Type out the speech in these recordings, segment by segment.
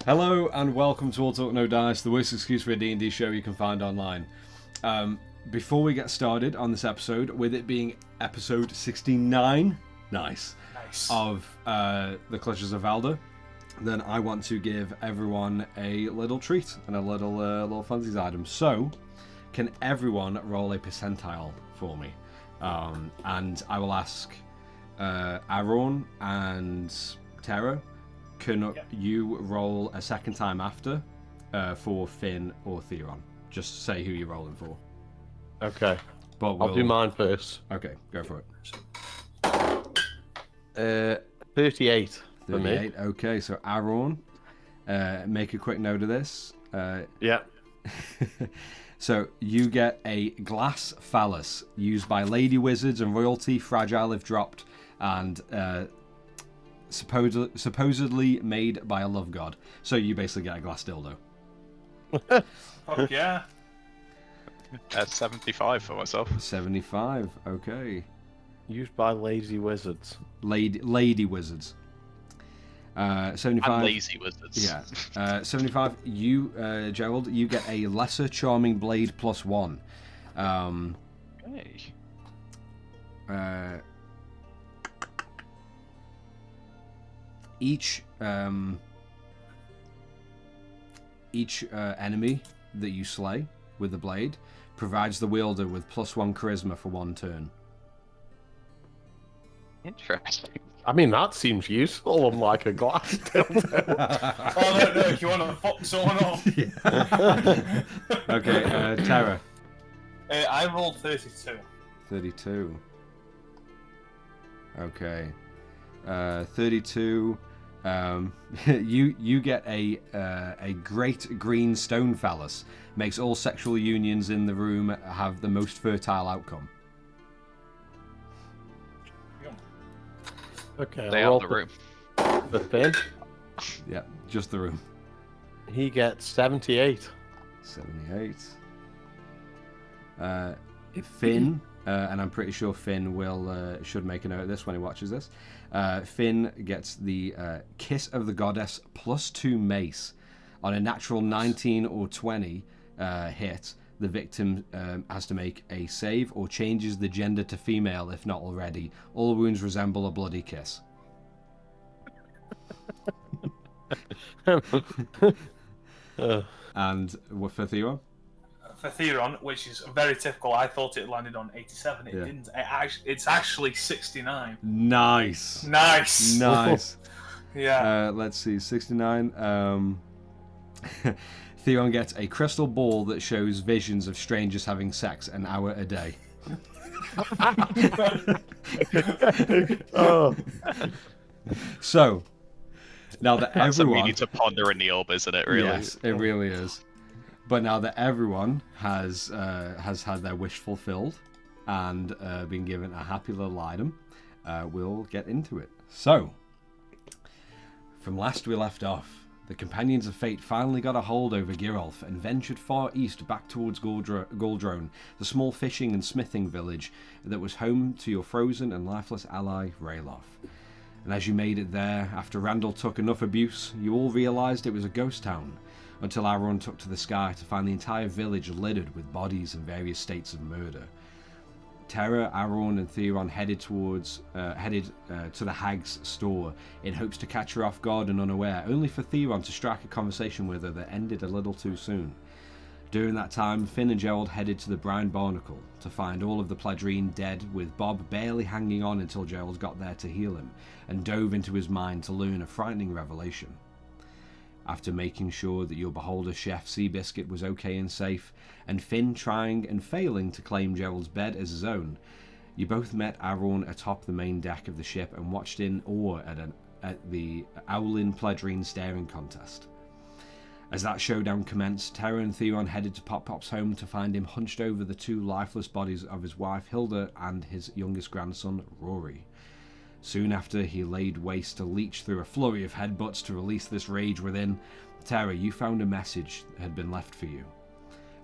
Hello and welcome to All Talk No Dice, the worst excuse for a D&D show you can find online. Before we get started on this episode, with it being episode 69, nice. Of the Clutches of Valdur, then I want to give everyone a little treat and a little funsies item. So, can everyone roll a percentile for me? And I will ask Aaron and Tara, can you roll a second time after for Finn or Theron? Just say who you're rolling for. Okay. But I'll do mine first. Okay, go for it. 38 for me. 38. Okay, so Aaron, make a quick note of this. Yeah. So you get a glass phallus used by lady wizards and royalty, fragile if dropped, and supposedly made by a love god. So you basically get a glass dildo. Fuck yeah. That's 75 for myself. 75. Okay. Used by lazy wizards. Lady wizards. 75. And lazy wizards. Yeah. 75. You, Gerald, you get a lesser charming blade +1. Hey. Each enemy that you slay with the blade provides the wielder with +1 charisma for 1 turn. Interesting. I mean, that seems useful, unlike a glass dildo. Oh, no, if you want to fuck someone up. Okay, Tara. I rolled 32. 32. Okay. 32. You get a great green stone phallus. Makes all sexual unions in the room have the most fertile outcome. Okay, Stay I'll out of the room. The Finn. Yeah, just the room. He gets 78. 78. Finn, and I'm pretty sure Finn will should make a note of this when he watches this. Finn gets the Kiss of the Goddess +2 mace. On a natural 19 or 20 hit, the victim has to make a save or changes the gender to female if not already. All wounds resemble a bloody kiss. And for Theron? For Theron, which is very typical, I thought it landed on 87. It didn't. It's actually 69. Nice. Nice. Nice. Yeah. Let's see, 69. Theron gets a crystal ball that shows visions of strangers having sex an hour a day. Oh. So, now that That's something you everyone... need to ponder in the orb, isn't it, really? Yes, it really is. But now that everyone has had their wish fulfilled and been given a happy little item, we'll get into it. So, from last we left off, the Companions of Fate finally got a hold over Girolf and ventured far east back towards Goldrone, the small fishing and smithing village that was home to your frozen and lifeless ally, Rayloff. And as you made it there, after Randall took enough abuse, you all realised it was a ghost town, until Aaron took to the sky to find the entire village littered with bodies in various states of murder. Tara, Aaron, and Theron headed to the hag's store in hopes to catch her off guard and unaware, only for Theron to strike a conversation with her that ended a little too soon. During that time, Finn and Gerald headed to the Brown Barnacle to find all of the Pladrine dead, with Bob barely hanging on until Gerald got there to heal him, and dove into his mind to learn a frightening revelation. After making sure that your beholder chef Seabiscuit was okay and safe, and Finn trying and failing to claim Gerald's bed as his own, you both met Aaron atop the main deck of the ship and watched in awe at the Owlin Pledrine staring contest. As that showdown commenced, Tara and Theron headed to Pop-Pop's home to find him hunched over the 2 lifeless bodies of his wife Hilda and his youngest grandson Rory. Soon after he laid waste to Leech through a flurry of headbutts to release this rage within, Tara, you found a message that had been left for you.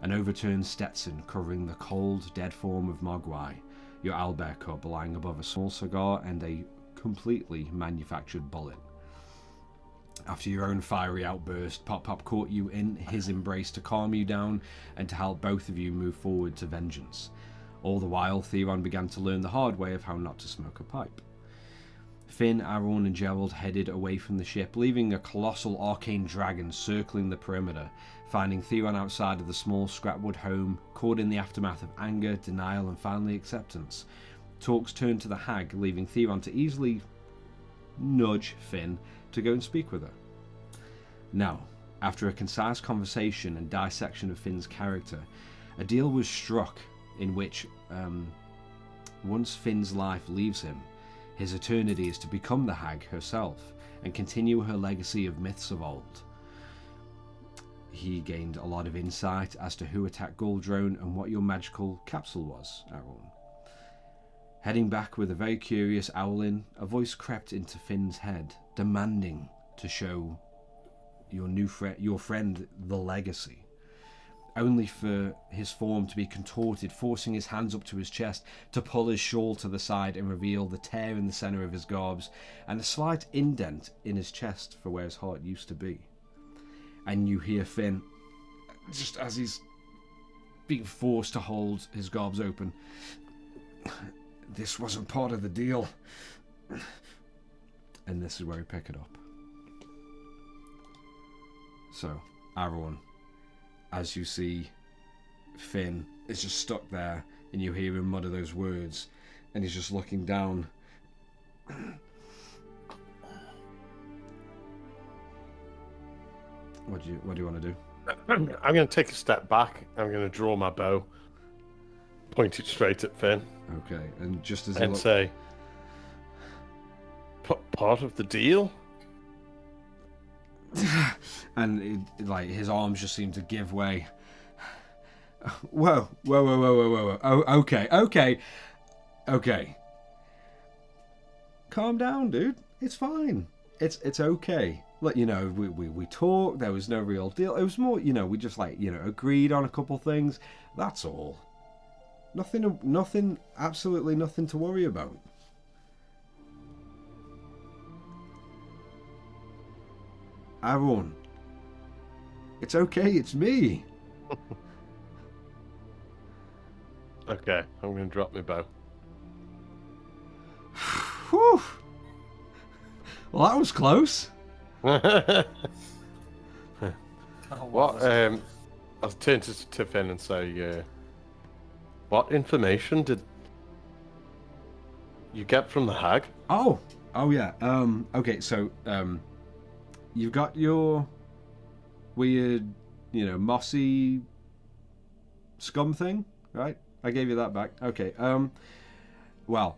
An overturned Stetson covering the cold, dead form of Mogwai, your owlbear cub lying above a small cigar and a completely manufactured bullet. After your own fiery outburst, Pop Pop caught you in his embrace to calm you down and to help both of you move forward to vengeance. All the while, Theron began to learn the hard way of how not to smoke a pipe. Finn, Aaron, and Gerald headed away from the ship, leaving a colossal arcane dragon circling the perimeter, finding Theron outside of the small scrapwood home, caught in the aftermath of anger, denial, and finally acceptance. Talks turned to the hag, leaving Theron to easily nudge Finn to go and speak with her. Now, after a concise conversation and dissection of Finn's character, a deal was struck in which, once Finn's life leaves him, his eternity is to become the hag herself and continue her legacy of myths of old. He gained a lot of insight as to who attacked Guldrone and what your magical capsule was, Aaron. Heading back with a very curious Owlin, a voice crept into Finn's head, demanding to show your friend the legacy, only for his form to be contorted, forcing his hands up to his chest to pull his shawl to the side and reveal the tear in the centre of his garbs and a slight indent in his chest for where his heart used to be. And you hear Finn, just as he's being forced to hold his garbs open, "This wasn't part of the deal." And this is where we pick it up. So, Aaron, as you see Finn is just stuck there and you hear him mutter those words and he's just looking down. What do you want to do? I'm going to take a step back. I'm going to draw my bow, point it straight at Finn, Okay, and just as and say, "Part of the deal?" and like his arms just seem to give way. Whoa. Oh, okay. Calm down, dude. It's fine. It's okay. Look, we talked. There was no real deal. It was more, we just agreed on a couple things. That's all. Nothing. Absolutely nothing to worry about. Aaron, it's okay. It's me. Okay, I'm going to drop my bow. Whew. Well, that was close. What? I'll turn to Finn and say, "What information did you get from the hag?" Oh yeah. Okay, so you've got your weird, mossy scum thing, right? I gave you that back. Okay. Well,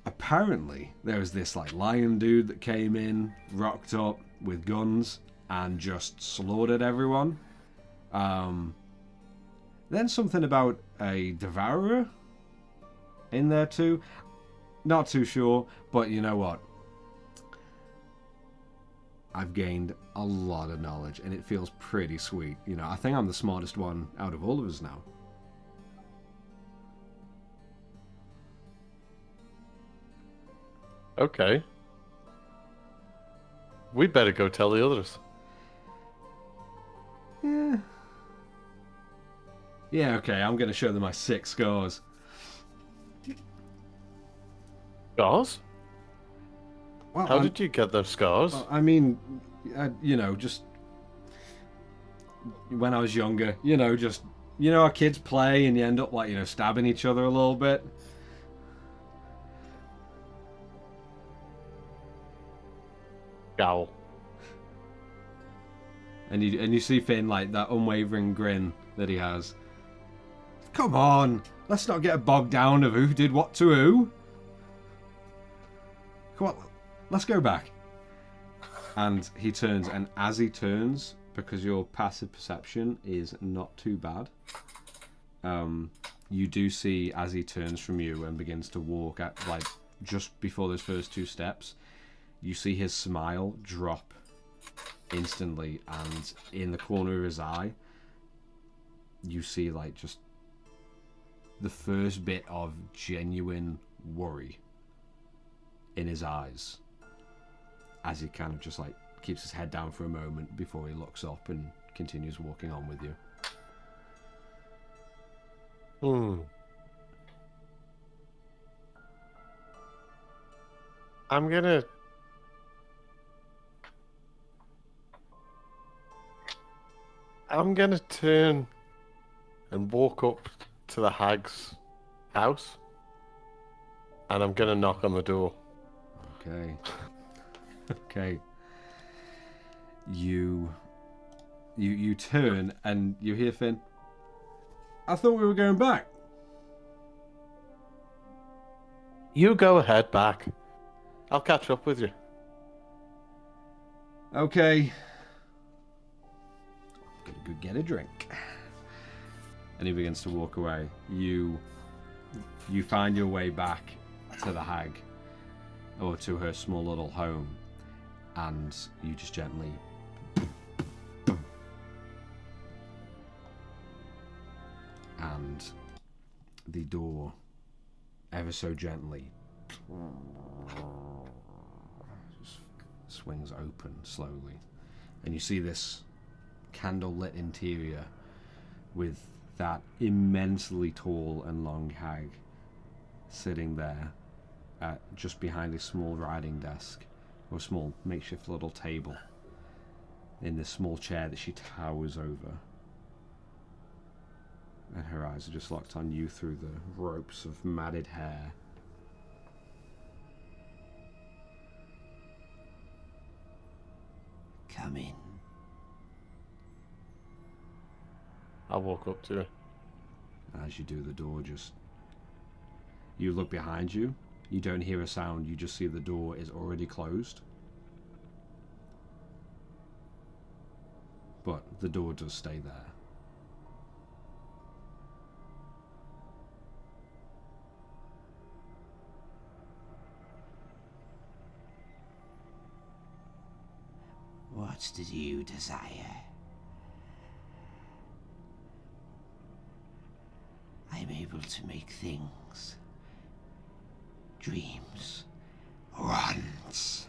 apparently there was this lion dude that came in, rocked up with guns, and just slaughtered everyone. Then something about a devourer in there too. Not too sure, but you know what? I've gained a lot of knowledge, and it feels pretty sweet. I think I'm the smartest one out of all of us now. Okay. We'd better go tell the others. Yeah, okay, I'm going to show them my 6 scars. Scars? Well, How did you get those scars? I mean, just when I was younger, just, how kids play and you end up, stabbing each other a little bit. Gowl. And you see Finn, that unwavering grin that he has. Come on, let's not get bogged down of who did what to who. Come on, let's go back. And he turns, and as he turns, because your passive perception is not too bad, you do see as he turns from you and begins to walk at just before those first 2 steps, you see his smile drop instantly, and in the corner of his eye you see just the first bit of genuine worry in his eyes as he kind of just keeps his head down for a moment before he looks up and continues walking on with you. I'm gonna turn and walk up to the hag's house, and I'm gonna knock on the door. Okay. Okay. You turn and you hear Finn. I thought we were going back. You go ahead back. I'll catch up with you. Okay. I'm gonna go get a drink. And he begins to walk away. You find your way back to the hag, or to her small little home, and you just gently and the door ever so gently just swings open slowly, and you see this candle-lit interior with that immensely tall and long hag sitting there just behind a small writing desk, or a small makeshift little table, in this small chair that she towers over. And her eyes are just locked on you through the ropes of matted hair. Come in. I'll walk up to her. As you do, the door just... You look behind you. You don't hear a sound. You just see the door is already closed. But the door does stay there. What did you desire? I'm able to make things, dreams, wants,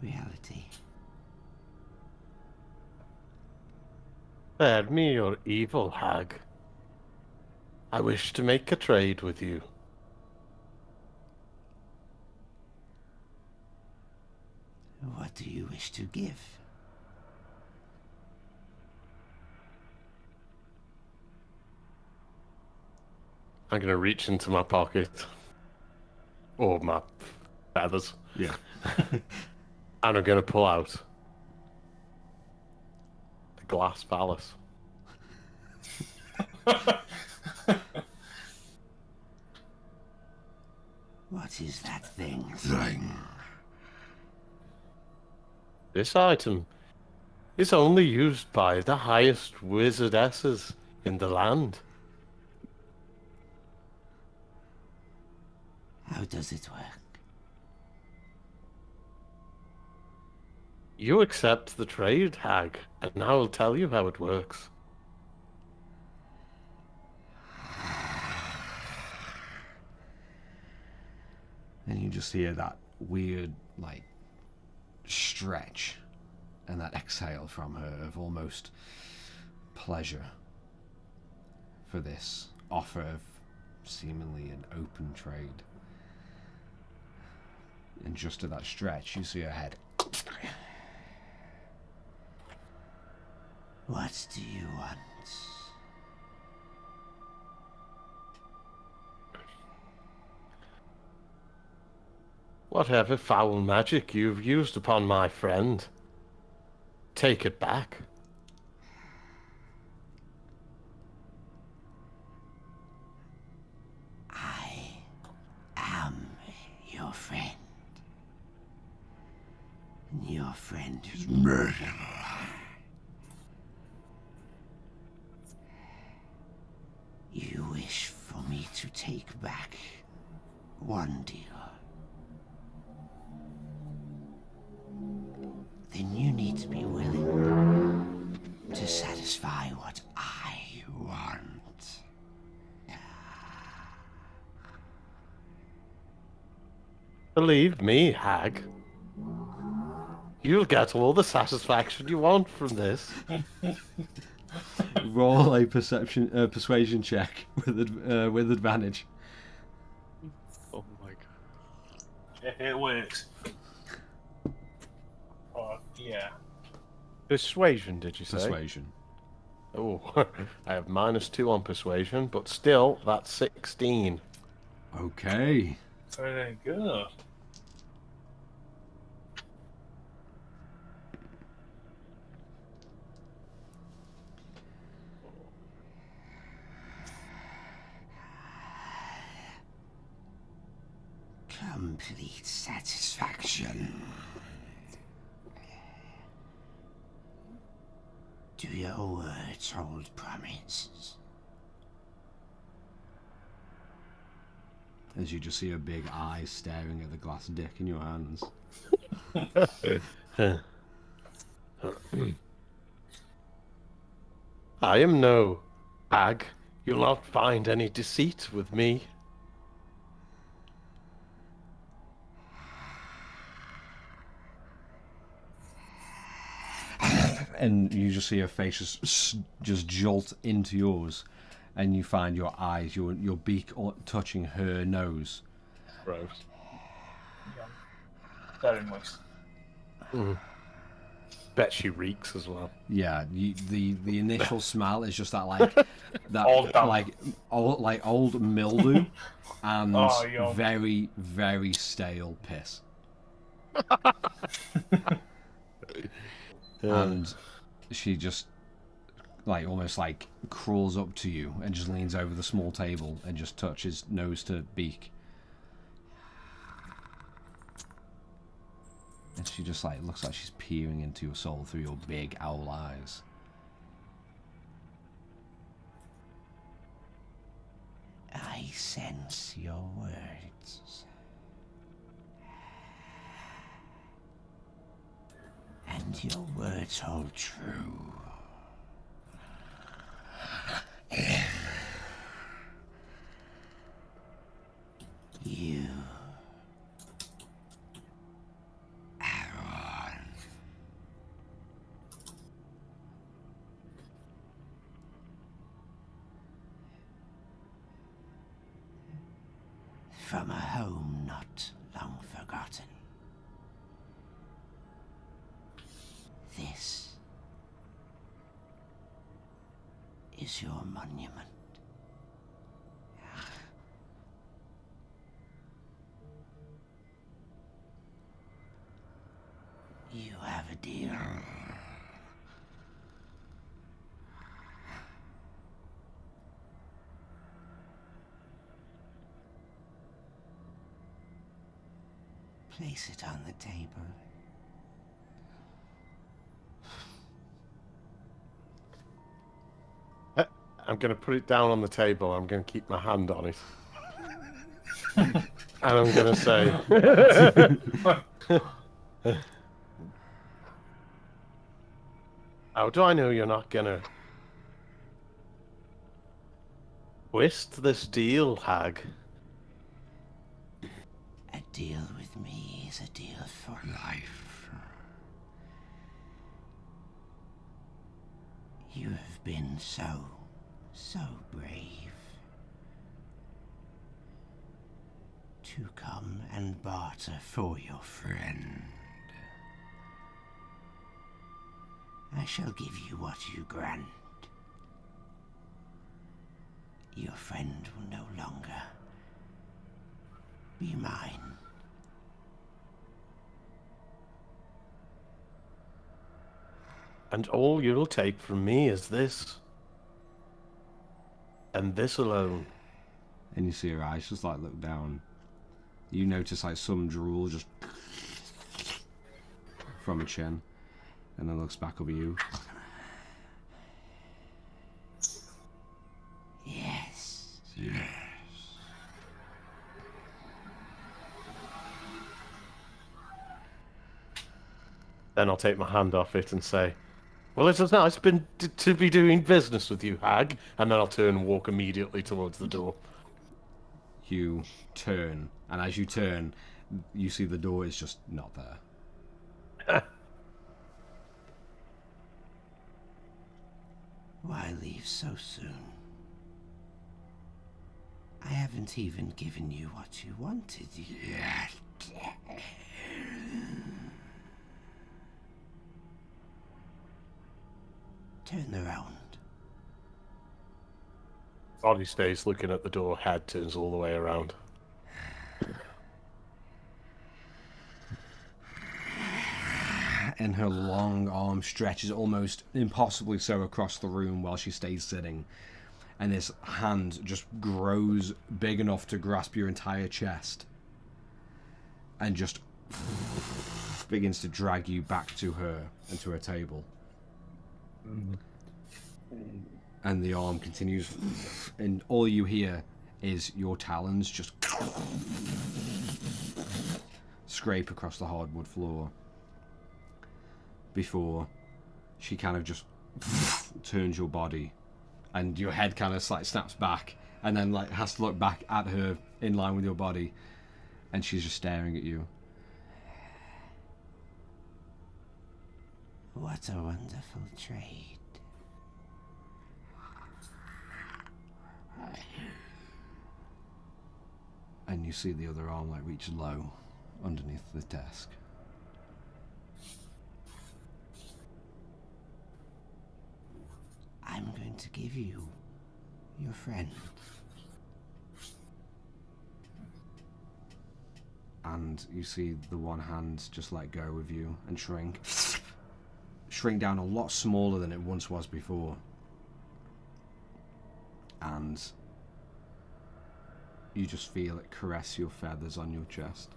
reality. Spare me your evil hag. I wish to make a trade with you. What do you wish to give? I'm gonna reach into my pocket, or my feathers, Yeah. and I'm gonna pull out a glass palace. What is that thing? This item is only used by the highest wizardesses in the land. How does it work? You accept the trade, hag, and I will tell you how it works. And you just hear that weird, like, stretch and that exhale from her of almost pleasure for this offer of seemingly an open trade. And just at that stretch, you see her head. What do you want? Whatever foul magic you've used upon my friend, take it back. I am your friend. And your friend is murdered. You wish for me to take back one deal. Then you need to be willing to satisfy what I want. Believe me, hag. You'll get all the satisfaction you want from this. Roll a persuasion check with advantage. Oh my god. If it works. Oh, yeah. Persuasion, did you say? Persuasion. Oh, I have -2 on persuasion, but still, that's 16. Okay. Very good. Complete satisfaction. Do your words hold promises? As you just see a big eye staring at the glass dick in your hands. I am no hag. You'll not find any deceit with me. And you just see her face just jolt into yours, and you find your eyes, your beak touching her nose. Gross. Yeah. Very moist. Bet she reeks as well. Yeah, the initial smell is just that that Old damp. old mildew and Oh, yo. very very stale piss. And she just almost crawls up to you and just leans over the small table and just touches nose to beak. And she just looks like she's peering into your soul through your big owl eyes. I sense your words. And your words hold true. You are on. From a home not long forgotten. This is your monument. You have a deal. Place it on the table. I'm going to put it down on the table. I'm going to keep my hand on it. And I'm going to say... How do I know you're not going to twist this deal, hag? A deal with me is a deal for life. You have been so brave to come and barter for your friend. I shall give you what you grant. Your friend will no longer be mine. And all you'll take from me is this. And this alone. And you see her eyes just look down. You notice some drool just from her chin, and then looks back up at you. Yes. Then I'll take my hand off it and say, well, it was nice to be doing business with you, hag. And then I'll turn and walk immediately towards the door. You turn, and as you turn, you see the door is just not there. Why leave so soon? I haven't even given you what you wanted yet. Turn around. Body stays looking at the door, head turns all the way around. And her long arm stretches almost impossibly so across the room while she stays sitting. And this hand just grows big enough to grasp your entire chest. And just begins to drag you back to her and to her table. And the arm continues, and all you hear is your talons just scrape across the hardwood floor before she kind of just turns your body, and your head kind of like snaps back, and then like has to look back at her in line with your body, and she's just staring at you. What a wonderful trade. And you see the other arm like reach low underneath the desk. I'm going to give you your friend. And you see the one hand just let go of you and shrink. Shrink down a lot smaller than it once was before. And you just feel it caress your feathers on your chest.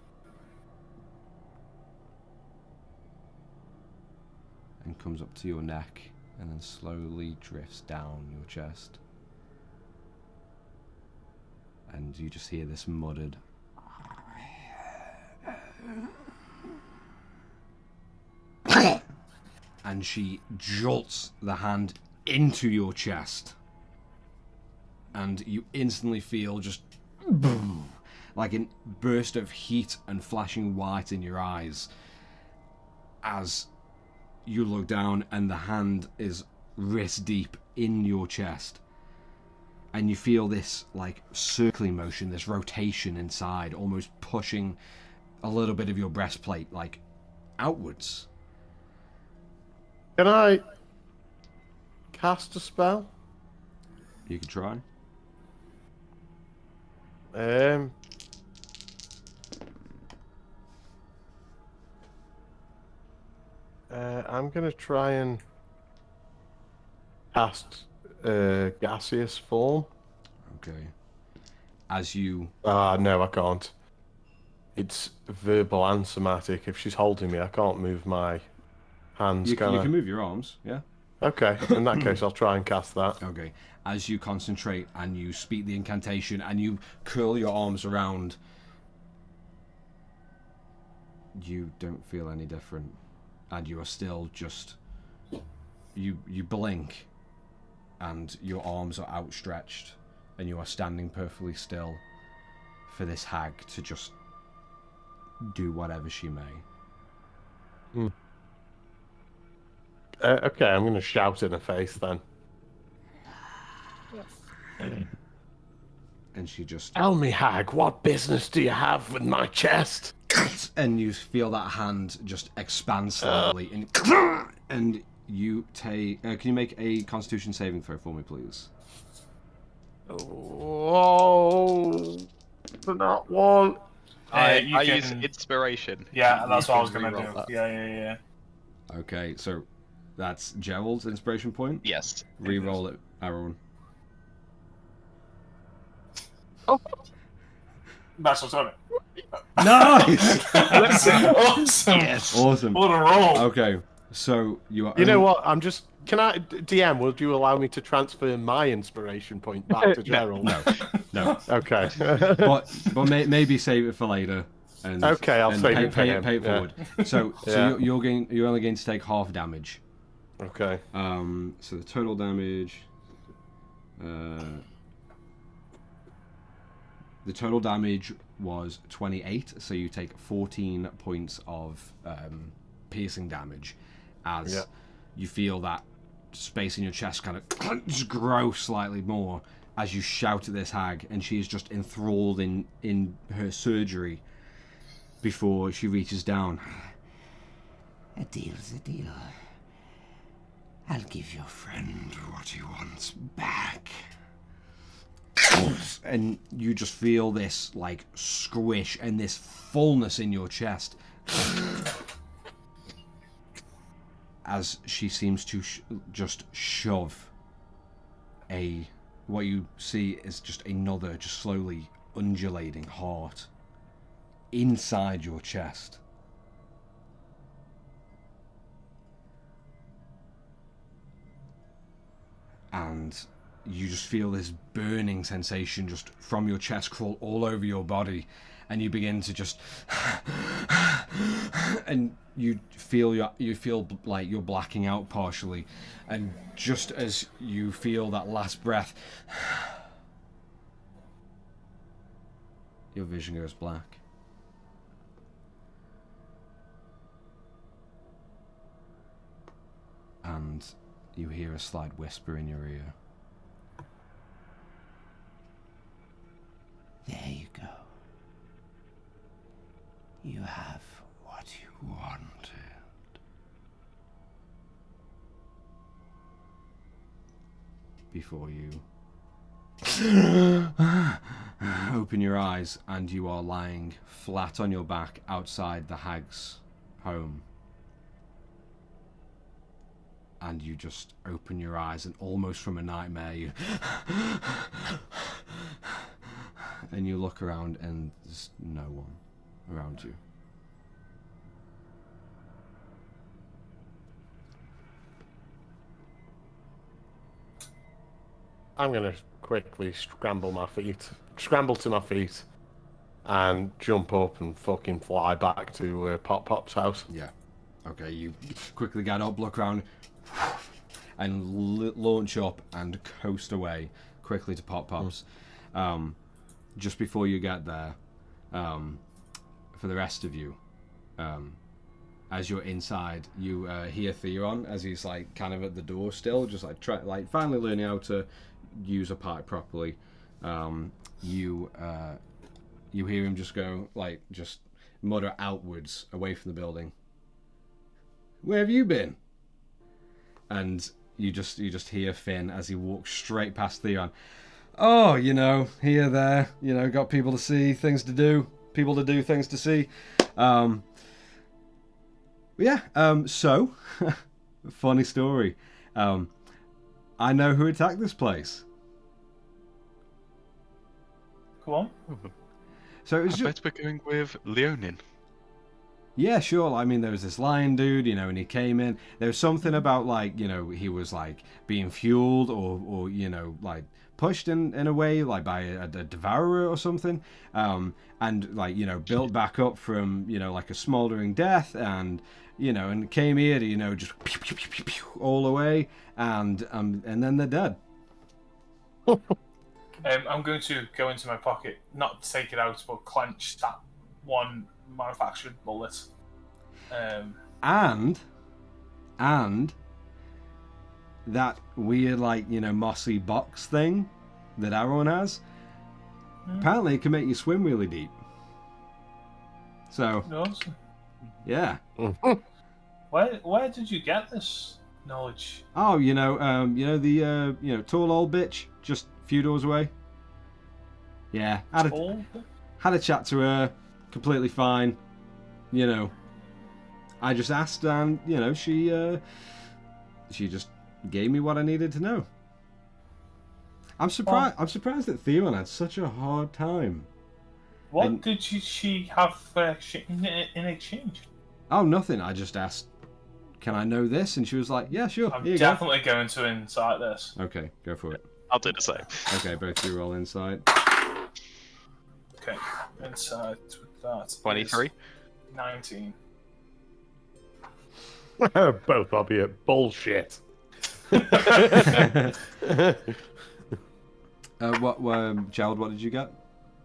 And comes up to your neck and then slowly drifts down your chest. And you just hear this muttered and she jolts the hand into your chest. And you instantly feel just boom, like a burst of heat and flashing white in your eyes as you look down and the hand is wrist deep in your chest. And you feel this like circling motion, this rotation inside, almost pushing a little bit of your breastplate like outwards. Can I cast a spell? You can try. I'm gonna try and cast gaseous form. Okay. As you... No, I can't. It's verbal and somatic. If she's holding me, I can't move my hands, You can I? can move your arms, yeah. Okay, in that case, I'll try and cast that. Okay. As you concentrate and you speak the incantation and you curl your arms around, you don't feel any different. And you are still just... You blink and your arms are outstretched and you are standing perfectly still for this hag to just do whatever she may. Okay, I'm going to shout in her face then. And she just... Tell me, hag, what business do you have with my chest? And you feel that hand just expand slowly, and you take... can you make a Constitution saving throw for me, please? Oh, not one. I You use can- inspiration. Yeah, that's You what I was can going to reroll do. that. Yeah. Okay, so that's Gerald's inspiration point. Yes. Reroll it, Aaron. Oh, That's what's on it. Nice! Awesome. yes. Awesome. What a roll. Okay, so you are... You know what? I'm just. Can I, DM? Would you allow me to transfer my inspiration point back to Gerald? No. Okay. But maybe save it for later. And, Okay, I'll and save pay, it for him. Pay it Yeah. forward. So Yeah. you're only going to take half damage. Okay. So the total damage. The total damage was 28, so you take 14 points of piercing damage as you feel that space in your chest kind of just grows slightly more as you shout at this hag, and she is just enthralled in her surgery before she reaches down. A deal's a deal. I'll give your friend what he wants back. And you just feel this like squish and this fullness in your chest as she seems to just shove what you see is just another just slowly undulating heart inside your chest. And you just feel this burning sensation just from your chest crawl all over your body, and you begin to just and you feel like you're blacking out partially, and just as you feel that last breath, your vision goes black. And you hear a slight whisper in your ear. There you go. You have what you wanted. Before you open your eyes, and you are lying flat on your back outside the hag's home. And you just open your eyes, and almost from a nightmare, you and you look around, and there's no one around you. I'm gonna quickly scramble to my feet, and jump up and fucking fly back to Pop Pop's house. Yeah. Okay, you quickly get up, look around, and launch up and coast away quickly to Pop Pop's. Just before you get there, for the rest of you, as you're inside, you hear Theron as he's like kind of at the door still, just like finally learning how to use a pipe properly. You hear him just go just mutter outwards away from the building. Where have you been? And you just hear Finn as he walks straight past Theon. Oh, here, there, got people to see, things to do, people to do, things to see. So, funny story. I know who attacked this place. Come on. So it was I bet we're going with Leonin. Yeah, sure. I mean, there was this lion dude, and he came in. There was something about, he was, being fueled or pushed in a way, by a devourer or something. And, built back up from, a smoldering death and, and came here to, just pew, pew, pew, pew, pew, all the way. And then they're dead. I'm going to go into my pocket, not take it out, but clench that one manufactured bullet. And that weird, mossy box thing that everyone has, apparently it can make you swim really deep. So, Awesome. Yeah. Where did you get this knowledge? Oh, the tall old bitch just a few doors away. Yeah, had a chat to her, completely fine. I just asked, and she just gave me what I needed to know. I'm surprised. I'm surprised that Theon had such a hard time. What did she have in exchange? Oh, nothing. I just asked, "Can I know this?" And she was like, "Yeah, sure." I'm Here you definitely going to incite this. go. Okay, go for it. I'll do the same. Okay, both of you roll inside. Okay, inside with that. 23. 19. Both of you bullshit. Gerald, what did you get?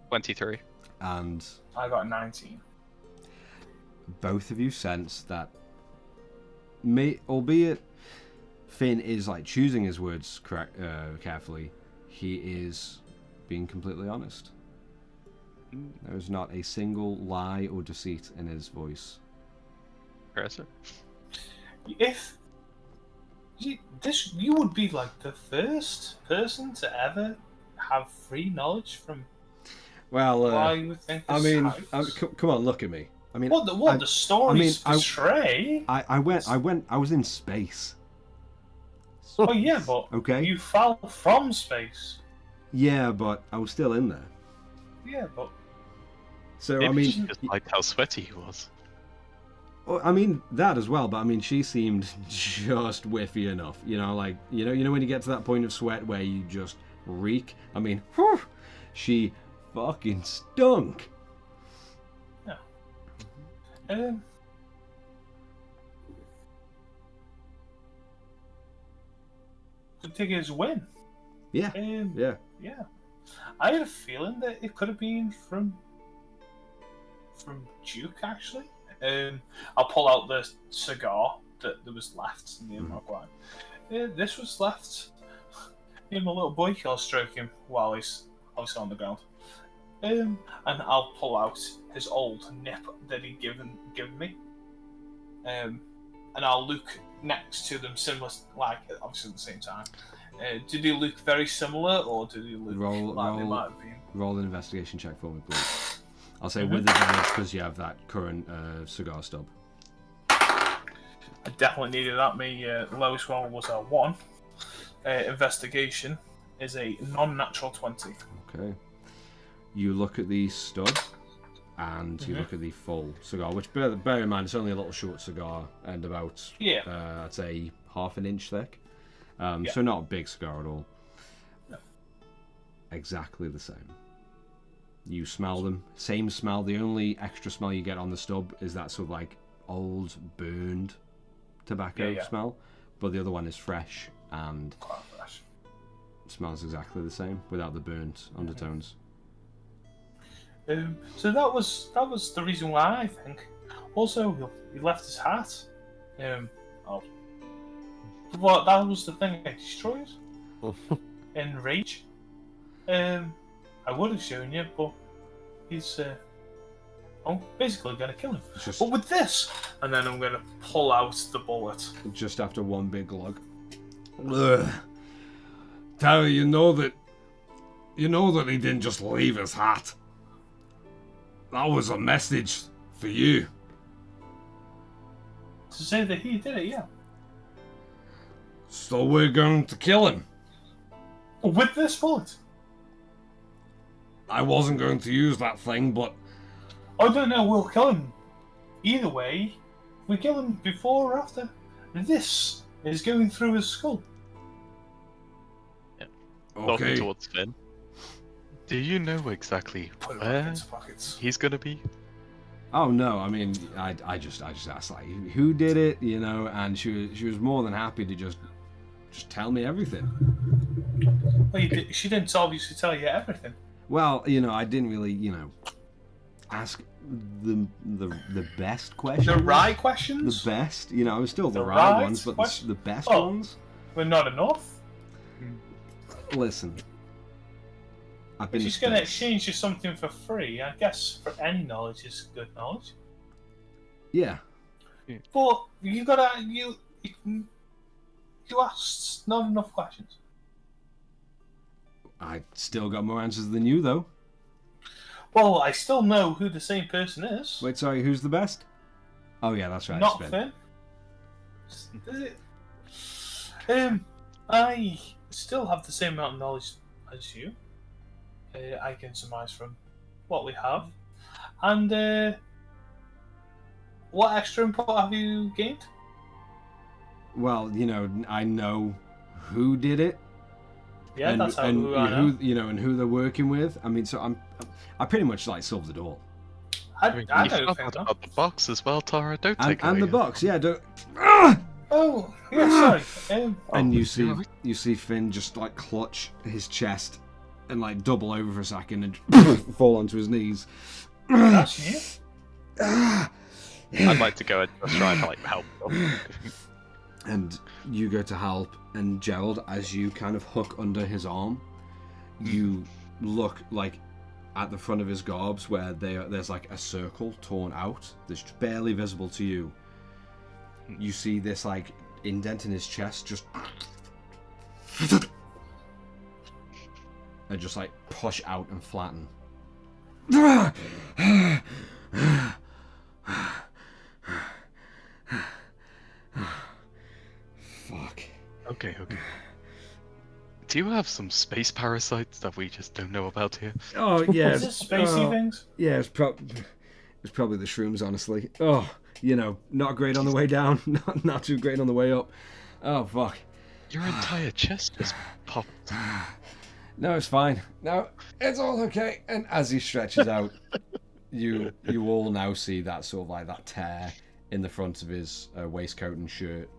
23. And I got 19. both of you sense that, albeit Finn is like choosing his words carefully, he is being completely honest. There is not a single lie or deceit in his voice. Impressive. If you would be like the first person to ever have free knowledge from. Well, why you would think this come on, look at me. I mean, what the stories portray? I was in space. Oh yeah, but Okay. you fell from space. Yeah, but I was still in there. Yeah, but So Maybe I mean, she just liked how sweaty he was. well, I mean that as well. But I mean, she seemed just whiffy enough. You know, like you know when you get to that point of sweat where you just reek. I mean, whew, she fucking stunk. yeah. Could take his win. Yeah, yeah. Yeah. I had a feeling that it could have been from Duke actually. I'll pull out the cigar that was left in the unlock line. This was left in my little boy. I'll stroke him while he's obviously on the ground. And I'll pull out his old nip that he'd given me. And I'll look next to them, similar, like obviously at the same time. Did they look very similar, or did they look like they might have been? Roll an investigation check for me, please. I'll say with advantage because you have that current cigar stub. I definitely needed that. My lowest one was a 1. Investigation is a non-natural 20. Okay. You look at the stub, and you look at the full cigar, which bear in mind it's only a little short cigar and about I'd say half an inch thick. So not a big cigar at all. No. Exactly the same. You smell them, same smell. The only extra smell you get on the stub is that sort of like old burned tobacco smell, but the other one is fresh and Quite fresh. smells exactly the same without the burnt undertones. So that was the reason why I think. Also, he left his hat. Well, that was the thing I destroyed in rage. I would have shown you, but he's I'm basically gonna kill him. But with this, and then I'm gonna pull out the bullet. Just after one big glug. Ugh. Terry, you know that he didn't just leave his hat. That was a message for you. To say that he did it, yeah. So we're going to kill him. With this bullet. I wasn't going to use that thing, but I don't know, we'll kill him. Either way, we kill him before or after. This is going through his skull. Yeah. okay. Looking towards Finn. Do you know exactly Put it back where into pockets. he's gonna be? Oh no, I mean, I just asked like who did it, you know, and she was more than happy to just tell me everything. Well, she didn't obviously tell you everything. Well, you know, I didn't really, you know, ask the best questions. The right questions? The best, you know, it was still the The right right ones, but the best Oh. ones. But not enough. Listen, I've been. She's going to exchange you something for free. I guess for any knowledge is good knowledge. Yeah. But you asked not enough questions. I still got more answers than you, though. Well, I still know who the same person is. Wait, sorry, who's the best? Oh yeah, that's right. Not Finn. Finn. Is it? I still have the same amount of knowledge as you. I can surmise from what we have. And what extra input have you gained? Well, you know, I know who did it. Yeah, and, that's how and who I know. who, you know, and who they're working with. I mean, so I pretty much like solved it all. I You don't forgot think so. about the box as well, Tara. Don't take And away the your- box, yeah. Don't. Ah! Oh, yeah, sorry. And you you're see Finn just like clutch his chest and like double over for a second and fall onto his knees. That's you. I'd like to go and just try and like help them. And you go to help, and Gerald, as you kind of hook under his arm, you look like at the front of his garbs where there's like a circle torn out that's barely visible to you. You see this like indent in his chest just and just like push out and flatten. Fuck. Okay. Do you have some space parasites that we just don't know about here? Oh yeah, Is it spacey things? yeah. It's probably the shrooms, honestly. Oh, not great on the way down, not too great on the way up. Oh fuck. Your entire chest just popped. No, it's fine. No, it's all okay. And as he stretches out, you all now see that sort of like that tear in the front of his waistcoat and shirt.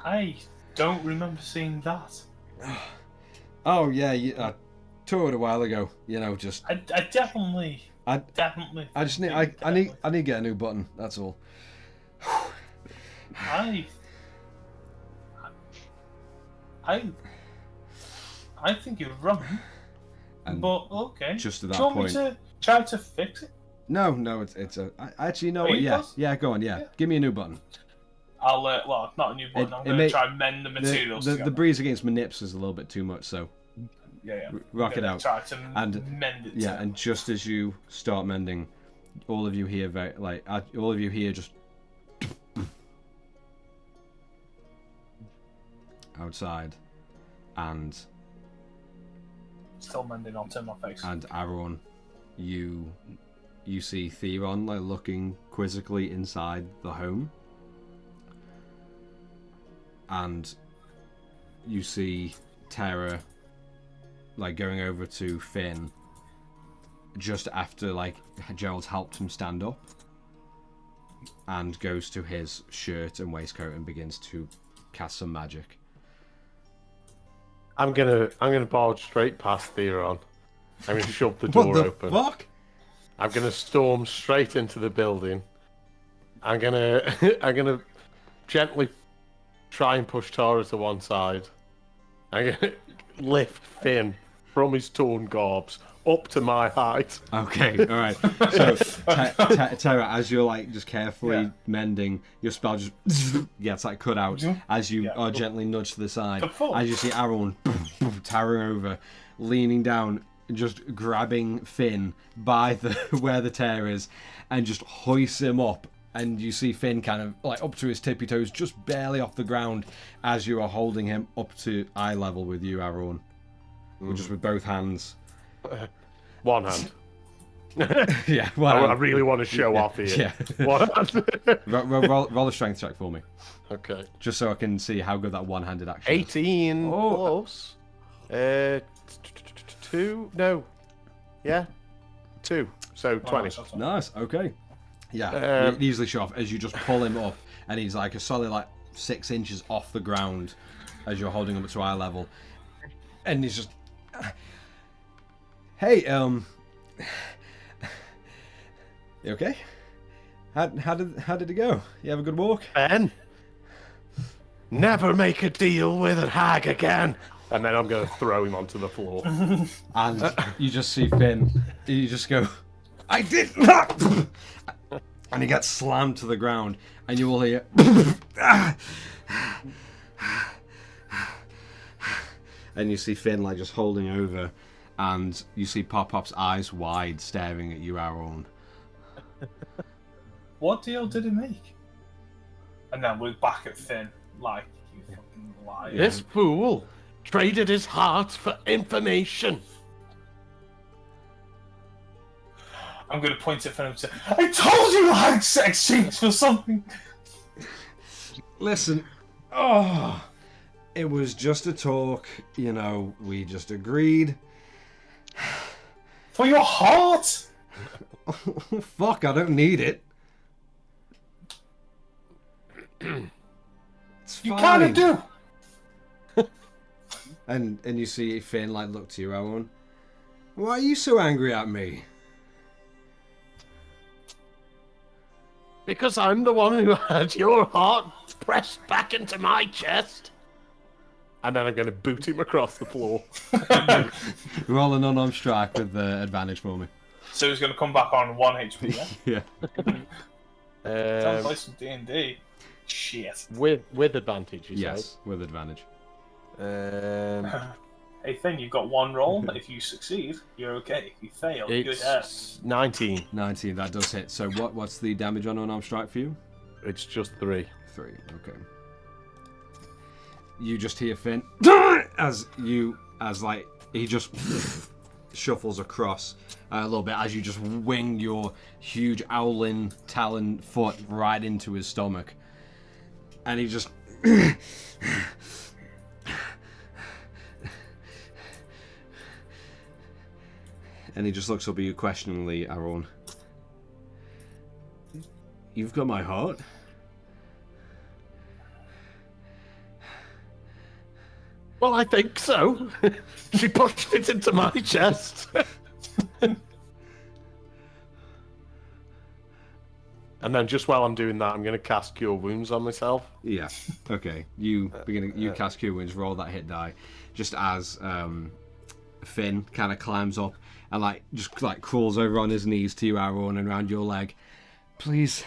I don't remember seeing that. Oh yeah, I toured a while ago. Just I definitely. I just need I need to get a new button. That's all. I think you're wrong. And but okay. just at Do that you want point, me to try to fix it? no, it's a. I actually know what. Are you Yeah, go on. Yeah, give me a new button. I'll well, not a new button. I'm going to try and mend the materials. The breeze against my nips is a little bit too much, so yeah. rock it out. Try to And mend it. yeah, and just as you start mending, all of you hear just outside, and Still mending. I'll turn my face. and Aaron, you see Theron like looking quizzically inside the home, and you see Tara like going over to Finn just after like Gerald's helped him stand up, and goes to his shirt and waistcoat and begins to cast some magic. I'm gonna barge straight past Theron. I'm gonna shove the door open. Fuck? I'm gonna storm straight into the building. I'm gonna gently try and push Tara to one side. I'm gonna lift Finn from his torn garbs up to my height. Okay, all right. So, Tara, as you're like just carefully mending, your spell just gets like cut out as you are gently nudged to the side. As you see Aaron towering over, leaning down, just grabbing Finn by where the tear is, and just hoists him up. And you see Finn kind of like up to his tippy toes, just barely off the ground, as you are holding him up to eye level with you, Aaron, just with both hands. One hand. Yeah, I really want to show off here. Yeah. One hand. roll a strength check for me. Okay. Just so I can see how good that one-handed action is. 18 plus. 2? No. Yeah. 2. So 20. Nice. Okay. Yeah. You easily show off as you just pull him up, and he's like a solid 6 inches off the ground as you're holding him to eye level, and he's just. Hey, you okay? How did it go? You have a good walk? Ben, never make a deal with a hag again. And then I'm going to throw him onto the floor. And you just see Finn. You just go, I did not! And he gets slammed to the ground, and you all hear. And you see Finn just holding over, and you see Pop-Pop's eyes wide, staring at you, Aaron. What deal did he make? And then we're back at Finn, like, you fucking liar. This fool traded his heart for information. I'm going to point at Finn and say, I told you I had sex scenes for something! Listen, it was just a talk, we just agreed. For your heart? Fuck, I don't need it. It's fine. You kind of do. And you see Finn look to you, Owen. Why are you so angry at me? Because I'm the one who had your heart pressed back into my chest. And then I'm going to boot him across the floor. Roll an unarmed strike with advantage for me. So he's going to come back on 1 HP, yeah? Yeah. Don't play some D&D. Shit. With advantage, you Yes, with advantage. said? Hey, Finn, you've got one roll. If you succeed, you're okay. If you fail, you're dead. It's 19. 19, that does hit. So what's the damage on unarmed strike for you? It's just 3. 3, okay. You just hear Finn as he just shuffles across a little bit as you just wing your huge owling talon foot right into his stomach, and he just looks up at you questioningly, Aaron. You've got my heart? Well, I think so. She pushed it into my chest. And then just while I'm doing that, I'm going to cast Cure Wounds on myself. Yeah. Okay. You cast Cure Wounds, roll that hit die, just as Finn kind of climbs up and just crawls over on his knees to you, Aaron, and around your leg. Please.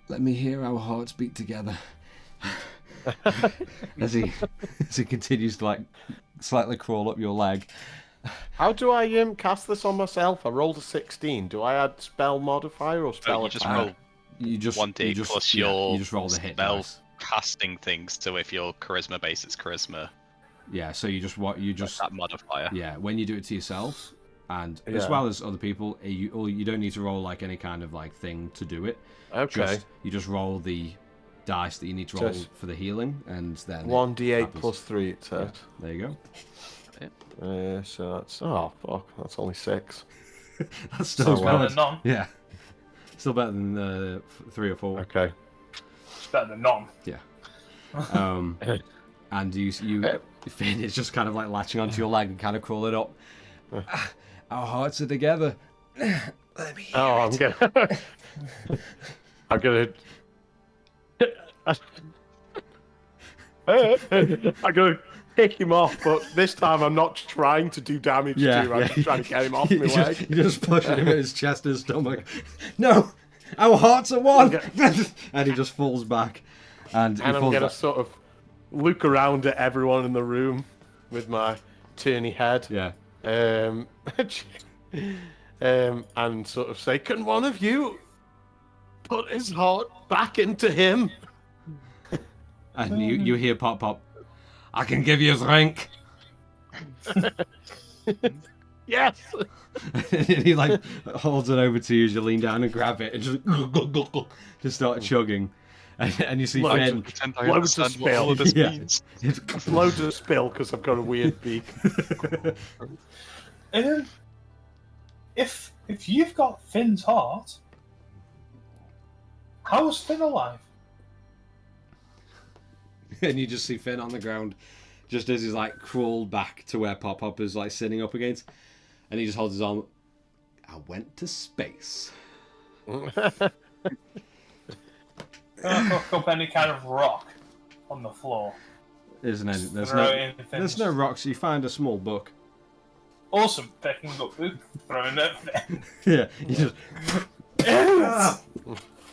Let me hear our hearts beat together. as he continues to slightly crawl up your leg. How do I cast this on myself? I rolled a 16. Do I add spell modifier or spell you just attack? roll You just 1d plus your you just roll the hit spell dice. casting things. So if you're charisma base, it's charisma. Yeah. So you just That modifier. yeah. When you do it to yourself, and as Yeah. well as other people, you don't need to roll any kind of thing to do it. Okay. You just roll the dice that you need to roll Just for the healing, and then 1d8 happens. plus 3, it said. There you go. So that's... Oh, fuck. That's only 6. That's still So, Better good. than none. Yeah. Still better than 3 or 4. Okay. It's better than none. Yeah. And you Finn is just kind of latching onto your leg and kind of crawling up. Our hearts are together. Let me hear Oh, it. I'm gonna pick him off, but this time I'm not trying to do damage to him. I'm just trying to get him off my leg. You're just pushing him in his chest and stomach. No, our hearts are one. And he just falls back. And I'm gonna sort of look around at everyone in the room with my turny head. Yeah. And sort of say, "Can one of you put his heart back into him?" And you hear Pop. I can give you a drink. Yes. And he holds it over to you as you lean down and grab it and just start chugging. And you see Finn. Pretend I Loads of understand what all of this Yeah. means. Loads of spill because I've got a weird beak. If you've got Finn's heart, how is Finn alive? And you just see Finn on the ground, just as he's crawled back to where Pop is sitting up against, and he just holds his arm. I went to space. Can I hook up any kind of rock on the floor? There's Throw it in Finn's- no rocks. You find a small book. Awesome, picking up food, throwing it. Yeah, you just.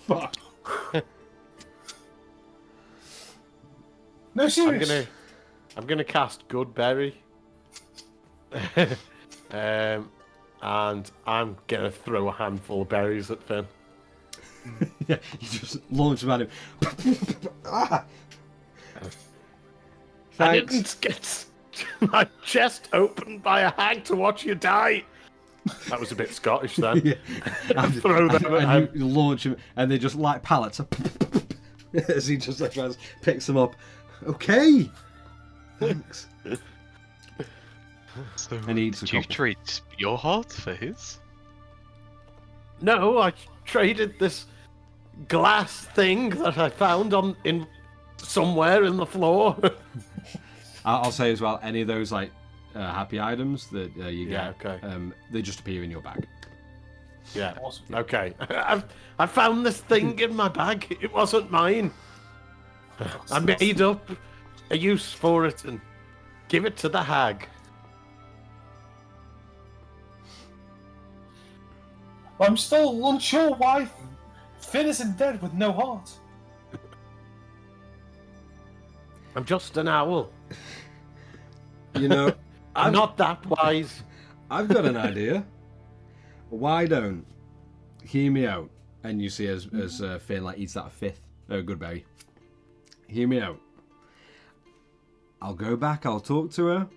Fuck. No, serious. I'm gonna cast Goodberry. And I'm gonna throw a handful of berries at Finn. Yeah, you just launch them at him. I Thanks. didn't get my chest opened by a hag to watch you die. That was a bit Scottish then. Yeah. And, Throw them at and him. you launch him, and they just like pallets as he just picks them up. Okay, thanks. So, And he eats a do you couple. trade your heart for his? No, I traded this glass thing that I found in somewhere in the floor. I'll say as well, any of those happy items that you Yeah, get. okay. They just appear in your bag. Yeah. Awesome. Okay. I found this thing in my bag. It wasn't mine. I made up a use for it and give it to the hag. I'm still unsure why Finn isn't dead with no heart. I'm just an owl. You know, I'm not that wise. I've got an idea. Why don't hear me out? And you see as Finn like eats that fifth good berry. Hear me out. I'll go back. I'll talk to her,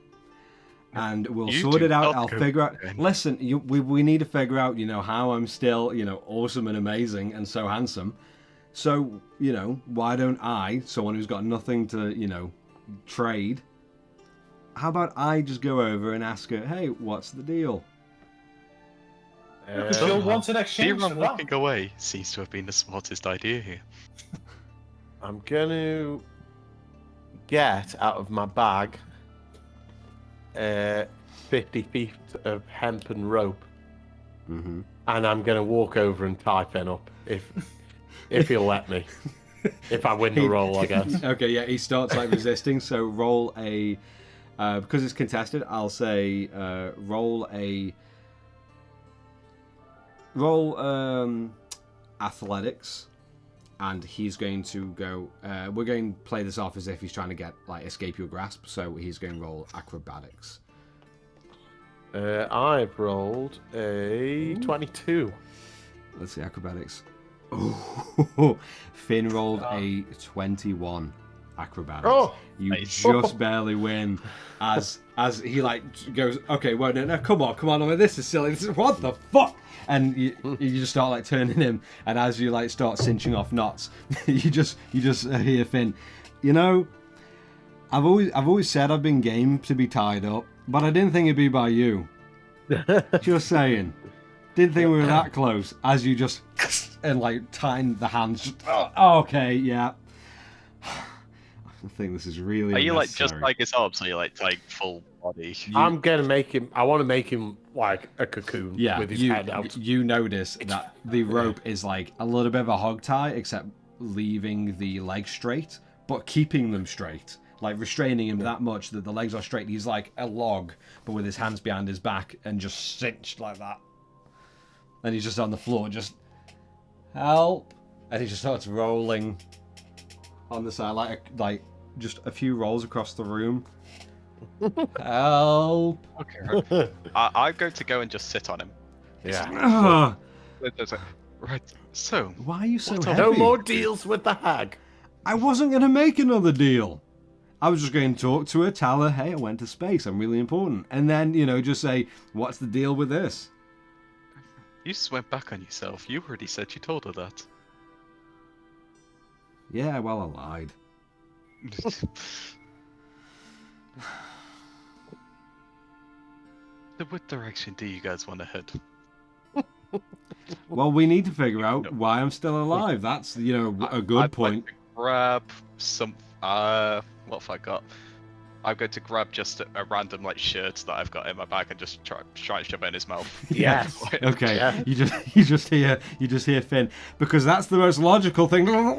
and we'll You sort do it out. not I'll go figure out. back. Listen, we need to figure out. How I'm still awesome and amazing and so handsome. So why don't I, someone who's got nothing to trade? How about I just go over and ask her, hey, what's the deal? Because you'll want an exchange for Theron that. walking away seems to have been the smartest idea here. I'm going to get out of my bag 50 feet of hempen rope, Mm-hmm. and I'm going to walk over and tie Finn up if he'll let me. If I win the roll, I guess. Okay, yeah, he starts resisting. So roll a because it's contested. I'll say roll athletics, and he's going to go. We're going to play this off as if he's trying to get escape your grasp. So he's going to roll acrobatics. I've rolled a 22. Let's see acrobatics. Oh, Finn rolled a 21 acrobatics. Oh, you nice. just barely win as he goes, okay, well, no, come on, I mean, this is silly. This is what the fuck. And you just start turning him, and as you start cinching off knots, you just hear Finn. I've always said I've been game to be tied up, but I didn't think it'd be by you. Just saying. Didn't think we were that close. As you just and tying the hands. Okay, yeah. I think this is really. Are you just unnecessary. like his arms? Or you tying full body? I'm gonna make him. I want to make him like a cocoon with his head out. You notice that the rope is a little bit of a hog tie, except leaving the legs straight, but keeping them straight. Restraining him that much that the legs are straight. He's like a log, but with his hands behind his back and just cinched like that. And he's just on the floor, just help. And he just starts rolling on the side, like just a few rolls across the room. Help. Okay. I'm going to go and just sit on him. Yeah. Right. So. Why are you so What heavy? No more deals with the hag. I wasn't going to make another deal. I was just going to talk to her, tell her, hey, I went to space, I'm really important. And then, just say, what's the deal with this? You just went back on yourself. You already said you told her that. Yeah, well, I lied. So what direction do you guys want to head? Well, we need to figure out why I'm still alive. That's, a good point. Like to grab some. What have I got? I'm going to grab just a random shirt that I've got in my bag and just try and shove it in his mouth. Yes. Okay. Yeah. You just hear Finn, because that's the most logical thing. You know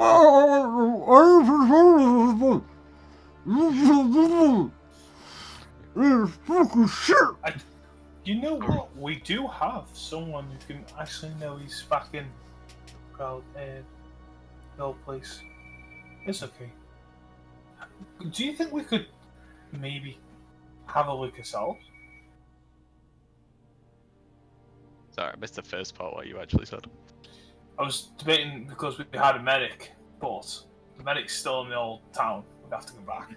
what? We do have someone who can actually know he's back in the old place. It's okay. Do you think we could maybe have a look ourselves? Sorry, I missed the first part what you actually said. I was debating because we had a medic, but the medic's still in the old town. We'd have to go back.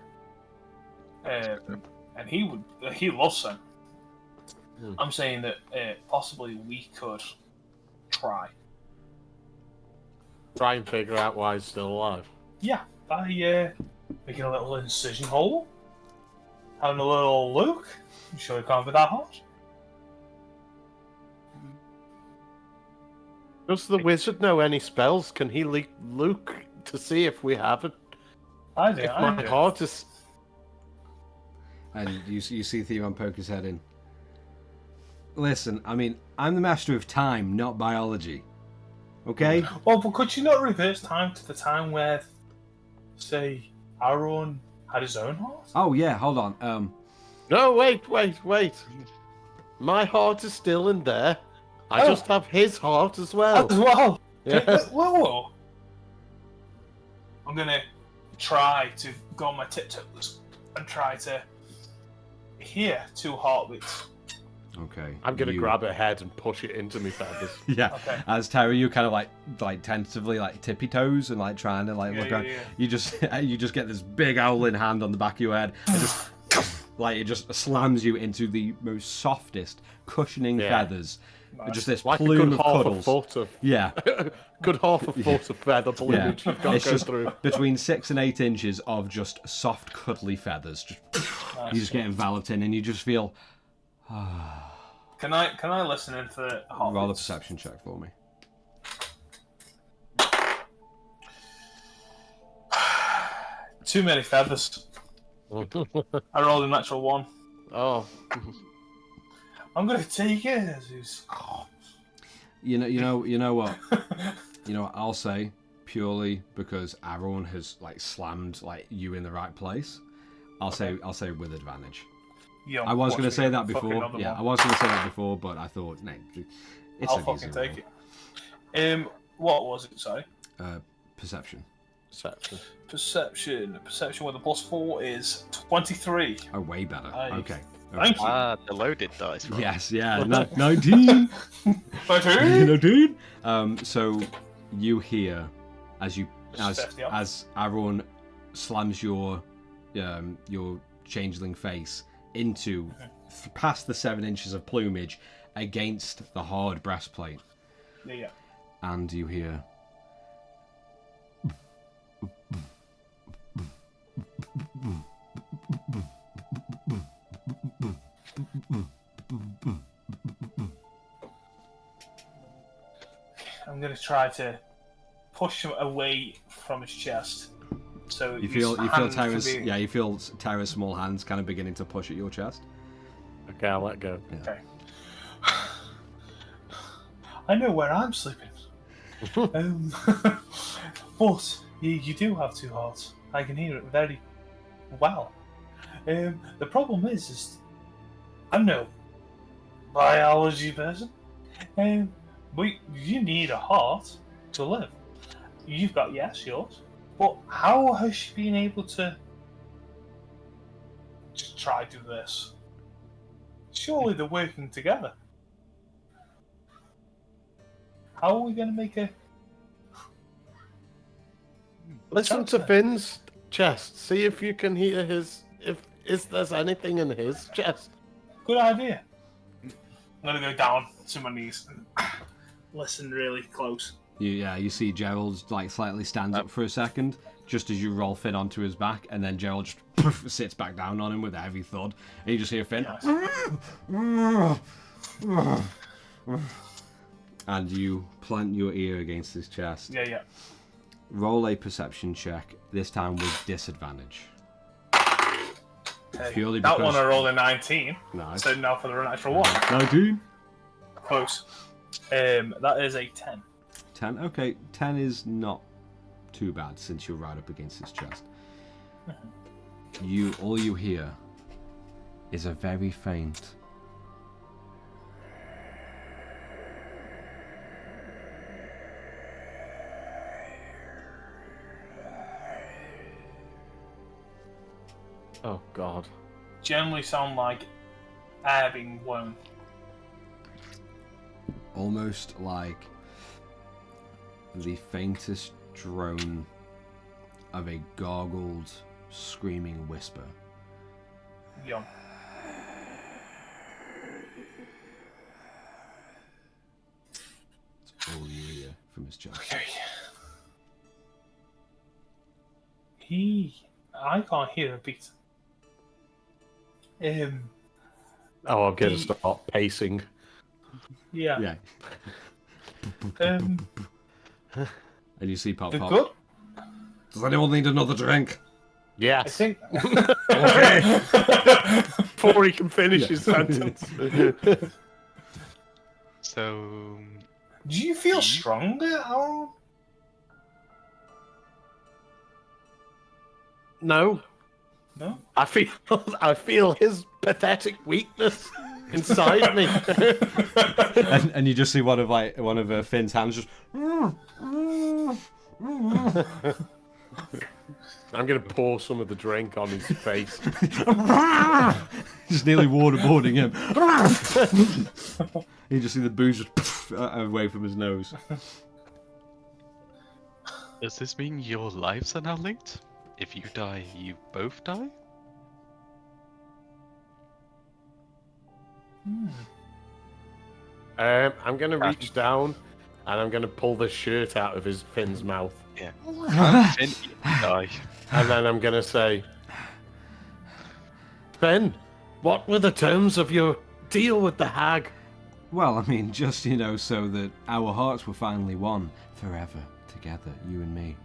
And he loves him. I'm saying that possibly we could try. Try and figure out why he's still alive. Yeah, by making a little incision hole, having a little look. You sure it can't be that hot? Does the wizard know any spells? Can he look to see if we have it? I do. If my heart is... And you see Theon poke his head in. Listen, I mean, I'm the master of time, not biology. Okay? Well, but could you not reverse time to the time where, say, Aaron had his own heart? Oh yeah, hold on. No, wait. My heart is still in there. I just have his heart as well. As well. Yes. Whoa. I'm gonna try to go on my tiptoes and try to hear 2 heartbeats. Okay. I'm gonna grab her head and push it into me feathers. Yeah. Okay. As Terry, you kind of like tentatively tippy toes and trying to look around. Yeah. You just get this big owling hand on the back of your head. And just it just slams you into the most softest cushioning feathers. Nice. Just this Like a plume good of half cuddles. a foot of Yeah. good half a foot of feather plumage you've got It's to go just through. between 6 and 8 inches of just soft, cuddly feathers. You just get enveloped in, and you just feel. Can I listen in for heartbeats? Roll a perception check for me. Too many feathers. I rolled a natural 1. Oh, I'm gonna take it, Jesus. You know what? You know what I'll say, purely because Aaron has slammed you in the right place. I'll say with advantage. Yo, I was going to say that fucking before. another Yeah, one. I was going to say that before, but I thought, no, it's I'll an fucking easy take roll. it. What was it? Sorry. Perception. Perception with a +4 is 23. Oh, way better. Nice. Okay. Thank you. The loaded dice. Right? Yes, yeah. 19. 19? 19. So you hear as Aaron slams your changeling face into past the 7 inches of plumage against the hard breastplate. Yeah. And you hear. I'm gonna try to push him away from his chest. So You feel Tara's small hands kind of beginning to push at your chest. okay, I'll let go. Okay. I know where I'm sleeping. But you do have 2 hearts. I can hear it very well. The problem is I'm no biology person. But you need a heart to live. You've got yours. But how has she been able to just try to do this? Surely they're working together. How are we going to make a... Listen to Finn's chest. See if you can hear if there's anything in his chest. Good idea. I'm going to go down to my knees and listen really close. You see Gerald slightly stands up for a second, just as you roll Finn onto his back, and then Gerald just sits back down on him with a heavy thud, and you just hear Finn. Nice. And you plant your ear against his chest. Yeah. Roll a perception check, this time with disadvantage. Okay. Purely That because- one I rolled a 19. Nice. So now for the natural one. 19. Close. That is a 10. 10. Okay, 10 is too bad since you're right up against his chest. All you hear is a very faint. Oh God. Generally sound like air being blown. Almost like the faintest drone of a gargled, screaming whisper. Yum. That's all you hear from his chest. Okay. I can't hear a beat. Oh, I'm gonna start pacing. Yeah. Yeah. And you see Pop They're Pop. good. Does anyone need another drink? Yes. I think. Before he can finish his sentence. So, Do you feel stronger, Aaron? No. No. I feel his pathetic weakness inside me. And you just see one of Finn's hands just. I'm gonna pour some of the drink on his face. Just nearly waterboarding him. You just see the booze just away from his nose. does this mean your lives are now linked? If you die, you both die? I'm gonna reach down and I'm gonna pull the shirt out of his Finn's mouth. Yeah. Finn, you die. And then I'm gonna say, Finn, what were the terms of your deal with the hag? Well, I mean, just, so that our hearts were finally one forever together, you and me.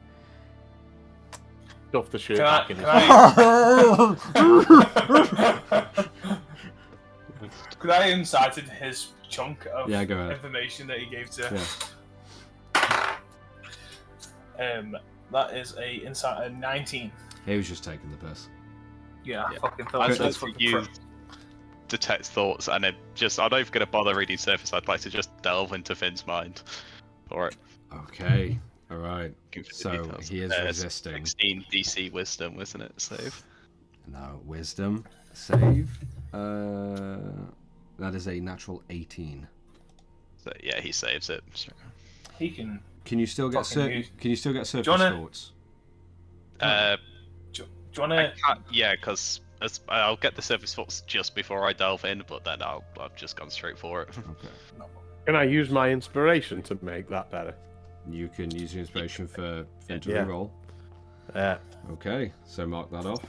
Stuff the shirt Can back in Could I incited his chunk of Yeah, go ahead. information that he gave to? Yeah. That is a insight 19. He was just taking the piss. Yeah, I Yeah. fucking I'd thought like so. to use detect thoughts, and then I'm not even going to bother reading surface. I'd like to just delve into Finn's mind for it. Okay, alright. Looking for the So details. he is resisting. 16 DC wisdom, wasn't it? Save. No, wisdom, save. That is a natural 18. So yeah, he saves it. Sure. He can. Can you still get Fucking surface Do you wanna- thoughts? Do you wanna? Yeah, because I'll get the surface thoughts just before I delve in, but then I've just gone straight for it. Okay. Can I use my inspiration to make that better? You can use your inspiration for Finn to Yeah. reroll. Yeah. Okay, so mark that off.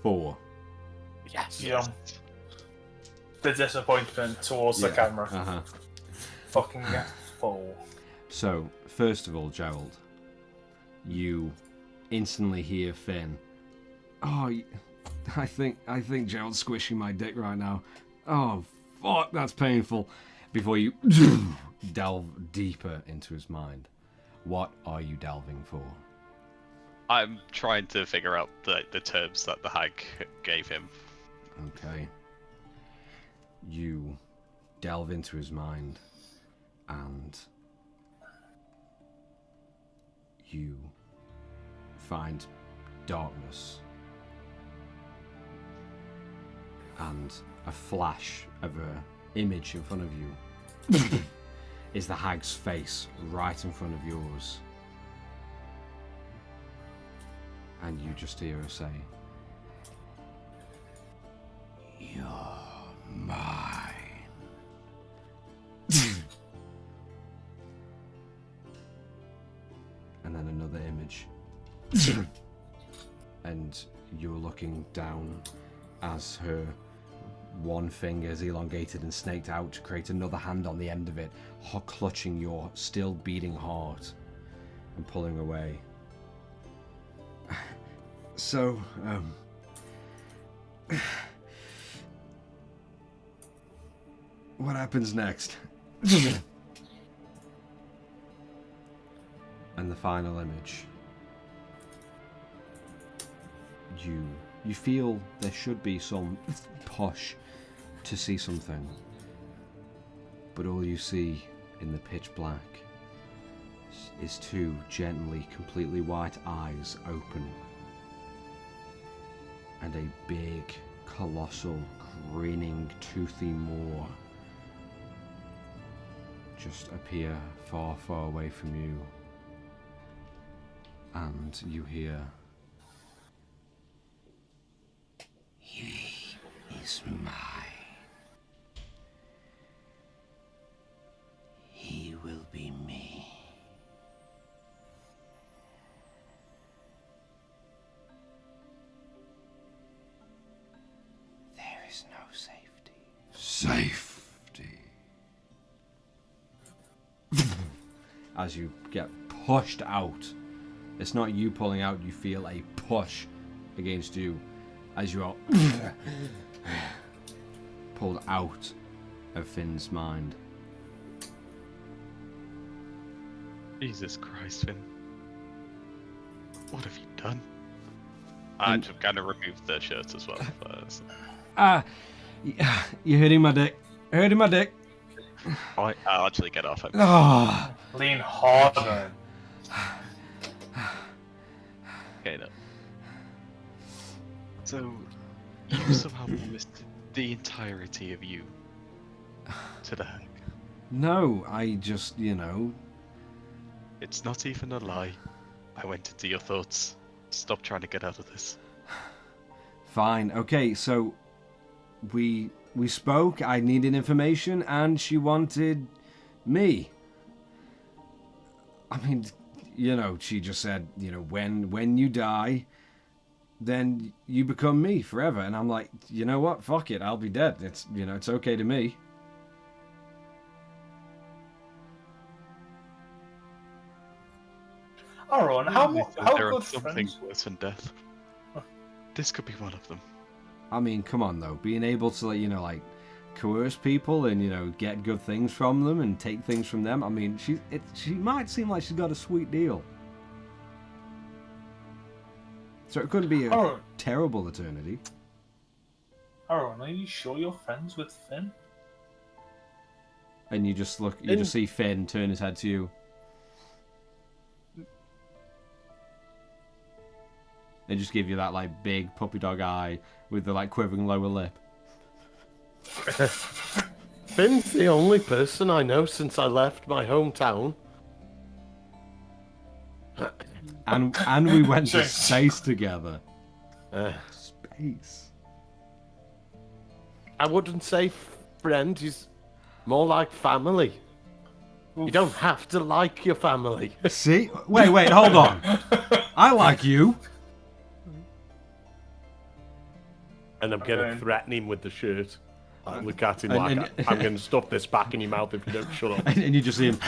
4. Yes. Yeah. The disappointment towards the camera. Uh-huh. Fucking full. So, first of all, Gerald, you instantly hear Finn. Oh, I think Gerald's squishing my dick right now. Oh, fuck, that's painful. Before you delve deeper into his mind, what are you delving for? I'm trying to figure out the terms that the hag gave him. Okay. You delve into his mind, and you find darkness and a flash of an image in front of you is the hag's face right in front of yours, and you just hear her say, "You're mine." And then another image. And you're looking down as her one finger is elongated and snaked out to create another hand on the end of it, clutching your still beating heart and pulling away. So, what happens next? And the final image. You feel there should be some push to see something, but all you see in the pitch black is two gently, completely white eyes open, and a big, colossal, grinning, toothy maw just appear far, far away from you. And you hear, He is mine. He will be me. There is no safety. Safety. as you get pushed out It's not you pulling out. You feel a push against you as you are pulled out of Finn's mind. Jesus Christ, Finn. What have you done? I'm gonna remove the shirt as well first. You're hurting my dick. Hurting my dick. I'll actually get off him. Oh. Lean harder. Okay, no. So, you somehow missed the entirety of you to the hag. No, I just, It's not even a lie. I went into your thoughts. Stop trying to get out of this. Fine. Okay, so we spoke. I needed information, and she wanted me. I mean, she just said, when you die, then you become me forever. And I'm like, you know what? Fuck it. I'll be dead. It's, it's okay to me. Aaron, how there good are some friends? things worse than death. This could be one of them. I mean, come on, though. Being able to, coerce people and, get good things from them and take things from them. I mean, she might seem like she's got a sweet deal. So it couldn't be a terrible eternity. Aaron, are you sure you're friends with Finn? And you just just see Finn turn his head to you. They just give you that big puppy dog eye with the quivering lower lip. Finn's the only person I know since I left my hometown. And we went to space together. Space. I wouldn't say friend, he's more like family. You don't have to like your family. See? Wait, hold on. I like you. And I'm going to threaten him with the shirt. I look at him I'm going to stuff this back in your mouth if you don't shut up. And you just see him.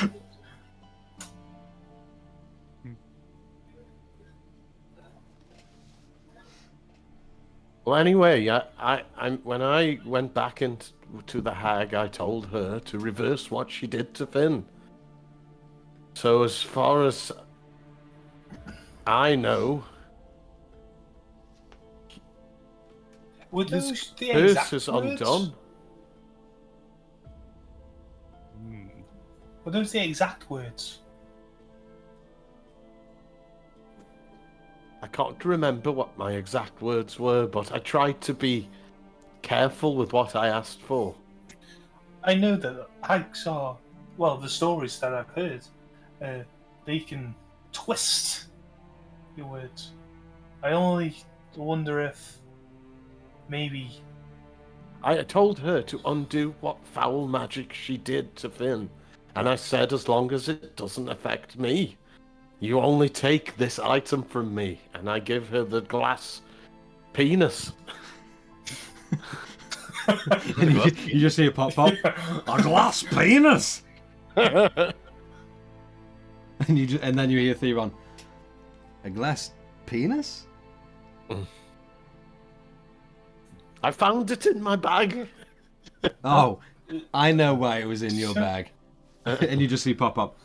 Well, anyway, when I went back into the hag, I told her to reverse what she did to Finn. So as far as I know, Were those the curse exact is words? undone. Were those the exact words? I can't remember what my exact words were, but I tried to be careful with what I asked for. I know that hags are, well, the stories that I've heard, they can twist your words. I only wonder if maybe... I told her to undo what foul magic she did to Finn, and I said as long as it doesn't affect me. You only take this item from me, and I give her the glass penis. And you just see it pop up. A glass penis. And then you hear Theron. A glass penis? I found it in my bag. Oh, I know why it was in your bag. And you just see pop up.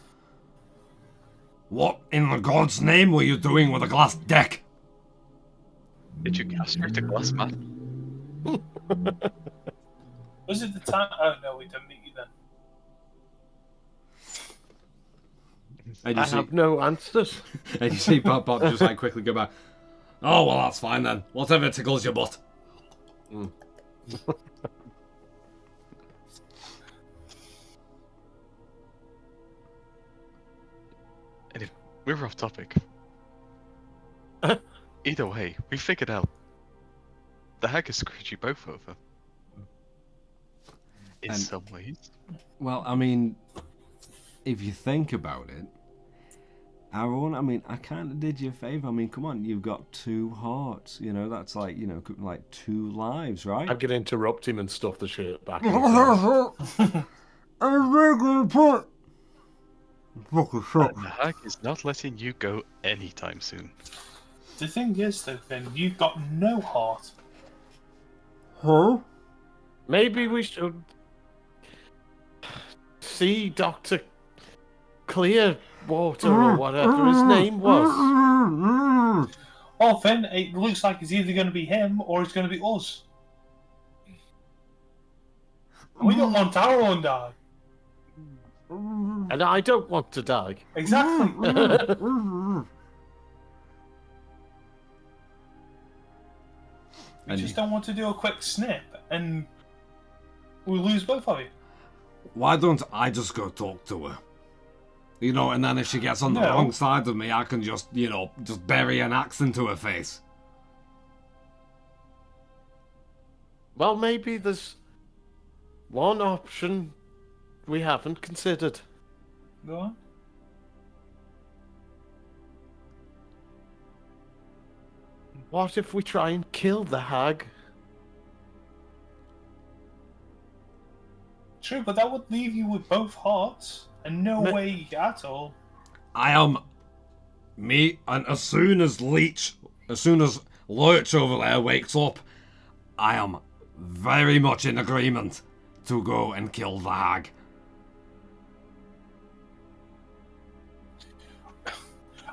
What in the God's name were you doing with a glass deck? Did you castrate a glass man? Was it the time? Oh no, we didn't meet you then. And I have no answers. And you see Pop just quickly go back. Oh, well, that's fine then. Whatever tickles your butt. Anyway, we were off topic. Either way, we figured out the hag has screwed you both over. In some ways. Well, I mean, if you think about it, Aaron, I mean, I kind of did you a favour. I mean, come on, you've got 2 hearts. That's like 2 lives, right? I'm going to interrupt him and stuff the shirt back. Fucking shit. The hag is not letting you go anytime soon. The thing is, though, Finn, you've got no heart. Huh? Maybe we should see Dr. Clearwater or whatever his name was. Well, Finn, it looks like it's either going to be him or it's going to be us. We don't want our own die. And I don't want to die. Exactly. We just don't want to do a quick snip and we lose both of you. Why don't I just go talk to her? You know, and then if she gets on the wrong side of me, I can just, you know, just bury an axe into her face. Well, maybe there's one option we haven't considered. Go on. What if we try and kill the hag? True, but that would leave you with both hearts and no way at all. I am... Me, and as soon as Lurch over there wakes up, I am very much in agreement to go and kill the hag.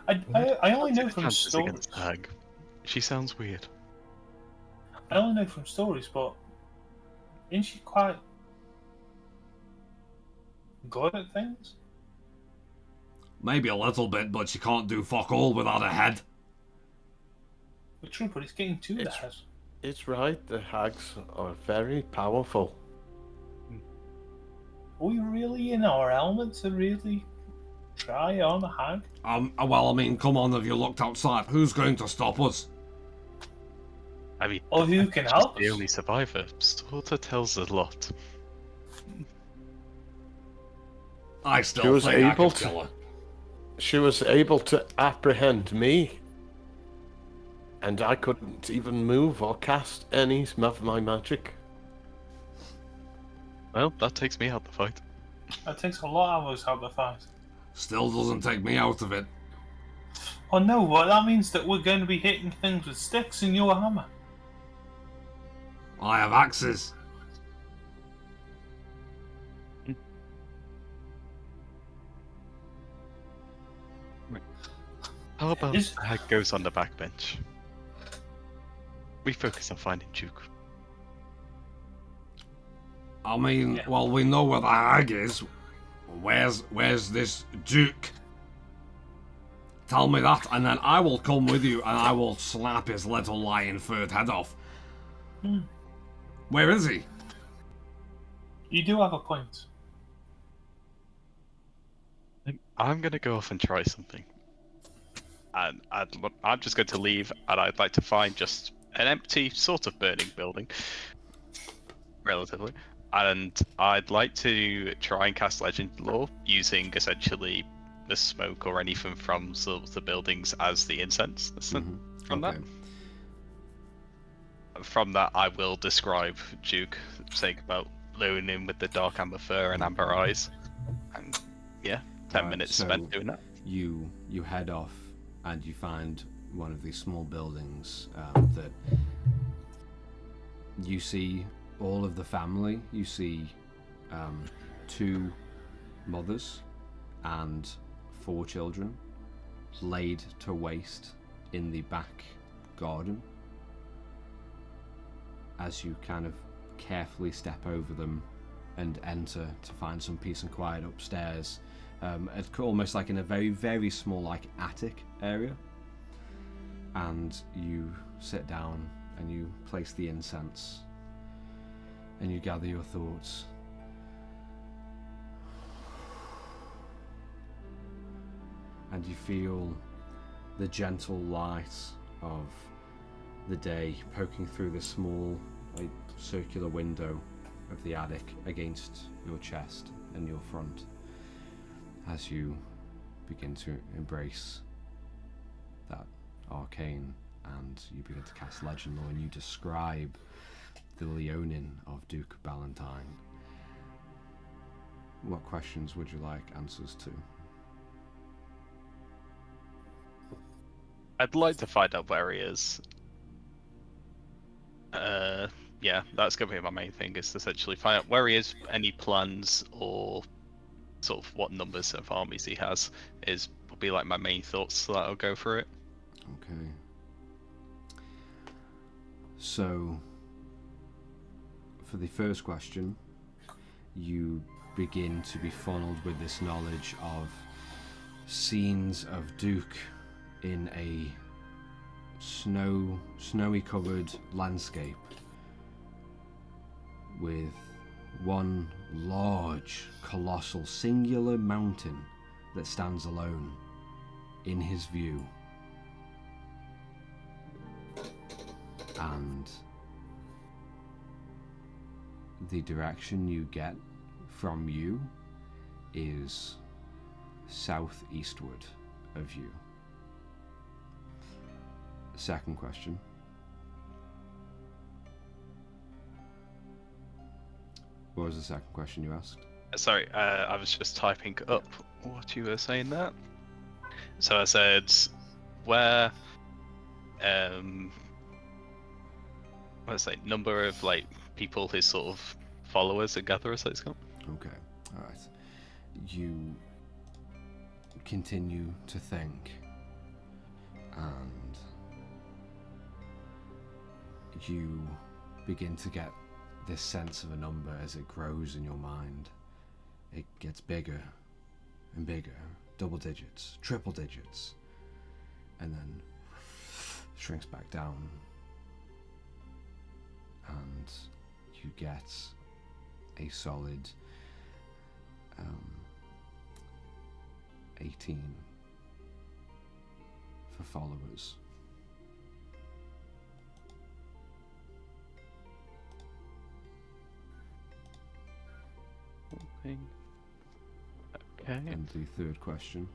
I only know from Chances stories. against the hag. She sounds weird. I only know from stories, but isn't she quite good at things? Maybe a little bit, but she can't do fuck all without a head. But true, but it's getting to the head. It's right, the hags are very powerful. Are we really in our element to really try on a hag? Well, I mean, come on, have you looked outside? Who's going to stop us? I mean, Or who can help the us? only survivor sorta tells a lot. I still think I could kill her. She was able to apprehend me. And I couldn't even move or cast any of my magic. Well, that takes me out the fight. That takes a lot of us out of the fight. Still doesn't take me out of it. Oh no, well that means that we're going to be hitting things with sticks and your hammer. I have axes. How about the hag goes on the backbench? We focus on finding Duke. I mean, well, we know where the hag is. Where's this Duke? Tell me that, and then I will come with you and I will slap his little lion-furred head off. Where is he? You do have a point. I'm gonna go off and try something. And I'm just going to leave, and I'd like to find just an empty, sort of burning building, relatively. And I'd like to try and cast Legend Lore using essentially the smoke or anything from sort of the buildings as the incense. From that, I will describe Duke, saying about luring him with the dark amber fur and amber eyes. And yeah, 10 minutes spent doing that. You head off. And you find one of these small buildings that you see all of the family. You see 2 mothers and 4 children laid to waste in the back garden. As you kind of carefully step over them and enter to find some peace and quiet upstairs. It's almost like in a very, very small, like, attic area. And you sit down and you place the incense and you gather your thoughts. And you feel the gentle light of the day poking through the small, like, circular window of the attic against your chest and your front. As you begin to embrace that arcane and you begin to cast Legend Lore and you describe the Leonin of Duke Ballantyne. What questions would you like answers to? I'd like to find out where he is. Yeah, that's going to be my main thing, is to essentially find out where he is, any plans, or sort of what numbers of armies he has, will be like my main thoughts, so that I'll go for it. Okay. So, for the first question, you begin to be funneled with this knowledge of scenes of Duke in a snowy covered landscape with one large, colossal, singular mountain that stands alone in his view. And the direction you get from you is southeastward of you. Second question. What was the second question you asked? Sorry, I was just typing up what you were saying there. So I said, where, let's say, number of like people, his sort of followers and gatherers, let's go. Okay, all right. You continue to think, and you begin to get this sense of a number as it grows in your mind. It gets bigger and bigger, double digits, triple digits, and then shrinks back down, and you get a solid 18 for followers. Okay. And the third question.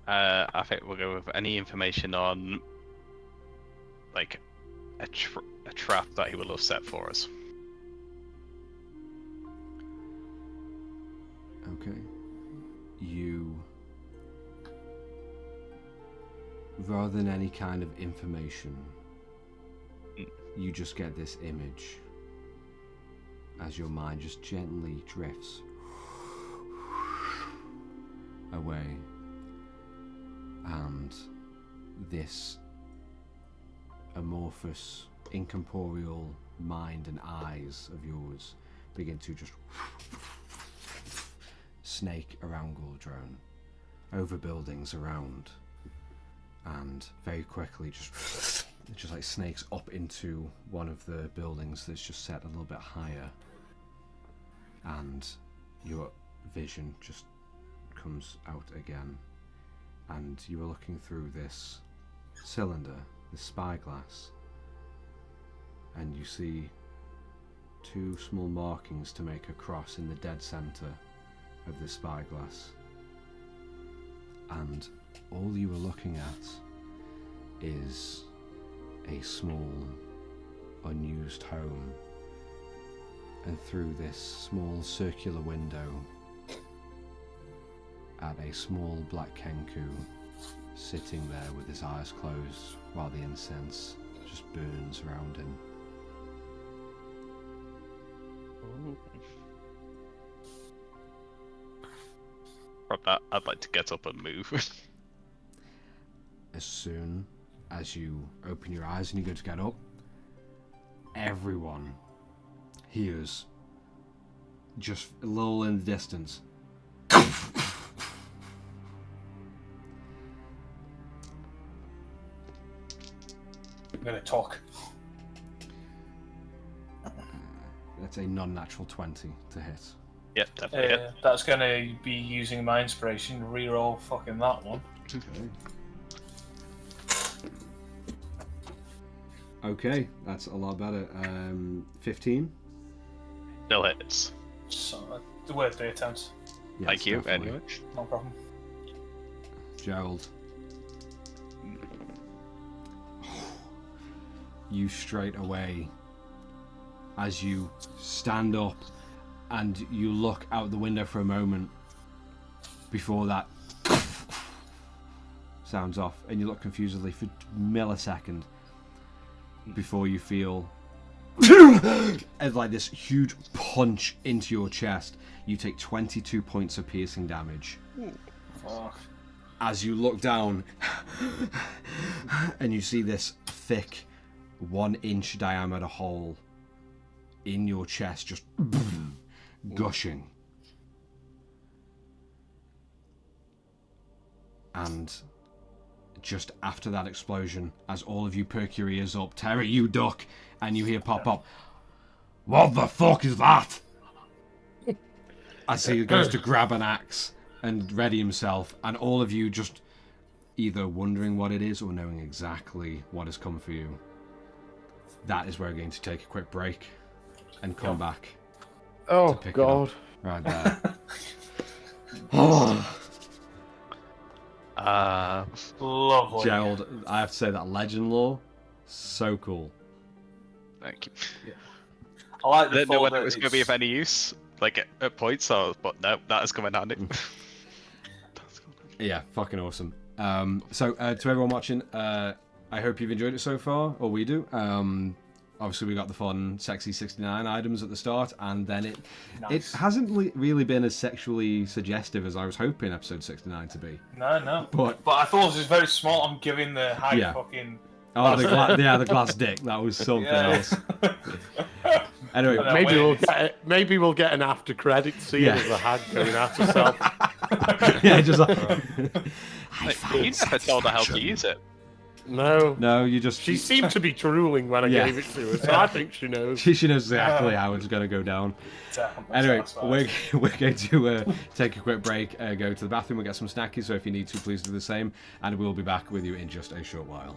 I think we'll go with any information on like a trap that he will have set for us. Okay. You, rather than any kind of information, you just get this image as your mind just gently drifts away, and this amorphous, incorporeal mind and eyes of yours begin to just snake around Gordrone, over buildings around, and very quickly just like snakes up into one of the buildings that's just set a little bit higher, and your vision just comes out again, and you are looking through this cylinder, this spyglass, and you see two small markings to make a cross in the dead center of the spyglass, and all you are looking at is a small unused home, and through this small circular window at a small black Kenku sitting there with his eyes closed while the incense just burns around him. From that, I'd like to get up and move. As soon as you open your eyes and you go to get up, everyone hears, just a little in the distance, I'm gonna talk. that's a non-natural 20 to hit. Yep, definitely. That's gonna be using my inspiration. Reroll fucking that one. Okay, that's a lot better. 15? Still hits. So, worth the attempt. Yes, Thank you, definitely. anyway. No problem. Gerald. You straight away, as you stand up and you look out the window for a moment before that sounds off, and you look confusedly for a millisecond before you feel as like this huge punch into your chest. You take 22 points of piercing damage. Fuck. As you look down and you see this thick 1-inch diameter hole in your chest just gushing. And just after that explosion, as all of you perk your ears up, Terry, you duck, and you hear pop. What the fuck is that? As he goes to grab an axe and ready himself, and all of you just either wondering what it is or knowing exactly what has come for you. That is where we're going to take a quick break and come back. Oh, to pick God. It up right there. Lovely. Gerald, I have to say that legend lore, so cool. Thank you. I like I the didn't know thought whether that it was going to be of any use, like at points, but no, that is coming handy. Yeah, fucking awesome. So to everyone watching, I hope you've enjoyed it so far, or we do. Obviously, we got the fun, sexy 69 items at the start, and then it hasn't really been as sexually suggestive as I was hoping episode 69 to be. No. But I thought it was very smart on giving the high Yeah. fucking. oh, the glass dick. That was something else. Anyway, No, Maybe we'll get an after credit scene Yeah. of the hag going out herself. yeah, just like You never told her how to use it. No. no, you just She seemed to be drooling when I Yeah. gave it to her, so I think she knows. she knows exactly how it's going to go down. Anyway, we're going to take a quick break, go to the bathroom and get some snackies, so if you need to, please do the same, and we'll be back with you in just a short while.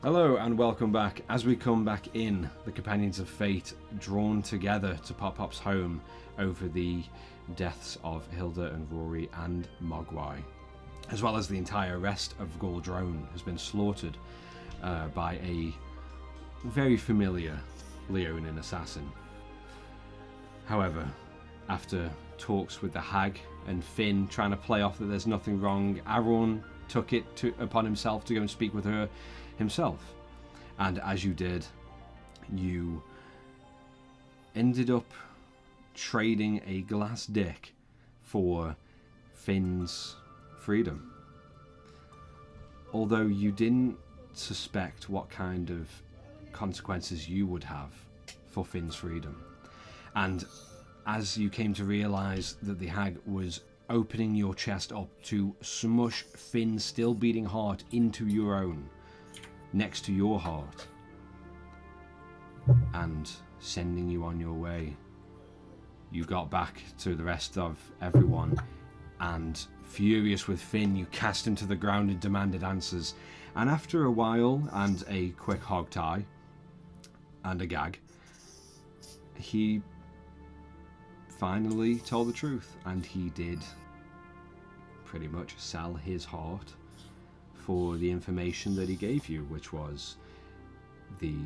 Hello and welcome back. As we come back in, the Companions of Fate drawn together to Pop-Pop's home over the deaths of Hilda and Rory and Mogwai, as well as the entire rest of Galdrone has been slaughtered by a very familiar Leonin assassin. However, after talks with the hag and Finn trying to play off that there's nothing wrong, Aaron took it upon himself to go and speak with her himself. And as you did, you ended up trading a glass dick for Finn's freedom. Although you didn't suspect what kind of consequences you would have for Finn's freedom. And as you came to realise that the hag was opening your chest up to smush Finn's still beating heart into your own, next to your heart, and sending you on your way, you got back to the rest of everyone, and furious with Finn, you cast him to the ground and demanded answers. And after a while, and a quick hog tie, and a gag, he finally told the truth, and he did pretty much sell his heart for the information that he gave you, which was the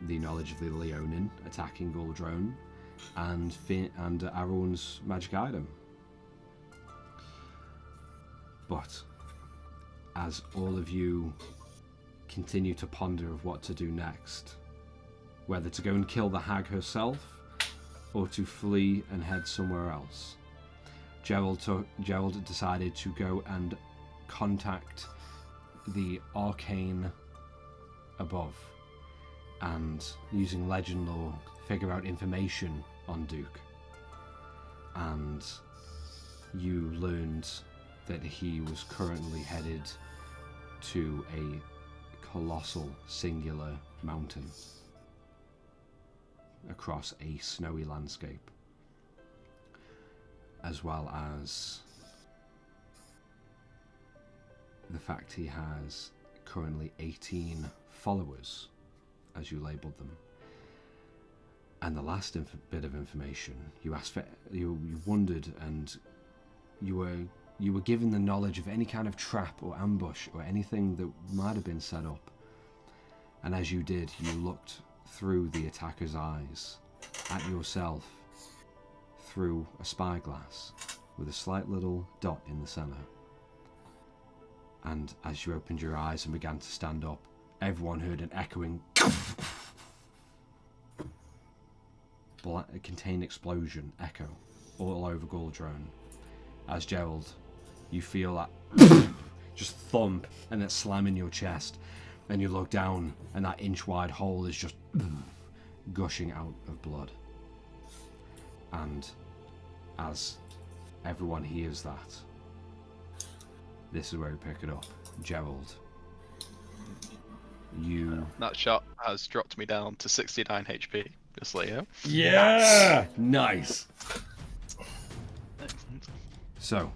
knowledge of the Leonin attacking Galdrone and Aaron's magic item. But as all of you continue to ponder of what to do next, whether to go and kill the hag herself or to flee and head somewhere else, Gerald decided to go and contact the arcane above and, using legend lore, figure out information on Duke. And you learned that he was currently headed to a colossal singular mountain across a snowy landscape, as well as the fact he has currently 18 followers, as you labelled them. And the last bit of information you asked for, you wondered, and you were given the knowledge of any kind of trap or ambush or anything that might have been set up. And as you did, you looked through the attacker's eyes at yourself through a spyglass with a slight little dot in the centre. And as you opened your eyes and began to stand up, everyone heard an echoing contained explosion echo all over Galdrone. As Gerald, you feel that just thump and that slam in your chest, and you look down and that inch-wide hole is just gushing out of blood. And as everyone hears that, this is where we pick it up. Gerald, you... That shot has dropped me down to 69 HP, just so you know. Yeah! Nice! So...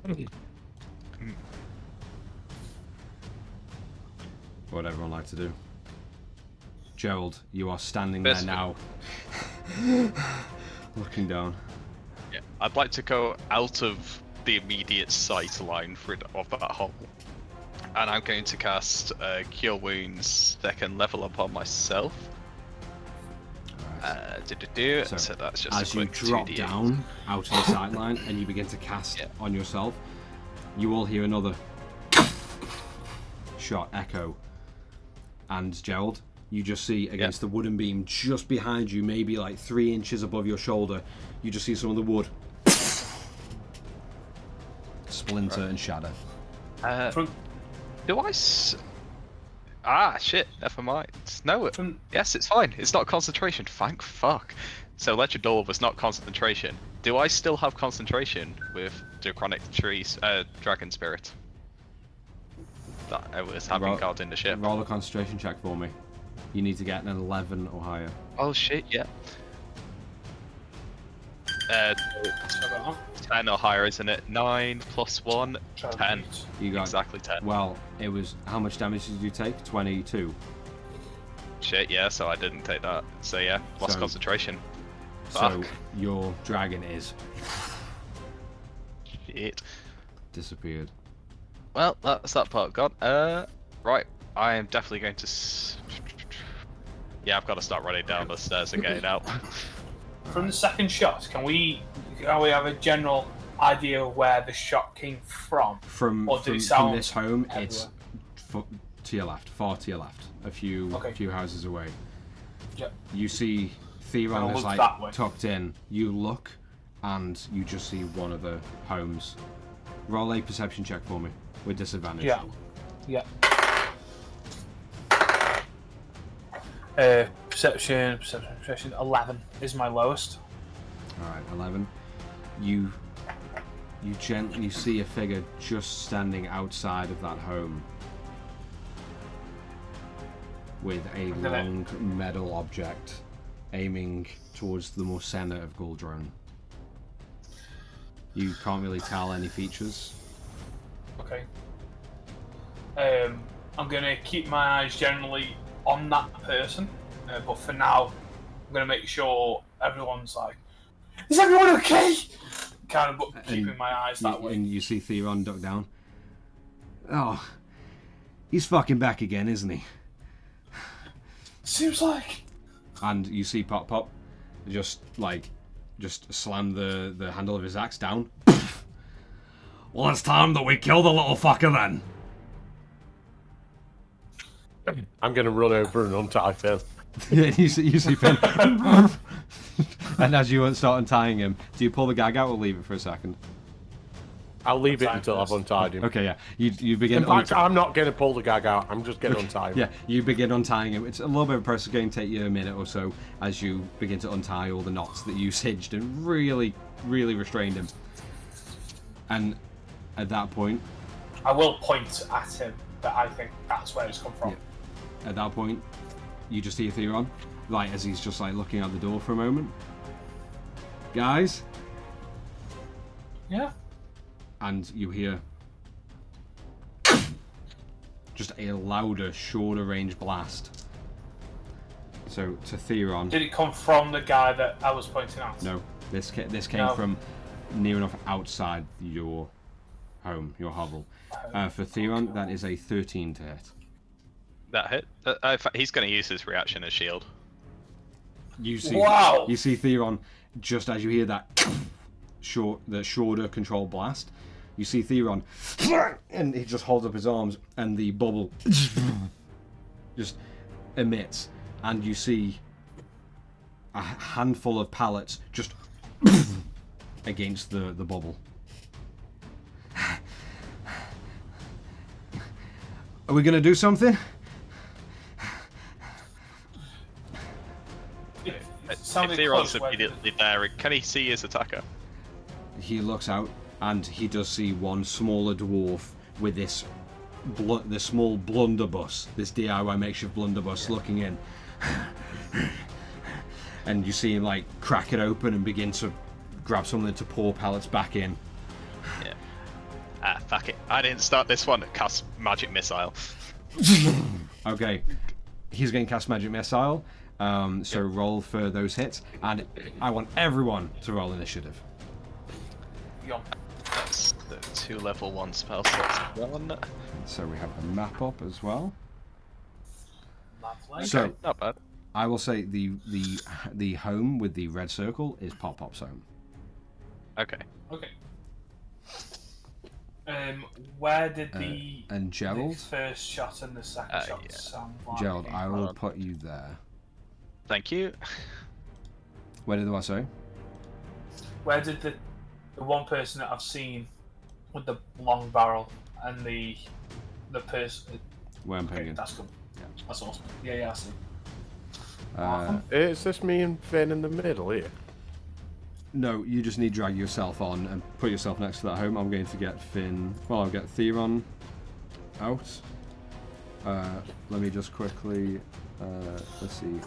what would everyone like to do? Gerald, you are standing there now, looking down. Yeah, I'd like to go out of the immediate sight line of that hole, and I'm going to cast Cure Wounds second level upon myself. So that's just as you drop down out of the sideline and you begin to cast on yourself, you will hear another shot echo. And Gerald, you just see against the wooden beam just behind you, maybe like 3 inches above your shoulder, you just see some of the wood splinter and shatter. Do I? Shit. Never mind. No. Yes, it's fine. It's not concentration. Thank fuck. So Legend Door was not concentration. Do I still have concentration with Draconic Trees, Dragon Spirit? That I was having guard in the ship. Roll a concentration check for me. You need to get an 11 or higher. Oh shit, yeah. 10 or higher, isn't it? 9 plus 1, 10. You got exactly 10. Well, it was... how much damage did you take? 22. Shit, yeah, so I didn't take that. So yeah, lost So- concentration. So Fuck. your dragon is Shit. disappeared. Well, that's that part gone. Right. I am definitely going to... Yeah, I've got to start running down the stairs and getting out. From the second shot, can we have a general idea of where the shot came from? From Or did it from sound this home, it's everywhere? to your left, far to your left, a few houses away. Yep. You see Theron I'll is look that way. like tucked in. You look, and you just see one of the homes. Roll a perception check for me with disadvantage. Yeah. Yeah. Perception. 11 is my lowest. All right, 11. You gently see a figure just standing outside of that home with a long metal object aiming towards the more center of Guldrone. You can't really tell any features. Okay. I'm gonna keep my eyes generally on that person, but for now, I'm gonna make sure everyone's like, "Is everyone okay?" Kind of, but keeping my eyes that way. And you see Theron duck down. Oh, he's fucking back again, isn't he? Seems like. And you see Pop just slam the handle of his axe down. Well, it's time that we kill the little fucker then. I'm going to run over and untie Phil. Yeah, you see Finn. And as you start untying him, do you pull the gag out or leave it for a second? I'll leave it Untie until I've first. untied him. Okay, yeah. You begin. In fact, I'm not going to pull the gag out. I'm just going to untie him. Yeah, you begin untying him. It's a little bit of a process, going to take you a minute or so as you begin to untie all the knots that you cinched and really restrained him. And at that point, I will point at him, but I think that's where it's come from. at that point, you just hear Theron, like as he's just like looking out the door for a moment. Guys, Yeah. and you hear just a louder, shorter range blast. So to Theron, Did it come from the guy that I was pointing at? no, this came No. from near enough outside your home, your hovel. For Theron, that is a 13 to hit. That hit. In fact, he's going to use his reaction as shield. You see, Wow. You see Theron, just as you hear that shorter control blast, you see Theron, and he just holds up his arms, and the bubble just emits, and you see a handful of pallets just against the bubble. Are we gonna do something? If Sounded Theron's close, where did immediately there, can he see his attacker? He looks out, and he does see one smaller dwarf with this small blunderbuss, this DIY makeshift blunderbuss, looking in. And you see him like crack it open and begin to grab something to pour pellets back in. Yeah. Ah, fuck it. I didn't start this one. Cast magic missile. Okay, he's going to cast magic missile. So roll for those hits, and I want everyone to roll initiative. Yo. That's the 2 level 1 spell slots. One. So we have the map up as well. Lovely. So Not bad. I will say the home with the red circle is Pop's home. Okay. Okay. Where did And Gerald? the first shot and the second shot yeah. sound like? Gerald, I will put you there. Thank you. Where did I say? Where did the one person that I've seen with the long barrel and the person? Where I'm Okay, pegging. that's good. That's awesome. Yeah, I see. Is this me and Finn in the middle here? No, you just need to drag yourself on and put yourself next to that home. I'm going to get Finn. Well, I'll get Theron out. Let me just quickly. Let's see.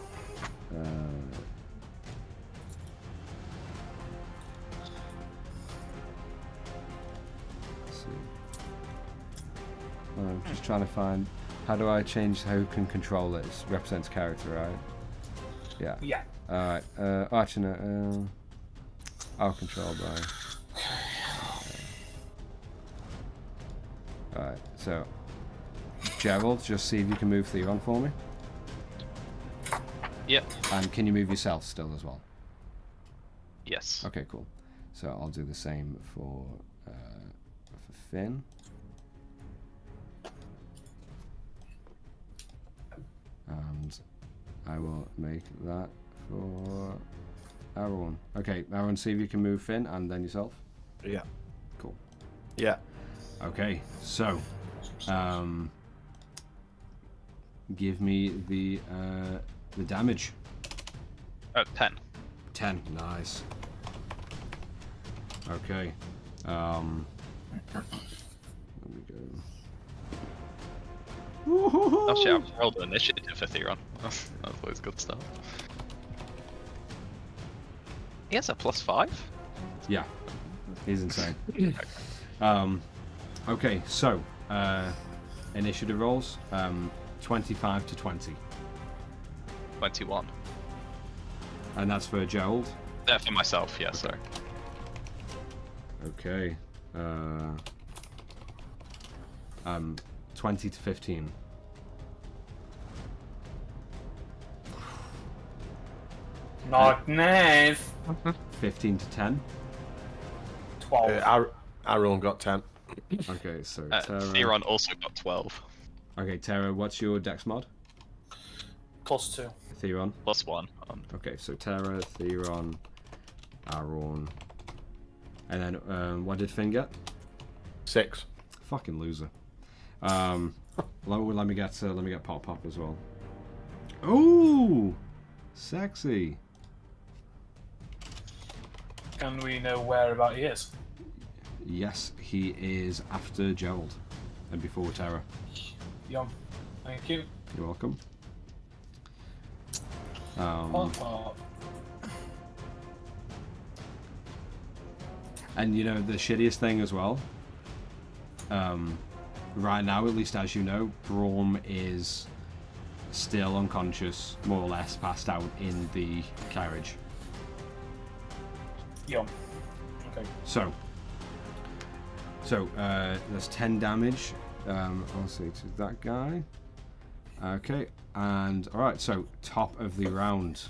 Let's see. I'm just trying to find. How do I change how you can control it? It represents character, right? Yeah. Yeah. Alright. Actually, no. I'll control by. Alright, so. Gerald, just see if you can move Theron for me. Yep. And can you move yourself still as well? Yes. Okay, cool. So I'll do the same for Finn. And I will make that for Aaron. Okay, Aaron, see if you can move Finn and then yourself. Yeah. Cool. Yeah. Okay, so give me the damage. 10. 10. Nice. Okay. Let me go. Actually, I've rolled an initiative for Theron. That's always good stuff. He has a +5? Yeah, he's insane. Okay, so initiative rolls. 25 to 20, 21. and that's for Gerald. For myself, yes, sorry. Okay. 20 to 15. Not nice. 15 to 10. 12. Aaron got 10. Okay, so Tara. Theron also got 12. Okay, Tara, what's your dex mod? +2. Theron. +1. Okay, so Tara, Theron, Aaron, and then what did Finn get? 6. Fucking loser. Let me get Pop as well. Ooh, sexy. Can we know where about he is? Yes, he is after Gerald and before Tara. Yum. Thank you. You're welcome. And you know the shittiest thing as well. Right now, at least as you know, Braum is still unconscious, more or less passed out in the carriage. Yum. Okay. So there's 10 damage. I'll say to that guy. Okay, and all right. So top of the round,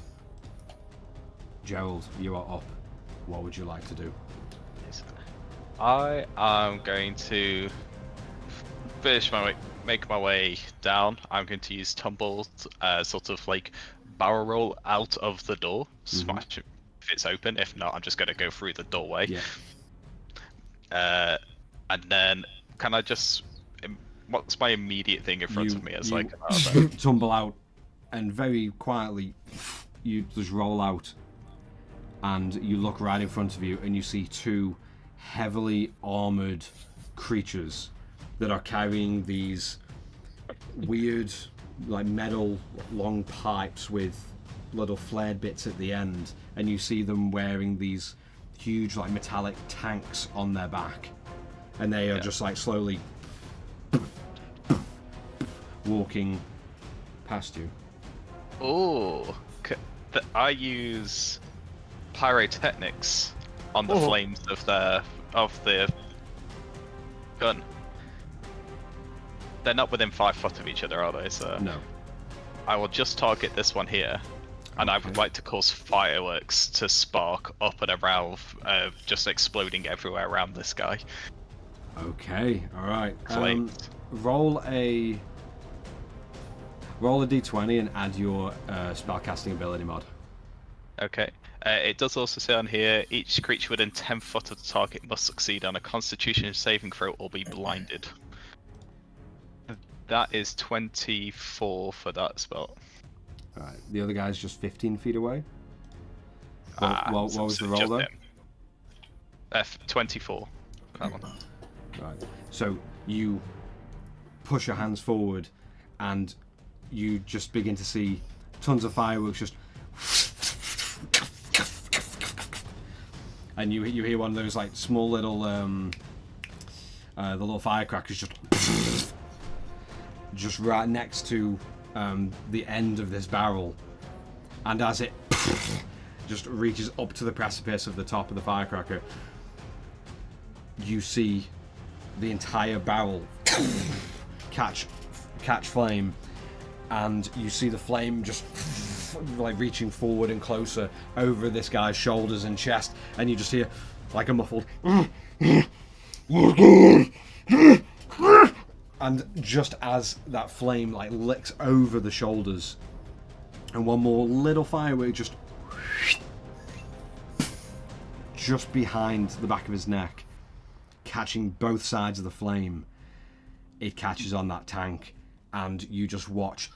Gerald, you are up. What would you like to do? I am going to make my way down. I'm going to use tumble, sort of like barrel roll out of the door, smash it if it's open. If not, I'm just going to go through the doorway. Yeah. And then can I just? What's my immediate thing in front of me? As like tumble out, and very quietly, you just roll out, and you look right in front of you, and you see two heavily armored creatures that are carrying these weird, like metal long pipes with little flared bits at the end, and you see them wearing these huge, like metallic tanks on their back, and they are just like slowly walking past you. Oh, I use pyrotechnics on the flames of the gun. They're not within 5 foot of each other, are they? So No. I will just target this one here, and I would like to cause fireworks to spark up and around, just exploding everywhere around this guy. Okay, all right. Flames. Roll a d20 and add your spellcasting ability mod. Okay. It does also say on here, each creature within 10 foot of the target must succeed on a Constitution saving throw or be blinded. That is 24 for that spell. All right. The other guy's just 15 feet away. What was the roll though? F24. That one. Right. So you push your hands forward, and you just begin to see tons of fireworks just. And you hear one of those like small little the little firecrackers just, just right next to the end of this barrel, and as it just reaches up to the precipice of the top of the firecracker, you see the entire barrel catch flame, and you see the flame just like reaching forward and closer over this guy's shoulders and chest, and you just hear like a muffled and just as that flame like licks over the shoulders, and one more little firework just behind the back of his neck, catching both sides of the flame, it catches on that tank, and you just watch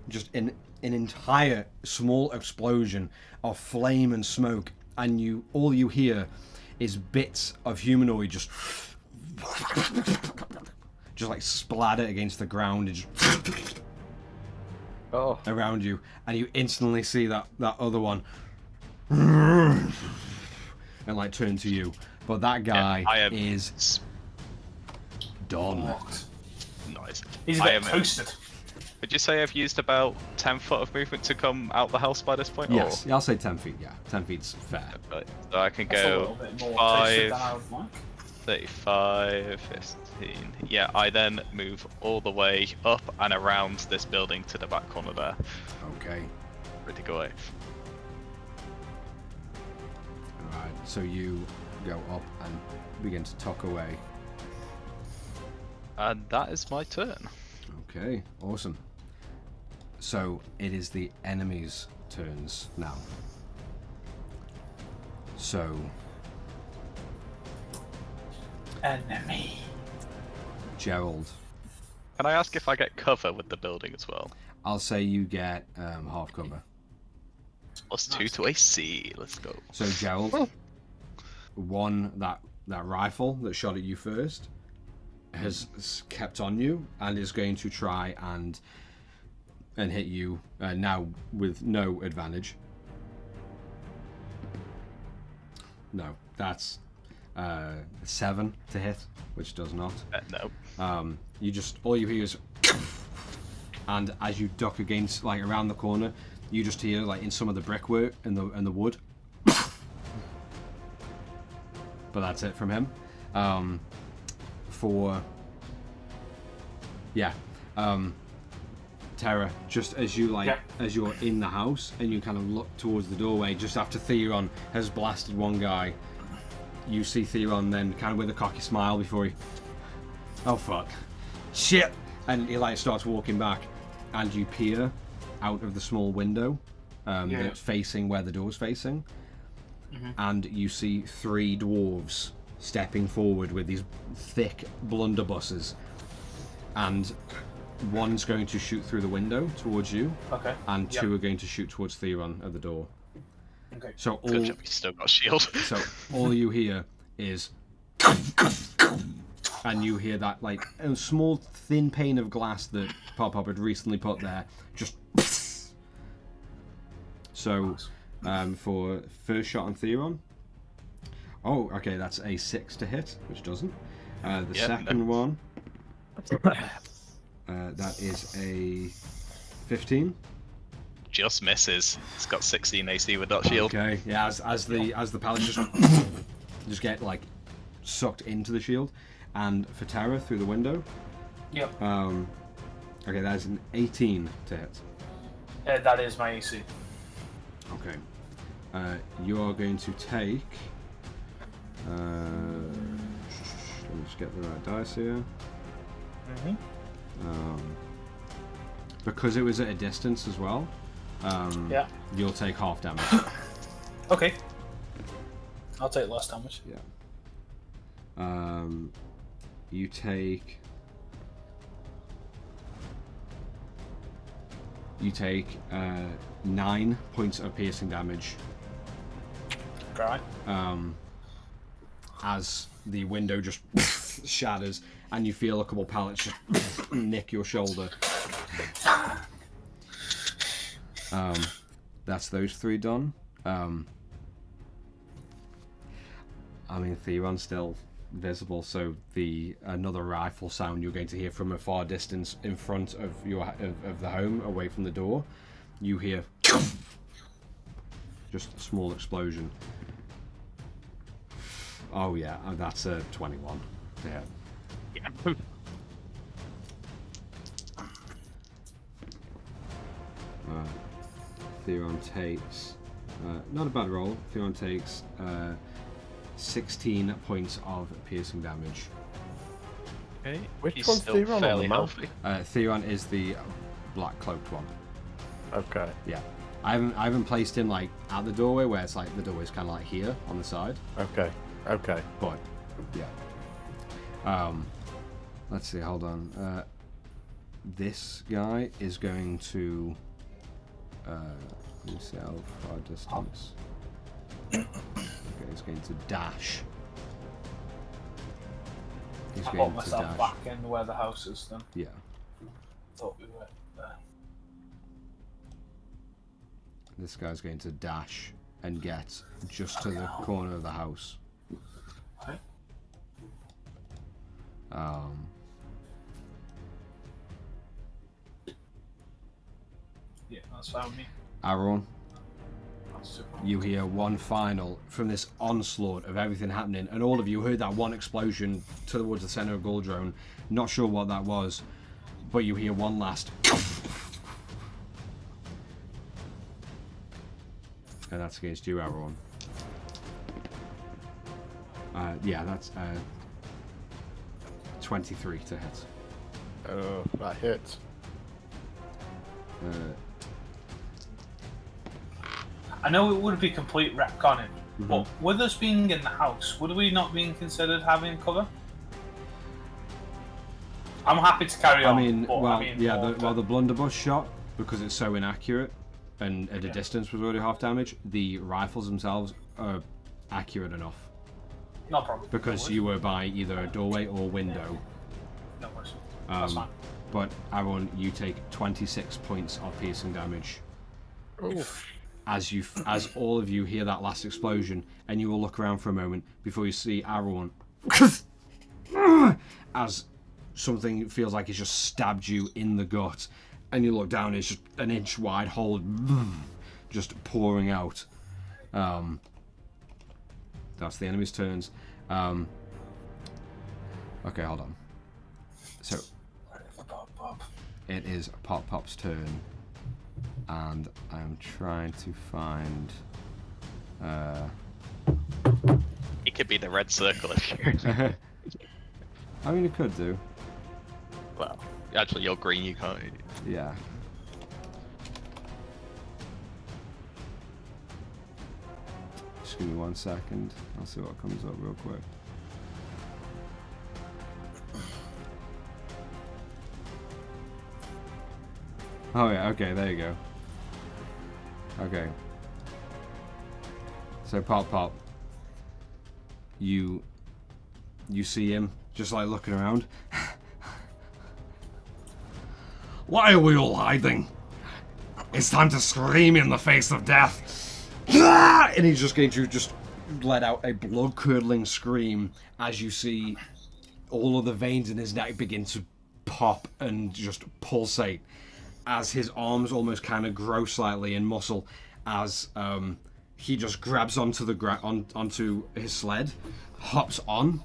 just an entire small explosion of flame and smoke, and all you hear is bits of humanoid just like splatter against the ground and just around you, and you instantly see that other one and like turn to you, but that guy is done. Nice. He's a bit toasted. Would you say I've used about 10 foot of movement to come out the house by this point? Yes, I'll say 10 feet, yeah. 10 feet's fair. Right. So I can That's go 5, 35, 15. Yeah, I then move all the way up and around this building to the back corner there. Okay. Ready to go away. Alright, so you go up and begin to tuck away. And that is my turn. Okay, awesome. So it is the enemy's turns now. So enemy. Gerald. Can I ask if I get cover with the building as well? I'll say you get half cover. +2 to AC. Let's go. So Gerald won that rifle that shot at you first. Has kept on you and is going to try and hit you now with no advantage. No, that's 7 to hit, which does not. No. You just, all you hear is and as you duck against, like around the corner, you just hear like in some of the brickwork and the wood. But that's it from him. Terra, just as you as you're in the house and you kind of look towards the doorway, just after Theron has blasted one guy, you see Theron then kind of with a cocky smile before he, oh fuck, shit, and he like starts walking back, and you peer out of the small window that's facing where the door's facing, and you see 3 dwarves stepping forward with these thick blunderbusses, and one's going to shoot through the window towards you, and 2 are going to shoot towards Theron at the door. Okay. So good job, he's still got a shield. So all you hear is, and you hear that like a small thin pane of glass that Pop had recently put there, just. So, for first shot on Theron. Oh, okay, that's a 6 to hit, which doesn't. The second one, that is a 15. Just misses. It's got 16 AC with that shield. Okay, yeah, as the pellets just get like sucked into the shield, and for Terra through the window. Yep. Okay, that is an 18 to hit. That is my AC. Okay. You are going to take. Let me just get the right dice here. Because it was at a distance as well. You'll take half damage. Okay. I'll take less damage. Yeah. You take. You take 9 points of piercing damage. Okay. As the window just shatters and you feel a couple pallets just nick your shoulder. That's those 3 done. I mean, Theron's still visible. So another rifle sound you're going to hear from a far distance in front of of the home, away from the door. You hear just a small explosion. Oh yeah, that's a 21. Yeah. Theron takes not a bad roll. Theron takes 16 points of piercing damage. Okay. Which He's one's still Theron on fairly the map? healthy. Theron is the black cloaked one. Okay. Yeah. I haven't placed him like at the doorway where it's like the doorway's kind of like here on the side. Okay. But yeah. Let's see. Hold on. This guy is going to. Let me see how far distance. Okay, he's going to dash. He's I going put to myself dash. back in where the house is then. Yeah. Thought we were there. This guy's going to dash and get just to the corner of the house. Okay. Yeah, that's fine with me. Aaron, That's super. you hear one final from this onslaught of everything happening, and all of you heard that one explosion towards the center of Guldrone. Not sure what that was, but you hear one last. And that's against you, Aaron. Yeah, that's 23 to hit. Oh, that hits. I know it would be complete retconning, Mhm. but with us being in the house, would we not be considered having cover? I'm happy to carry on. The blunderbuss shot, because it's so inaccurate and at a distance was already half damage, the rifles themselves are accurate enough. No problem. Because you were by either a doorway or window. No worries. That's fine. But Aaron, you take 26 points of piercing damage. Oof. As all of you hear that last explosion, and you will look around for a moment before you see Aaron as something feels like it's just stabbed you in the gut, and you look down, it's just an inch wide hole just pouring out. That's the enemy's turns. Okay, hold on. So it is Pop Pop's turn, and I'm trying to find. It could be the red circle if you're. I mean, it could do. Well, actually, you're green. You can't. Yeah. Just give me 1 second. I'll see what comes up real quick. Oh yeah, okay, there you go. Okay. So Pop, you see him just like looking around. Why are we all hiding? It's time to scream in the face of death. And he's just going to just let out a blood-curdling scream as you see all of the veins in his neck begin to pop and just pulsate as his arms almost kind of grow slightly in muscle as he just grabs onto the onto his sled, hops on,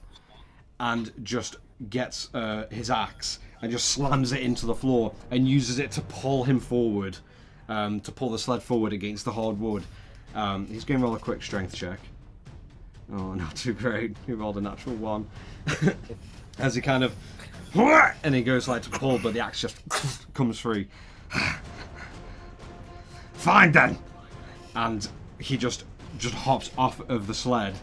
and just gets his axe and just slams it into the floor and uses it to pull him forward, to pull the sled forward against the hard wood. He's going to roll a quick strength check. Oh, not too great. He rolled a natural 1. As he kind of... And he goes like to pull, but the axe just comes free. Fine then! And he just hops off of the sled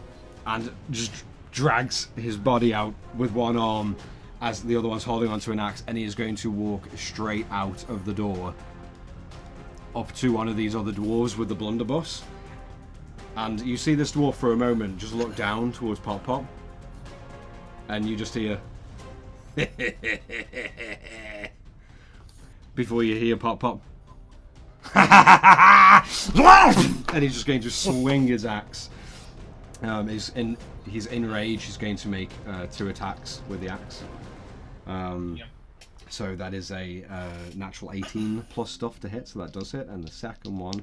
and just drags his body out with one arm as the other one's holding onto an axe, and he is going to walk straight out of the door up to one of these other dwarves with the blunderbuss. And you see this dwarf for a moment just look down towards Pop Pop, and you just hear before you hear Pop Pop and he's just going to swing his axe. he's enraged. He's going to make 2 attacks with the axe. So that is a natural 18 plus stuff to hit, so that does hit. And the second one,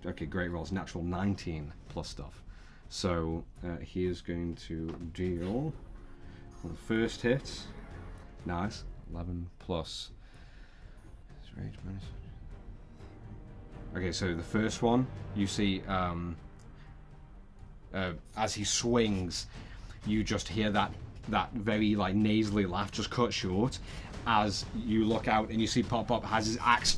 okay, great rolls, natural 19 plus stuff. So he is going to deal on the first hit. Nice, 11 plus. Okay, so the first one, you see, as he swings, you just hear that very like nasally laugh just cut short as you look out and you see Pop Pop has his axe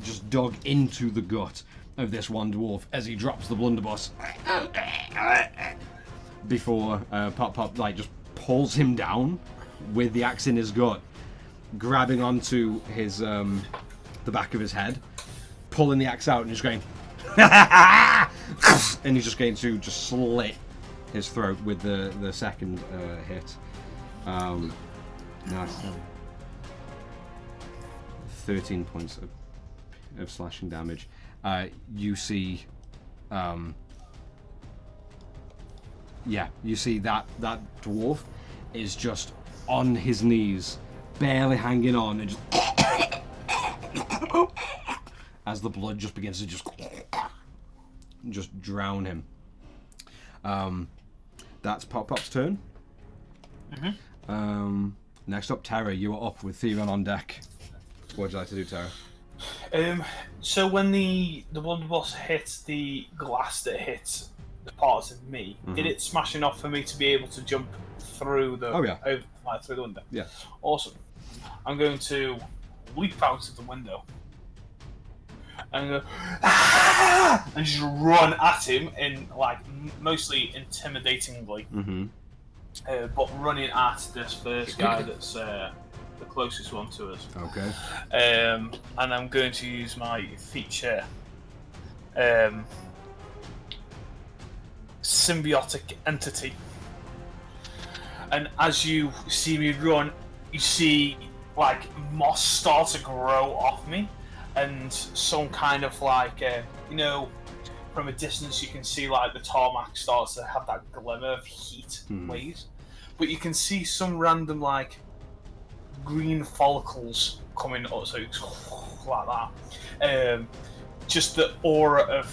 just dug into the gut of this one dwarf as he drops the blunderbuss before Pop Pop like just pulls him down with the axe in his gut, grabbing onto his the back of his head, pulling the axe out and just going and he's just going to just slit his throat with the second hit. Nice. 13 points of slashing damage. You see, you see that dwarf is just on his knees, barely hanging on, and just as the blood just begins to just drown him. That's Pop Pop's turn. Next up, Tara, you are up with Theron on deck. What would you like to do, Tara? So when the blunderbuss hits the glass that hits the parts of me, did it smash enough for me to be able to jump through the through the window? Yeah. Awesome. I'm going to leap out of the window and go and just run at him in like mostly intimidatingly. But running at this first guy that's the closest one to us. Okay. And I'm going to use my feature symbiotic entity. And as you see me run, you see like moss start to grow off me, and some kind of like from a distance you can see like the tarmac starts to have that glimmer of heat waves, but you can see some random like green follicles coming up, so it's like that. Just the aura of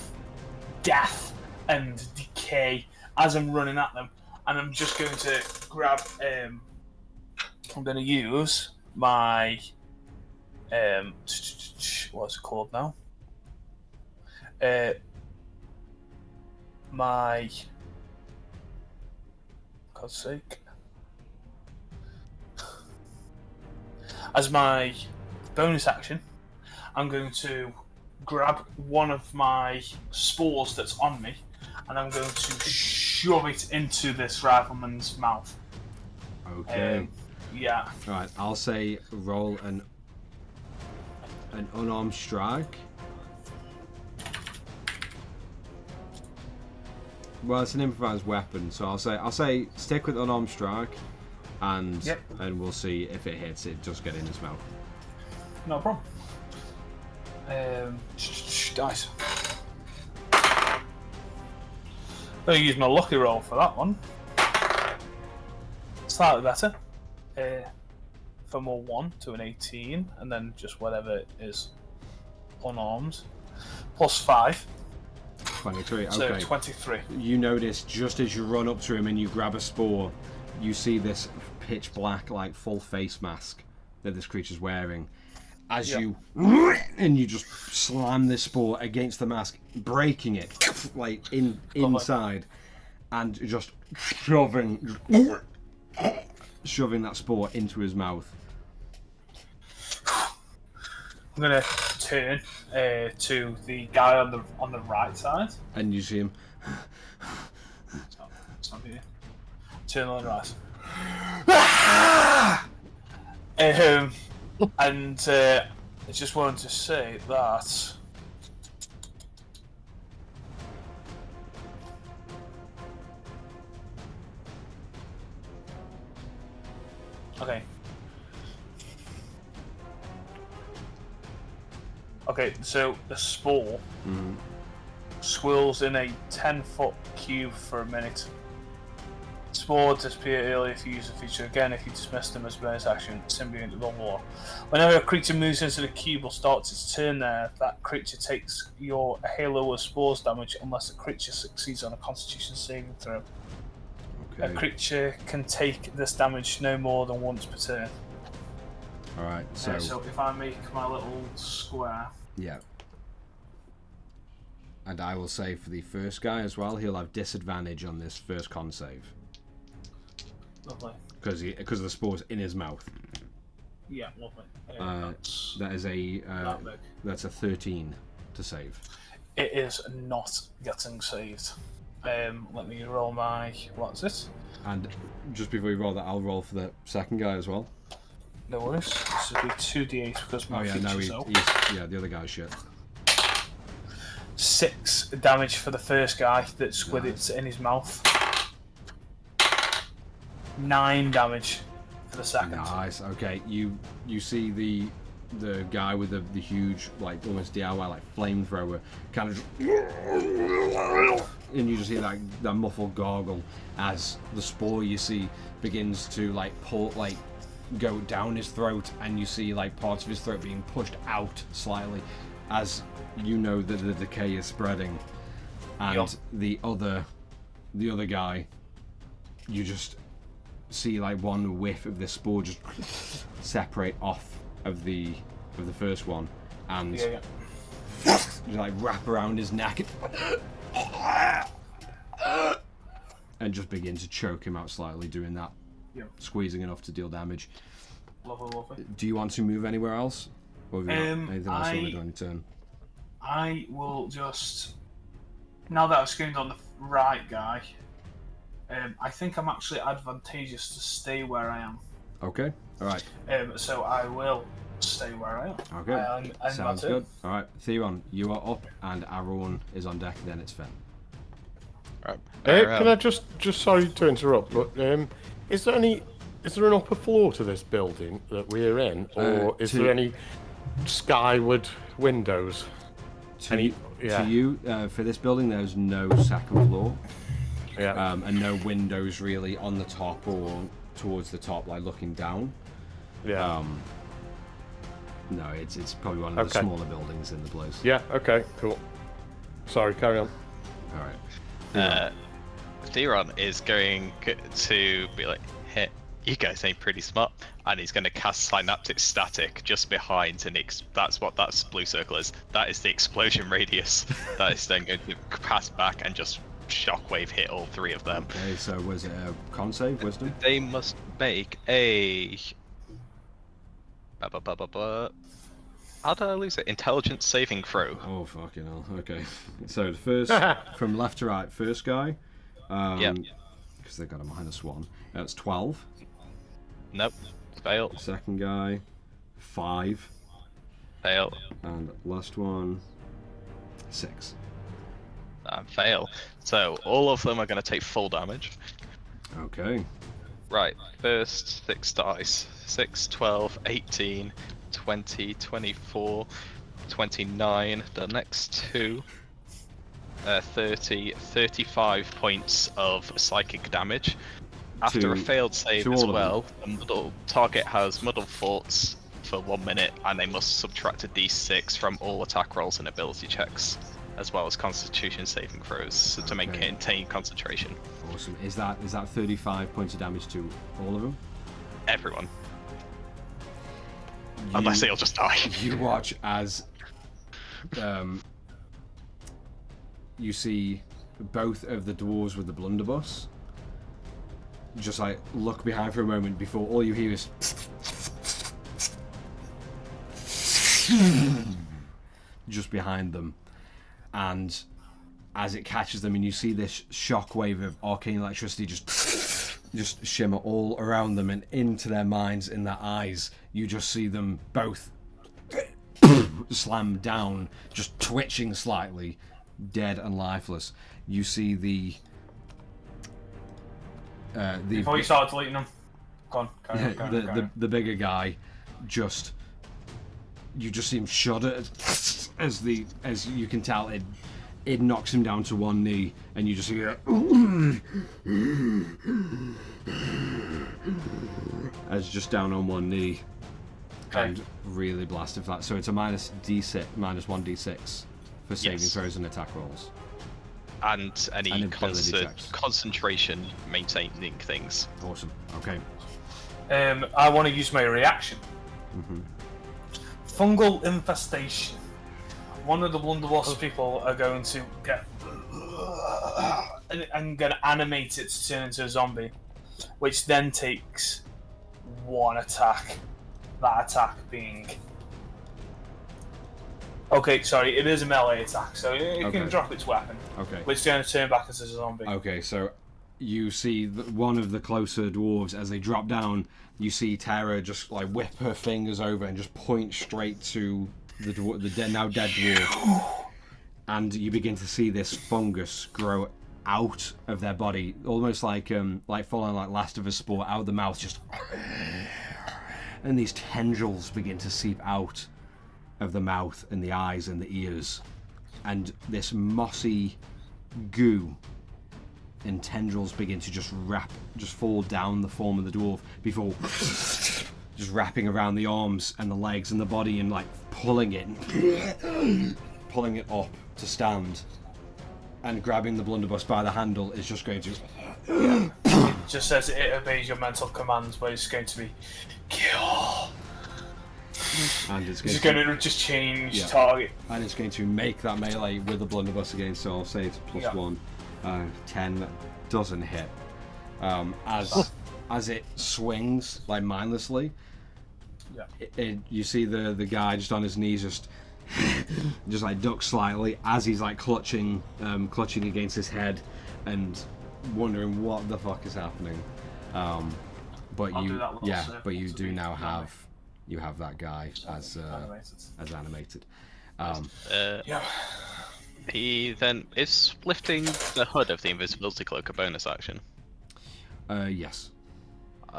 death and decay as I'm running at them, and I'm just going to grab. I'm going to use my what's it called now? My God's sake. As my bonus action, I'm going to grab one of my spores that's on me, and I'm going to shove it into this rifleman's mouth. Okay. Yeah. Alright, I'll say roll an unarmed strike. Well, it's an improvised weapon, so I'll say stick with unarmed strike, and we'll see if it hits. It just get in his mouth. No problem. Dice. I'll use my lucky roll for that one. Slightly better. From a 1 to an 18, and then just whatever it is unarmed. Plus 5. 23, okay. So 23. You notice just as you run up to him and you grab a spore, you see this pitch black, like full face mask that this creature's wearing. As you just slam this spore against the mask, breaking it like inside, and just shoving that spore into his mouth. I'm gonna turn to the guy on the right side, and you see him. It's not here. Turn on the right. And I just wanted to say that. Okay, so the spore swirls in a 10-foot cube for a minute. Spore disappear earlier if you use the feature. Again, if you dismiss them as bonus action, symbiote will war. Whenever a creature moves into the cube or starts its turn there, that creature takes your halo of spores damage unless the creature succeeds on a Constitution saving throw. Okay. A creature can take this damage no more than once per turn. Alright, So if I make my little square... Yeah. And I will say for the first guy as well, he'll have disadvantage on this first con save. Lovely. Because of the spores in his mouth. Yeah, lovely. That's a 13 to save. It is not getting saved. Let me roll my... What's it? And just before you roll that, I'll roll for the second guy as well. No worries. This would be 2d8 because my feature's out. Yeah, the other guy's shit. 6 damage for the first guy that's with it in his mouth. 9 damage for the second. Nice. Okay, you see the guy with the huge, like, almost DIY, like, flamethrower kind of, and you just hear that muffled gargle as the spore you see begins to, like, pull, like, go down his throat, and you see, like, parts of his throat being pushed out slightly as you know that the decay is spreading. And Yep. the other guy, you just see like one whiff of this spore just separate off of the first one, and just like wrap around his neck and just begin to choke him out slightly, doing that, squeezing enough to deal damage. Lovely. Do you want to move anywhere else, or have you got anything else you want to do on your turn? I will just, now that I've screamed on the right guy, I think I'm actually advantageous to stay where I am. Okay, alright. So I will stay where I am. Okay, sounds good. Alright, Theron, you are up, and everyone is on deck, then it's Finn. Right. Can I just sorry to interrupt, but is there an upper floor to this building that we're in, or is there any skyward windows? To you, for this building, there's no second floor. Yeah. And no windows really on the top or towards the top, like looking down. Yeah. No, it's probably one of the smaller buildings in the place. Yeah. Okay. Cool. Sorry. Carry on. All right. Theron is going to be like, "Hey, you guys ain't pretty smart," and he's going to cast Synaptic Static just behind, and that's what that blue circle is. That is the explosion radius. That is then going to pass back and just shockwave hit all 3 of them. Okay, so was it a con save, wisdom? They must make a... How did I lose it? Intelligence saving throw. Oh, fucking hell. Okay. So the first, from left to right, first guy. Because they got a -1. That's 12. Nope. Fail. Second guy, 5. Fail. And last one, 6. Fail. So all of them are going to take full damage. Okay. Right, first 6 dice. 6, 12, 18, 20, 24, 29. The next 2, 30, 35 points of psychic damage. After a failed save as well, the target has muddled thoughts for 1 minute, and they must subtract a d6 from all attack rolls and ability checks, as well as Constitution saving throws, to maintain concentration. Awesome. Is that 35 points of damage to all of them? Everyone. Unless they'll just die. You watch as you see both of the dwarves with the blunderbuss just like look behind for a moment before all you hear is just behind them, and as it catches them and you see this shockwave of arcane electricity just shimmer all around them and into their minds, in their eyes, you just see them both slam down, just twitching slightly, dead and lifeless. You see the before you start deleting them, go on. The bigger guy, you just see him shudder as you can tell it knocks him down to one knee, and you just hear as just down on one knee, and really blasted flat. So it's a minus 1d6 for saving throws and attack rolls. And any And ability checks. concentration maintaining things. Awesome. Okay. I want to use my reaction. Mm-hmm. Fungal infestation. One of the blunderbuss people are going to get. I'm going to animate it to turn into a zombie, which then takes one attack. That attack being. Okay, sorry, it is a melee attack, so it can drop its weapon. Okay. Which is going to turn back as a zombie. Okay, so you see one of the closer dwarves, as they drop down, you see Tara just like whip her fingers over and just point straight to the now dead dwarf. And you begin to see this fungus grow out of their body, almost like following like Last of Us spore out of the mouth, just. And these tendrils begin to seep out of the mouth and the eyes and the ears, and this mossy goo and tendrils begin to just fall down the form of the dwarf before just wrapping around the arms and the legs and the body and like pulling it up to stand, and grabbing the blunderbuss by the handle is just going to It just says it obeys your mental commands, but it's going to be kill. and it's It's going going to just change target. and it's going to make that melee with the blunderbuss again, so I'll say it's plus 1. 10 that doesn't hit. As it swings like mindlessly, you see the guy just on his knees just like duck slightly as he's like clutching against his head and wondering what the fuck is happening. But you do now have that guy as animated. He then is lifting the hood of the invisibility cloak a bonus action. Yes.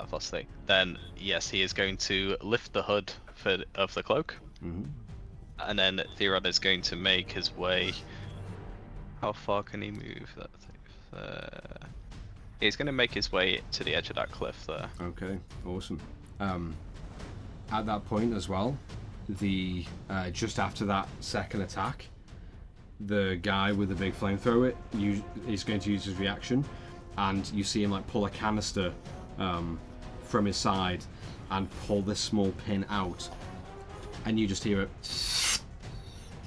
Plus 3. Then yes, he is going to lift the hood of the cloak, and then Theron is going to make his way. How far can he move? He's going to make his way to the edge of that cliff there. Okay, awesome. At that point as well, just after that second attack, the guy with the big flamethrower is going to use his reaction, and you see him like pull a canister from his side and pull this small pin out, and you just hear it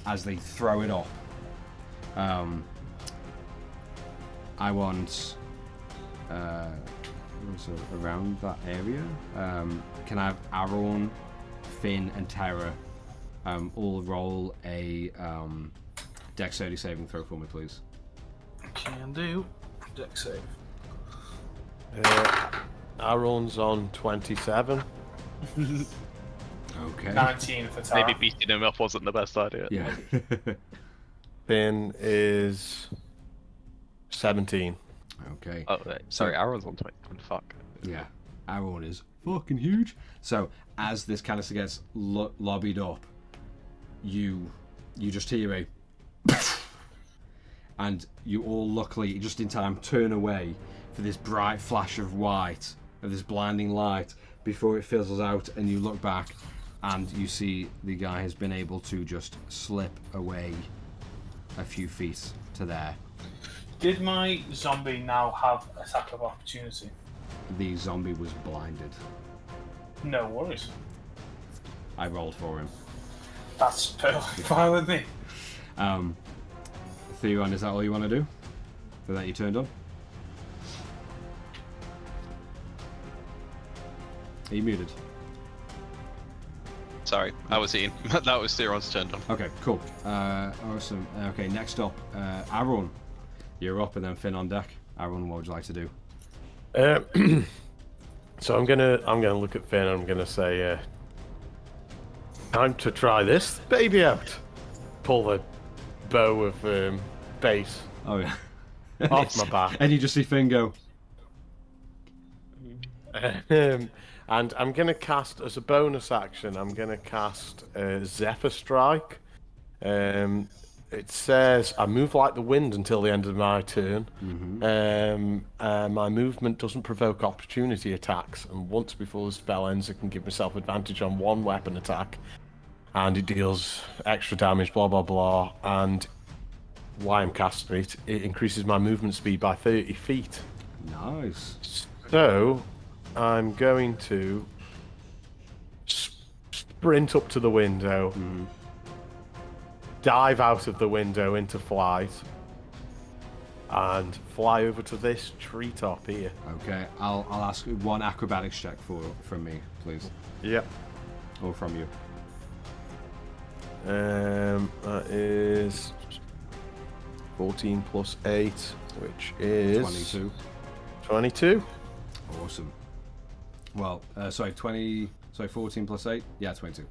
as they throw it up. I want around that area. Can I have Aaron, Finn, and Tara all roll a Dexterity saving throw for me, please? Can do. Dex save. Aaron's on 27. Okay. 19 for Tara. Maybe beating him up wasn't the best idea. Yeah. Finn is 17. Okay. Oh, wait. Sorry, Aaron's on 20. Fuck. Yeah. Aaron is fucking huge. So as this canister gets lobbied up, you just hear a and you all luckily just in time turn away for this bright flash of white, of this blinding light, before it fizzles out, and you look back and you see the guy has been able to just slip away a few feet to there. Did my zombie now have attack of opportunity? The zombie was blinded. No worries. I rolled for him. That's perfectly fine with me. Theron, is that all you want to do? So that you turned on? Are you muted? Sorry, I was eating. That was Theron's turn on. Okay, cool. Awesome. Okay, next up, Aaron. You're up, and then Finn on deck. Aaron, what would you like to do? So I'm gonna look at Finn and I'm gonna say, time to try this baby out. Pull the bow of base Oh yeah. off my back. And you just see Finn go. And I'm gonna cast as a bonus action. I'm gonna cast Zephyr Strike. it says I move like the wind until the end of my turn. My movement doesn't provoke opportunity attacks, and once before the spell ends, I can give myself advantage on one weapon attack, and it deals extra damage. Blah blah blah. And while I'm casting it, it increases my movement speed by 30 feet. Nice. So I'm going to sprint up to the window. Dive out of the window into flight and fly over to this treetop here. Okay, I'll ask one acrobatics check from me, please. Yep. Or from you. That is 14 plus 8, which is 22. 22. Awesome. Well, 14 plus 8? Yeah, 22.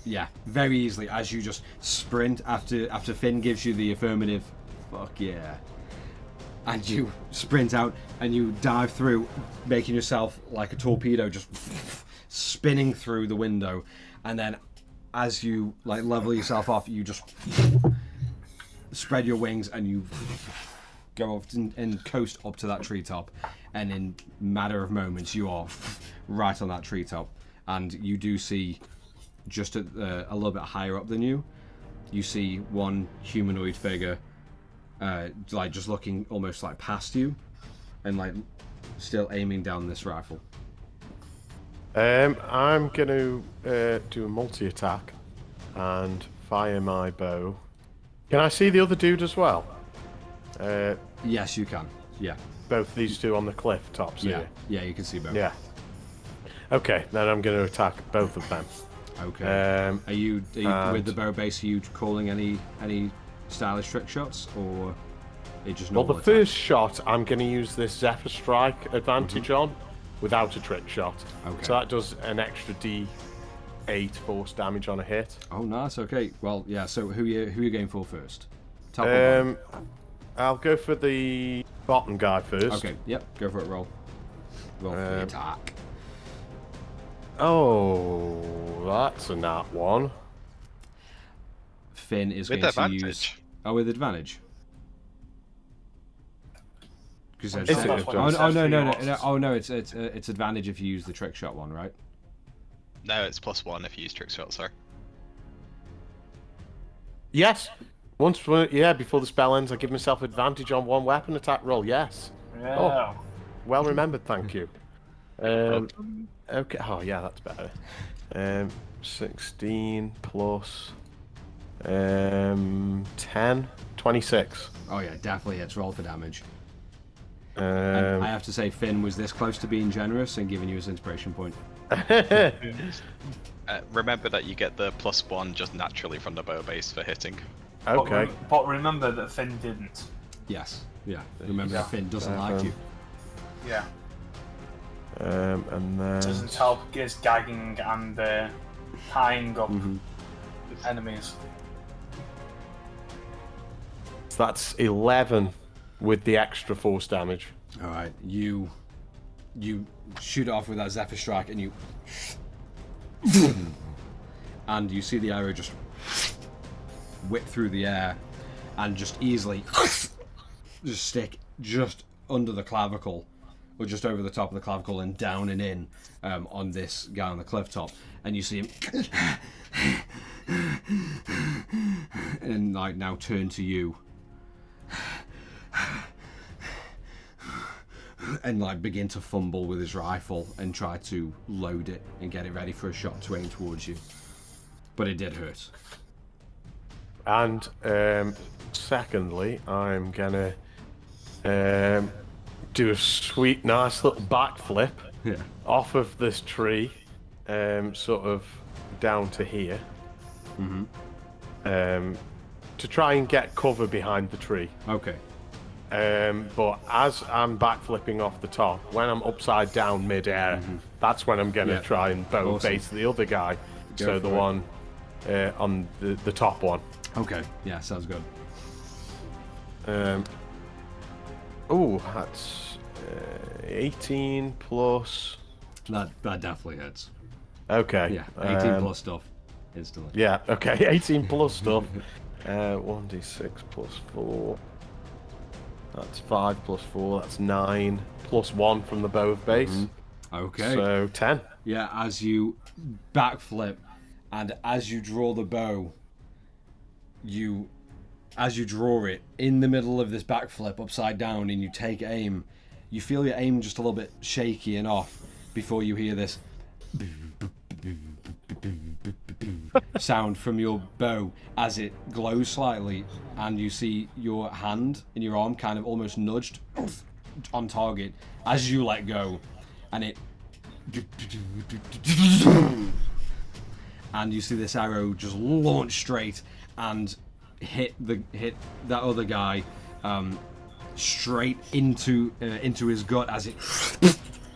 Yeah, very easily as you just sprint after Finn gives you the affirmative, fuck yeah. And you sprint out and you dive through, making yourself like a torpedo, just spinning through the window. And then as you like level yourself off, you just spread your wings and you go off and coast up to that treetop. And in a matter of moments, you are right on that treetop. And you do see, just a little bit higher up than you see one humanoid figure, like just looking almost like past you, and like still aiming down this rifle. I'm gonna do a multi-attack and fire my bow. Can I see the other dude as well? Yes, you can. Yeah. Both these two on the cliff tops Yeah. here. Yeah, you can see both. Yeah. Okay, then I'm going to attack both of them. Okay. Are you with the bow base? Are you calling any stylish trick shots, or it just Well, normal the attack? first shot I'm going to use this Zephyr Strike advantage on, without a trick shot. Okay. So that does an extra D8 force damage on a hit. Oh, nice. Okay. Well, yeah. So who you going for first? Top or bottom? I'll go for the bottom guy first. Okay. Yep. Go for it. Roll for the attack. Oh, that's a nat one. Finn is With going to use. advantage. Oh, with advantage. Because Is it advantage? no, it's advantage if you use the trick shot one, right? No, it's +1 if you use trick shot, sorry. Yes. Before the spell ends, I give myself advantage on one weapon attack roll. Yes. Yeah. Oh, well remembered. Thank you. Okay. Oh, yeah, that's better. 16 plus 10, 26. Oh yeah, definitely hits. Roll for damage. And I have to say, Finn was this close to being generous and giving you his inspiration point. Remember that you get the +1 just naturally from the bow base for hitting. Okay. But remember that Finn didn't. Yes. Yeah. Remember that Finn doesn't like you. Yeah. And then Doesn't help his gagging and tying up enemies. so that's 11 with the extra force damage. All right. You shoot it off with that Zephyr Strike, and you and you see the arrow just whip through the air and just easily just stick just under the clavicle, or just over the top of the clavicle and down and in on this guy on the cliff top. And you see him and like now turn to you and like begin to fumble with his rifle and try to load it and get it ready for a shot to aim towards you. But it did hurt. And secondly, I'm gonna do a sweet, nice little backflip off of this tree, sort of down to here, to try and get cover behind the tree. Okay. But as I'm backflipping off the top, when I'm upside down mid-air, that's when I'm gonna try and bow base the other guy. So the one on the top one. Okay. Yeah, sounds good. Oh, that's 18 plus. That definitely hits. Okay. Yeah, 18 plus stuff instantly. Yeah. Okay. 18 plus stuff. 1d6 plus 4. That's 5 plus 4. That's 9 plus 1 from the bow of base. Okay. So 10. Yeah, as you backflip, and as you draw the bow, as you draw it in the middle of this backflip upside down, and you take aim, you feel your aim just a little bit shaky and off before you hear this sound from your bow as it glows slightly, and you see your hand in your arm kind of almost nudged on target as you let go, and it and you see this arrow just launch straight and hit that other guy straight into his gut as it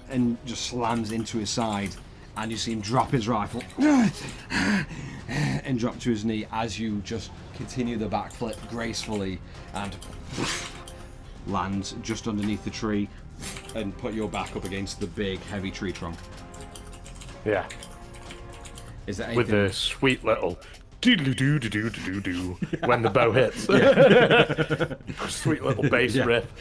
and just slams into his side, and you see him drop his rifle and drop to his knee as you just continue the backflip gracefully and land just underneath the tree and put your back up against the big heavy tree trunk. Yeah. Is that With anything? a sweet little do when the bow hits. Sweet little bass riff.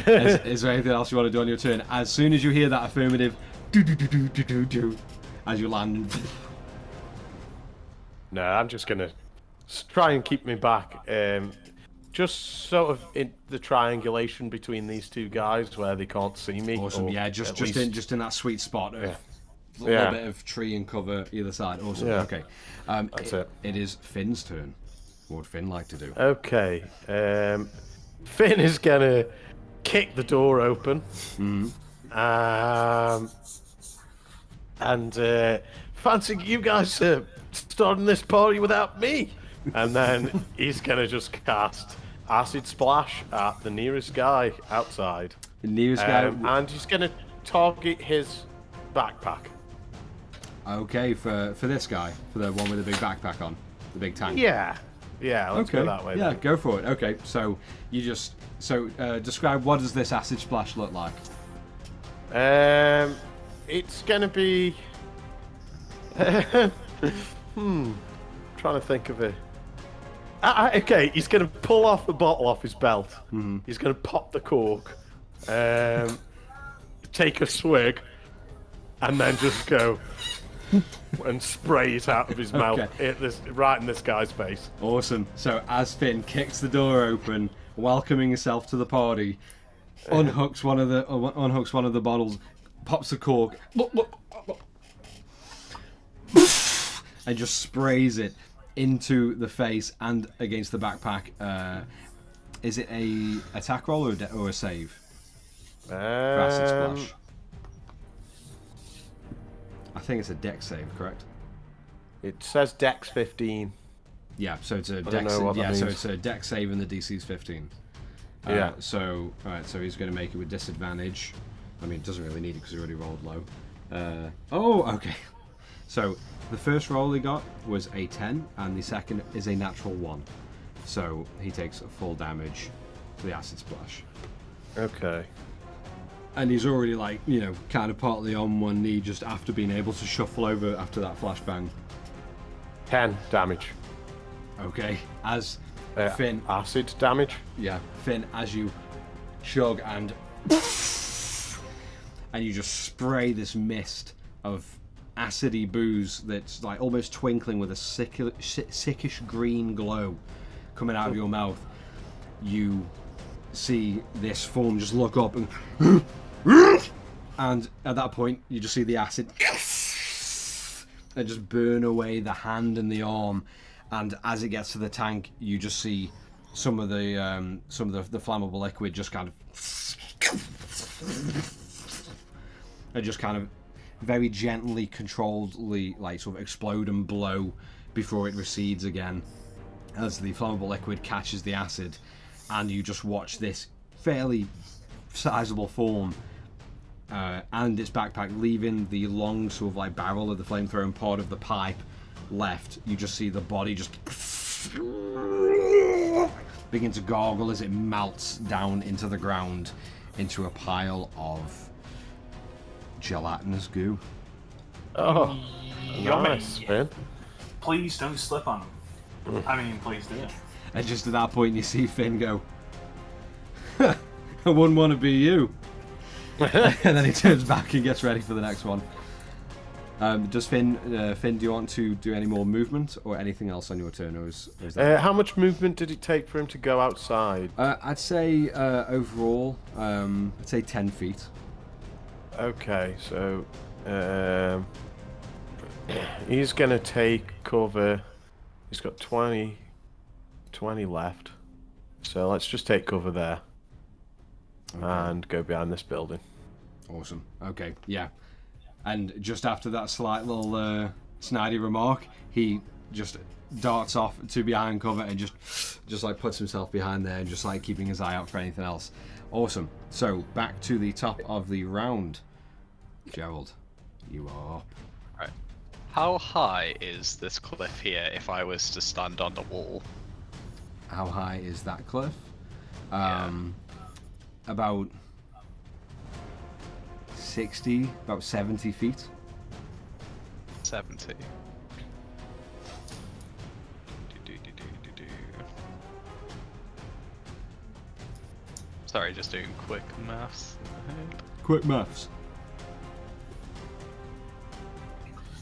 Is there anything else you want to do on your turn? As soon as you hear that affirmative do as you land. No, I'm just gonna try and keep me back. Just sort of in the triangulation between these two guys where they can't see me. Awesome. or Yeah, just in that sweet spot of a little Yeah. bit of tree and cover either side. Awesome. Yeah. Okay. That's it. It is Finn's turn. What would Finn like to do? Okay. Finn is gonna kick the door open. And fancy you guys starting this party without me. And then he's gonna just cast Acid Splash at the nearest guy outside. The nearest guy. And he's gonna target his backpack. Okay, for this guy, for the one with the big backpack on, the big tank. Yeah, let's Okay. go that way. Yeah, then. go for it. Okay, so you just describe what does this acid splash look like? It's gonna be. Trying to think of it. Okay, he's gonna pull off the bottle off his belt. He's gonna pop the cork, take a swig, and then just go and spray it out of his mouth right in this guy's face. Awesome. So as Finn kicks the door open, welcoming himself to the party, unhooks one of the bottles, pops the cork, and just sprays it into the face and against the backpack. Is it a attack roll or a save? For acid splash. I think it's a dex save, correct? It says Dex 15. Yeah, so it's a don't dex. know what that So means. it's a dex save and the DC's 15. Yeah. So all right, so he's going to make it with disadvantage. I mean, it doesn't really need it because he already rolled low. Okay. So the first roll he got was a 10, and the second is a natural 1. So he takes full damage to the acid splash. Okay. And he's already kind of partly on one knee just after being able to shuffle over after that flashbang. 10 damage. Okay, as Finn, Acid damage. yeah, Finn, as you chug and you just spray this mist of acidy booze that's like almost twinkling with a sickish green glow coming out of your mouth. You see this form just look up and at that point you just see the acid and just burn away the hand and the arm, and as it gets to the tank you just see some of the flammable liquid just kind of and just kind of very gently, controlledly sort of explode and blow before it recedes again as the flammable liquid catches the acid, and you just watch this fairly sizable form and its backpack leaving the long sort of barrel of the flamethrower and part of the pipe left. You just see the body just begin to gargle as it melts down into the ground into a pile of gelatinous goo. Oh, Yummy. nice, man. Please don't slip on them. I mean, please do. And just at that point, you see Finn go, I wouldn't want to be you. And then he turns back and gets ready for the next one. Does Finn, do you want to do any more movement or anything else on your turn? Or is that... How much movement did it take for him to go outside? I'd say overall, I'd say 10 feet. Okay, so he's going to take cover. He's got 20 left. So let's just take cover there. Okay. And go behind this building. Awesome. Okay, yeah. And just after that slight little snidey remark, he just darts off to behind cover and just like puts himself behind there and just like keeping his eye out for anything else. Awesome. So back to the top of the round. Gerald, you are up. Right. How high is this cliff here if I was to stand on the wall? How high is that cliff? Yeah. About 60, about 70 feet. 70. Sorry, just doing quick maths. Quick maths.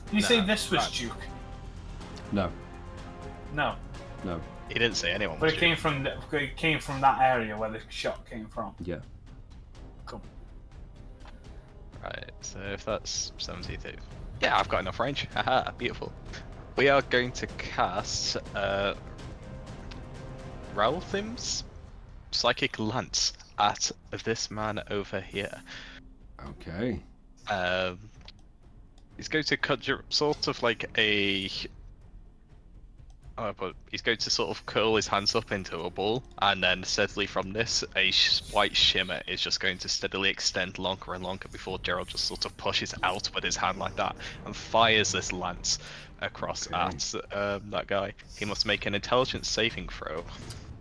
Did you say this was Duke? No. No. No. He didn't say anyone. But it came from that area where the shot came from. Yeah. Cool. Right, so if that's 72. Yeah, I've got enough range. Haha, beautiful. We are going to cast Ralthim's Psychic Lance at this man over here. Okay. He's going to conjure sort of like a... but he's going to sort of curl his hands up into a ball, and then steadily from this, a white shimmer is just going to steadily extend longer and longer before Gerald just sort of pushes out with his hand like that and fires this lance across at that guy. He must make an intelligence saving throw.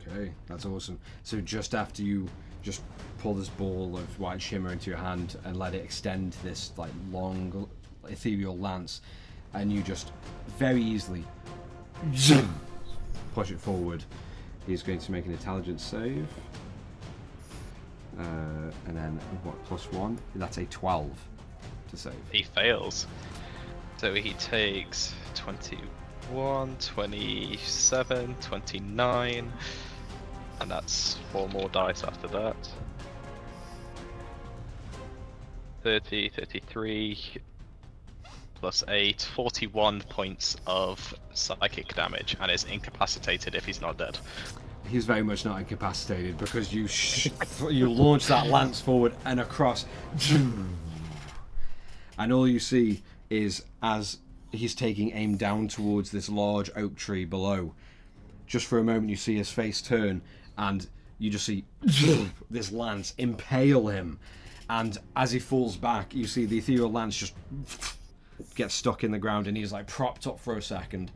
Okay, that's awesome. So just after you just pull this ball of white shimmer into your hand and let it extend this like long ethereal lance, and you just very easily push it forward, he's going to make an intelligence save. And then what, +1? That's a 12 to save. He fails. So he takes 21, 27, 29, and that's 4 more dice after that. 30, 33, plus 8, 41 points of psychic damage, and is incapacitated if he's not dead. He's very much not incapacitated because you you launch that lance forward and across, and all you see is as he's taking aim down towards this large oak tree below, just for a moment you see his face turn, and you just see this lance impale him, and as he falls back, you see the ethereal lance just gets stuck in the ground, and he's like propped up for a second.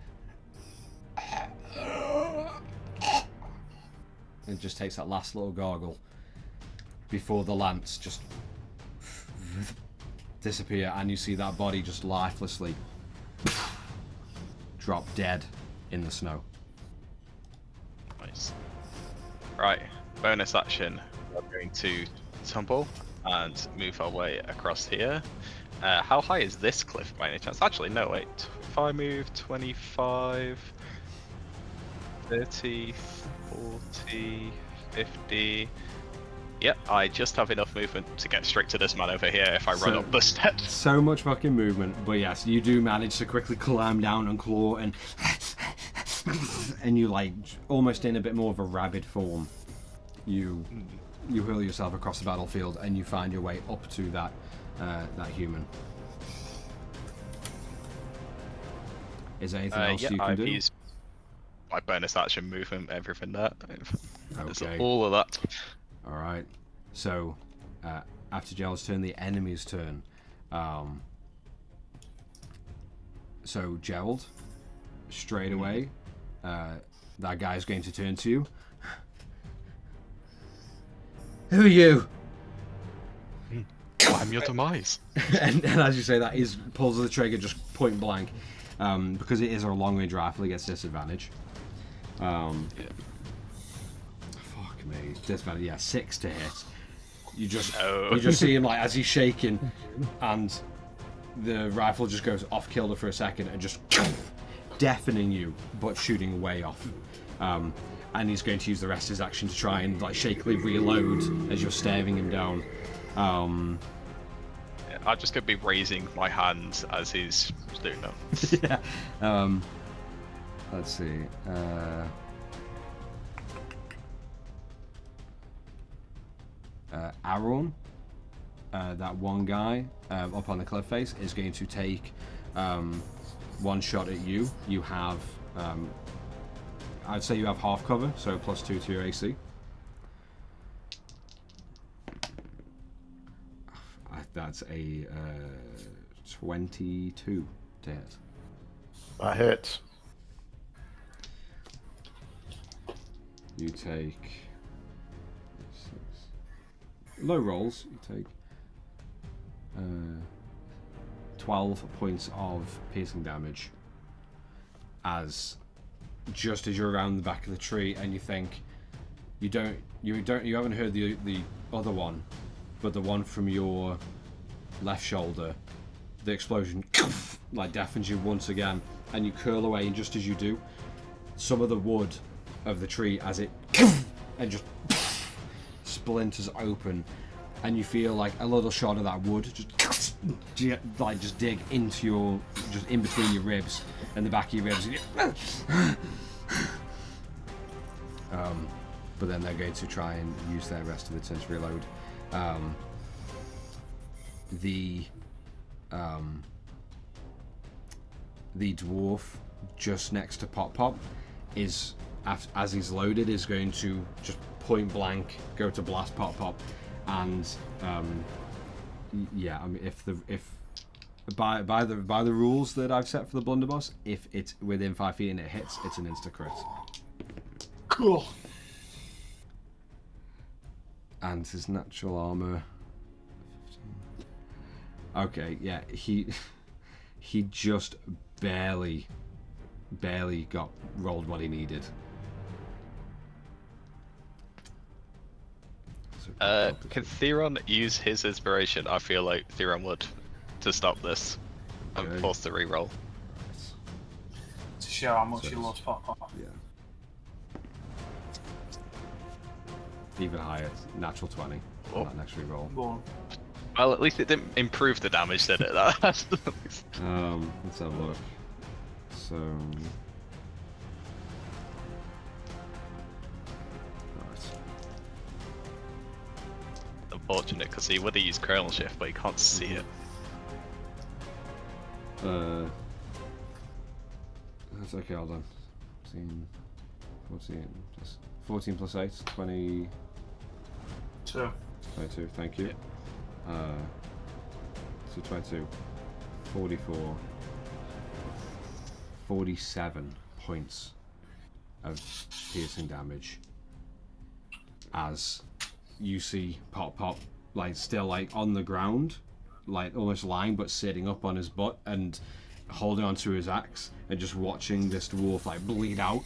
And just takes that last little gargle before the lance just disappear, and you see that body just lifelessly drop dead in the snow. Nice. Right, bonus action. We're going to tumble and move our way across here. How high is this cliff by any chance? Actually, no, wait. If I move 25, 30, 40, 50... Yep, I just have enough movement to get straight to this man over here if I run up the steps. So much fucking movement, but yes, you do manage to quickly climb down and claw and... and you, like, almost in a bit more of a rabid form, you hurl yourself across the battlefield and you find your way up to that human. Is there anything else you can do? Used my bonus action movement, everything that. Okay. All of that. Alright. So, after Gerald's turn, the enemy's turn. So, Gerald, straight away, that guy's going to turn to you. Who are you? I'm your demise. and as you say that, he pulls the trigger just point blank. Because it is a long range rifle, he gets disadvantage. me. Disadvantage, yeah, 6 to hit. You just No. you just see him like as he's shaking, and the rifle just goes off kilter for a second and just deafening you, but shooting way off. And he's going to use the rest of his action to try and like shakily reload as you're staring him down. I'm just gonna be raising my hands as he's doing that. Yeah. Let's see. Aaron, that one guy up on the cliff face, is going to take one shot at you. You have, I'd say you have half cover, so +2 to your AC. That's a 22 to hit. That hits. You take 6. Low rolls. You take 12 points of piercing damage. As just as you're around the back of the tree, and you think you haven't heard the other one, but the one from your left shoulder, the explosion like deafens you once again, and you curl away, and just as you do, some of the wood of the tree as it and just splinters open, and you feel like a little shot of that wood just dig into your, just in between your ribs and the back of your ribs. But then they're going to try and use their rest of the turn to reload. The dwarf just next to Pop Pop is, as he's loaded, is going to just point blank go to blast Pop Pop, and yeah, I mean, if by the rules that I've set for the blunderbuss, if it's within 5 feet and it hits, it's an insta crit. Cool. And his natural armor. Okay, yeah, he just barely got rolled what he needed. Can Theron use his inspiration? I feel like Theron would, to stop this. I'm Okay. forced to reroll. To show how much he loves Pop-Pop. Yeah. Even higher, natural 20. Oh. That next reroll. Go on. Well, at least it didn't improve the damage, did it? That's at least- Let's have a look. So. Right. unfortunate because he would have used kernel shift, but he can't see it. That's okay, hold on. 14 plus 8, 20. 22, thank you. So 22, 44, 47 points of piercing damage as you see Pop Pop like still like on the ground, like almost lying but sitting up on his butt and holding onto his axe and just watching this dwarf like bleed out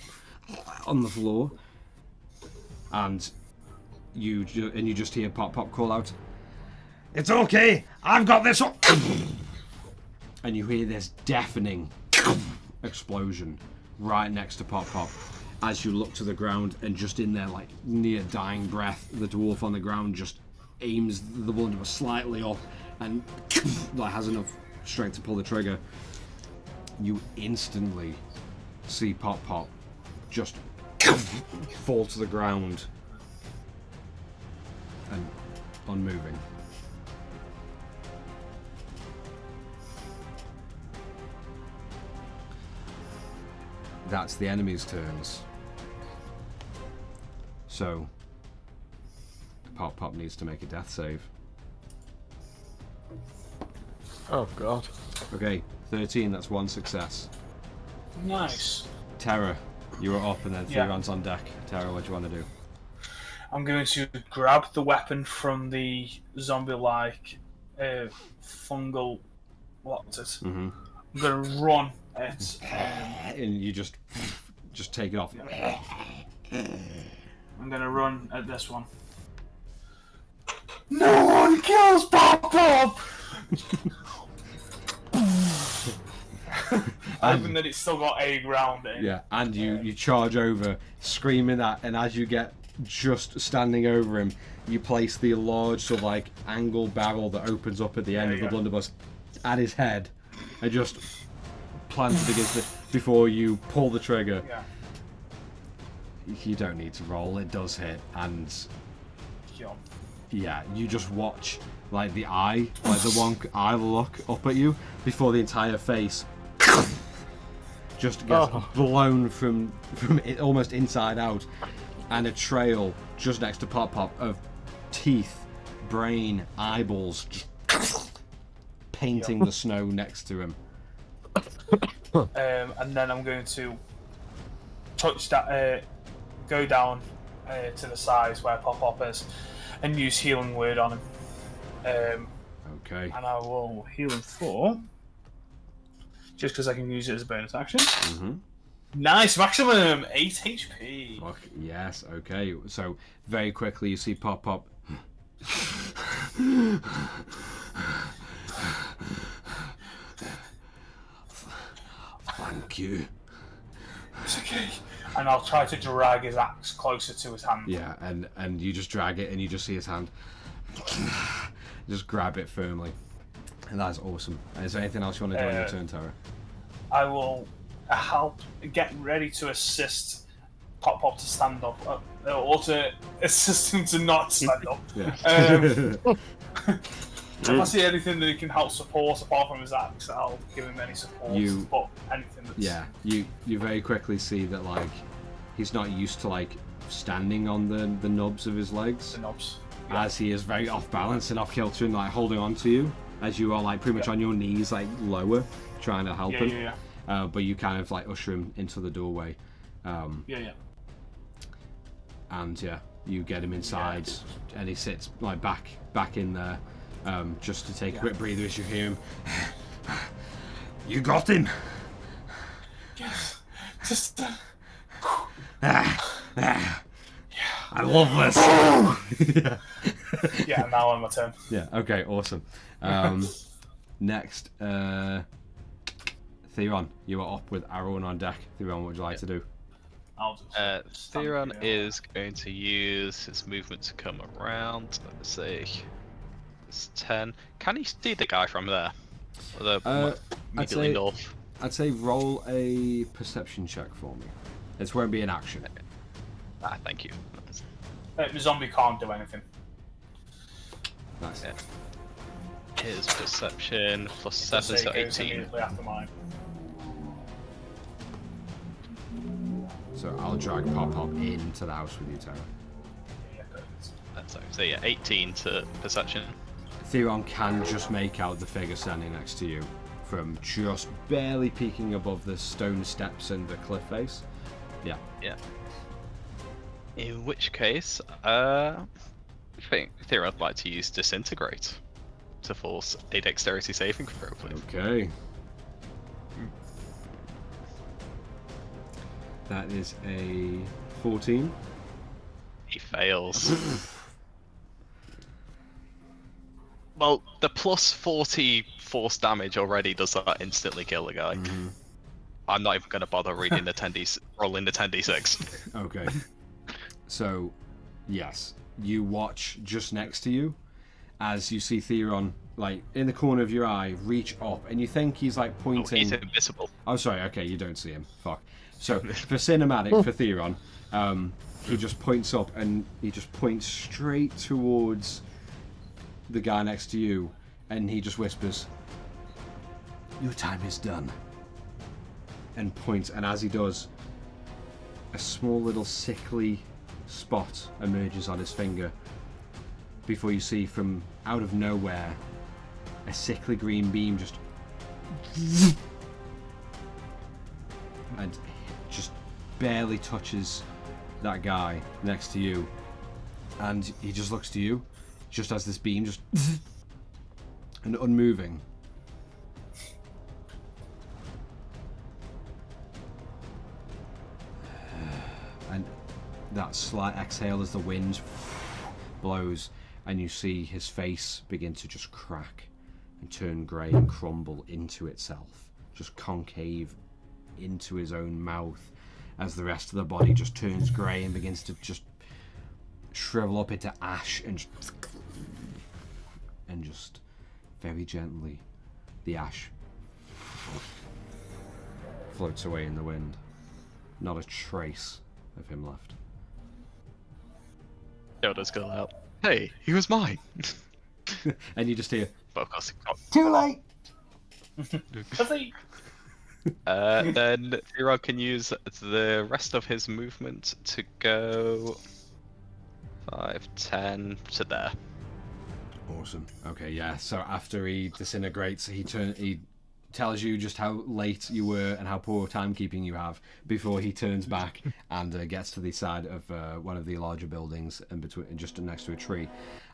on the floor, and you just hear Pop Pop call out, "It's okay, I've got this one." And you hear this deafening explosion right next to Pop Pop as you look to the ground, and just in their like near dying breath, the dwarf on the ground just aims the blunderbuss slightly up and like has enough strength to pull the trigger. You instantly see Pop Pop just fall to the ground and unmoving. That's the enemy's turns. So Pop Pop needs to make a death save. Oh god. Okay, 13, that's one success. Nice. Terra, you are up and then Yeah. Theron's on deck. Terra, what do you want to do? I'm going to grab the weapon from the zombie-like fungal. What's it? Mm-hmm. I'm going to run at. And you just take it off. I'm gonna run at this one. No one kills Pop Pop! Hoping that it's still got a ground in. Yeah, and you charge over, screaming that, and as you get just standing over him, you place the large sort of like angled barrel that opens up at the end of the blunderbuss at his head, and just plant it against it before you pull the trigger. Yeah. You don't need to roll, it does hit, and yeah, you just watch like the eye, like the one eye look up at you before the entire face just gets blown from it almost inside out, and a trail just next to Pop Pop of teeth, brain, eyeballs just painting the snow next to him. And then I'm going to touch that, go down to the sides where Pop Pop is, and use Healing Word on him. Okay. And I will heal him for, just because I can use it as a bonus action. Nice, maximum 8 HP. Fuck, yes, okay. So very quickly you see Pop Pop. Thank you. It's okay. And I'll try to drag his axe closer to his hand. Yeah, and you just drag it and you just see his hand. Just grab it firmly. And that's awesome. Is there anything else you want to do on your turn, Tara? I will help get ready to assist Pop Pop to stand up, or to assist him to not stand up. Yeah. If I see anything that he can help support apart from his axe, I'll give him any support. But anything that's... Yeah, you very quickly see that like he's not used to like standing on the nubs of his legs. The knobs. As he is very off balance and off kilter and like holding on to you as you are like pretty much on your knees, like lower, trying to help him. But you kind of like usher him into the doorway. And yeah, you get him inside, and he sits like back in there, just to take a quick breather as you hear him. You got him. Yes. Just. I love this. Yeah, now on my turn. Yeah. Okay. Awesome. Next, Theron, you are up with Arrow on deck. Theron, what would you like to do? I'll just Theron is going to use his movement to come around. Let's see. It's 10. Can he see the guy from there? Immediately north. I'd say roll a perception check for me. This won't be an action. Thank you. The zombie can't do anything. Nice. Yeah. His perception plus 7, so 18. Immediately after mine. So I'll drag Pop Pop into the house with you, Tara. So yeah, 18 to perception. Theron can just make out the figure standing next to you from just barely peeking above the stone steps and the cliff face. Yeah. Yeah. In which case, I think Theron would like to use Disintegrate to force a dexterity saving throw, please. Okay. That is a 14. He fails. Well, the plus 40 force damage already does that instantly kill the guy. I'm not even going to bother reading the 10d, rolling the 10d6. Okay. So, yes, you watch just next to you as you see Theron, like, in the corner of your eye, reach up, and you think he's, like, pointing... Oh, he's invisible. Oh, sorry, okay, you don't see him. Fuck. So, for cinematic, for Theron, he just points up, and he just points straight towards the guy next to you, and he just whispers, "Your time is done." And points, and as he does, a small little sickly spot emerges on his finger before you see from out of nowhere a sickly green beam just and just barely touches that guy next to you, and he just looks to you just as this beam just and unmoving. And that slight exhale as the wind blows, and you see his face begin to just crack and turn grey and crumble into itself, just concave into his own mouth, as the rest of the body just turns grey and begins to just shrivel up into ash, and just very gently the ash floats away in the wind. Not a trace of him left. Yoda's go out. Hey, he was mine. And you just hear, But of course, he got... Too late! Then Zero can use the rest of his movement to go 5, 10 to there. awesome. Okay, yeah. So after he disintegrates, he tells you just how late you were and how poor timekeeping you have before he turns back and gets to the side of one of the larger buildings and just next to a tree.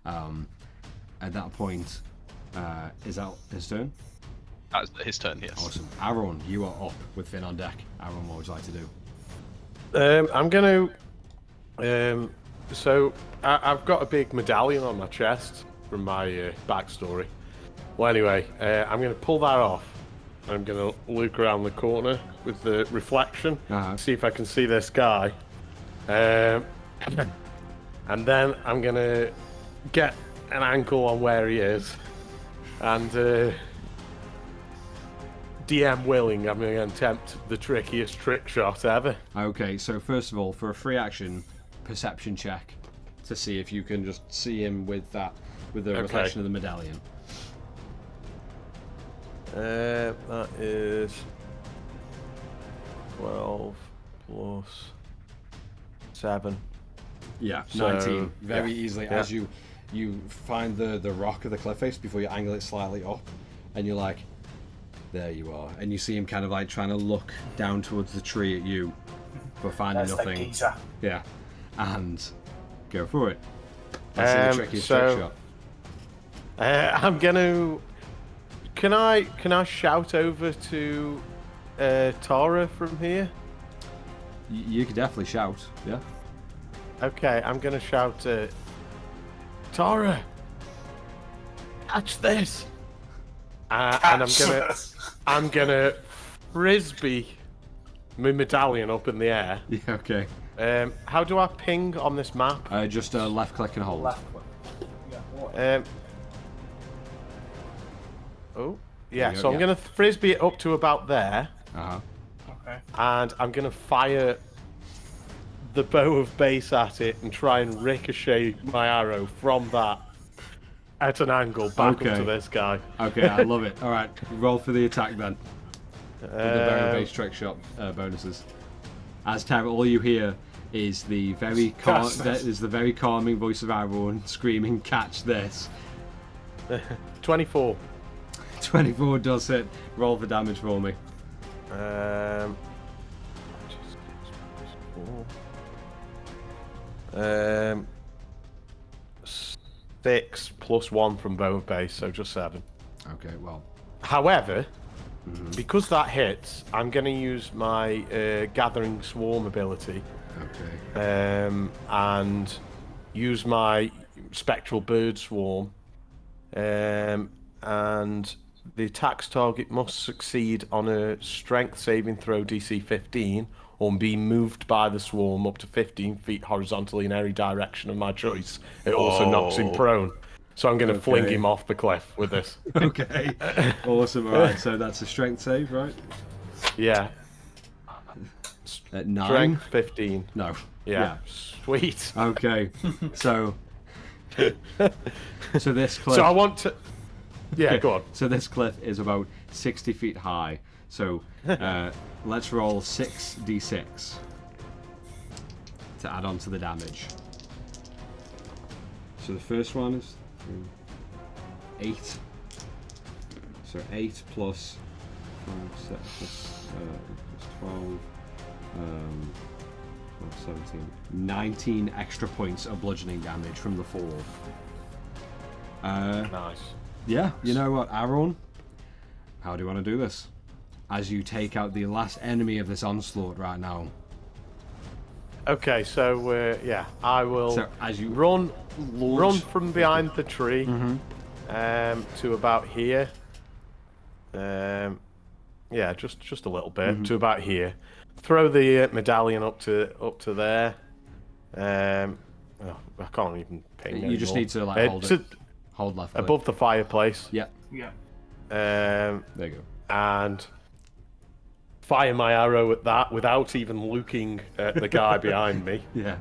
At that point, is that his turn? That's his turn, yes. Awesome. Aaron, you are up with Finn on deck. Aaron, what would you like to do? I'm gonna. So I've got a big medallion on my chest from my backstory. Well, anyway, I'm gonna pull that off. I'm gonna look around the corner with the reflection, see if I can see this guy, and then I'm gonna get an angle on where he is, and DM willing, I'm going to attempt the trickiest trick shot ever. Okay, so first of all, for a free action, perception check to see if you can just see him with the reflection of the medallion. That is 12 plus 7. Yeah, So, 19. Very yeah, easily, yeah. as you find the rock of the cliff face before you angle it slightly up, and you're like, there you are. And you see him kind of like trying to look down towards the tree at you, but finding That's nothing. the geezer. Yeah, and go for it. That's the trickiest trick shot. I'm gonna. Can I shout over to Tara from here? You could definitely shout. Yeah. Okay, I'm gonna shout, Tara, catch this, and I'm gonna frisbee my medallion up in the air. Yeah. Okay. How do I ping on this map? Just left click and hold. Left click. Yeah, what? Oh, yeah. There you go, So I'm yeah. gonna frisbee it up to about there, Okay. and I'm gonna fire the bow of base at it and try and ricochet my arrow from that at an angle back Okay. into this guy. Okay, I love it. All right, roll for the attack then. With the very base trick shot bonuses. As Tara, all you hear is the very calming voice of Aaron screaming, "Catch this!" 24. 24 does hit. Roll for damage for me. 6 plus 1 from bow of base, so just 7. Okay, well. However, because that hits, I'm going to use my Gathering Swarm ability. Okay. And use my Spectral Bird Swarm. And the attack's target must succeed on a Strength saving throw DC 15 or be moved by the swarm up to 15 feet horizontally in any direction of my choice. It also knocks him prone. So I'm going to fling him off the cliff with this. Okay. Awesome. All right. So that's a strength save, right? Yeah. At 9. Strength 15. No. Yeah. Sweet. Okay. So this cliff. So I want to... Yeah, go on. So this cliff is about 60 feet high. So let's roll 6d6 to add on to the damage. So the first one is 8. So 8 plus 12, 17, 19 extra points of bludgeoning damage from the fall. Nice. Yeah, you know what, Aaron? How do you want to do this? As you take out the last enemy of this onslaught right now. Okay, so yeah, I will So as you run launch from behind the tree to about here. Yeah, just a little bit to about here. Throw the medallion up to there. Oh, I can't even ping you anymore. just need to like hold it. Hold left click. Above the fireplace. Yeah. Yeah. There you go. And fire my arrow at that without even looking at the guy behind me. Yeah.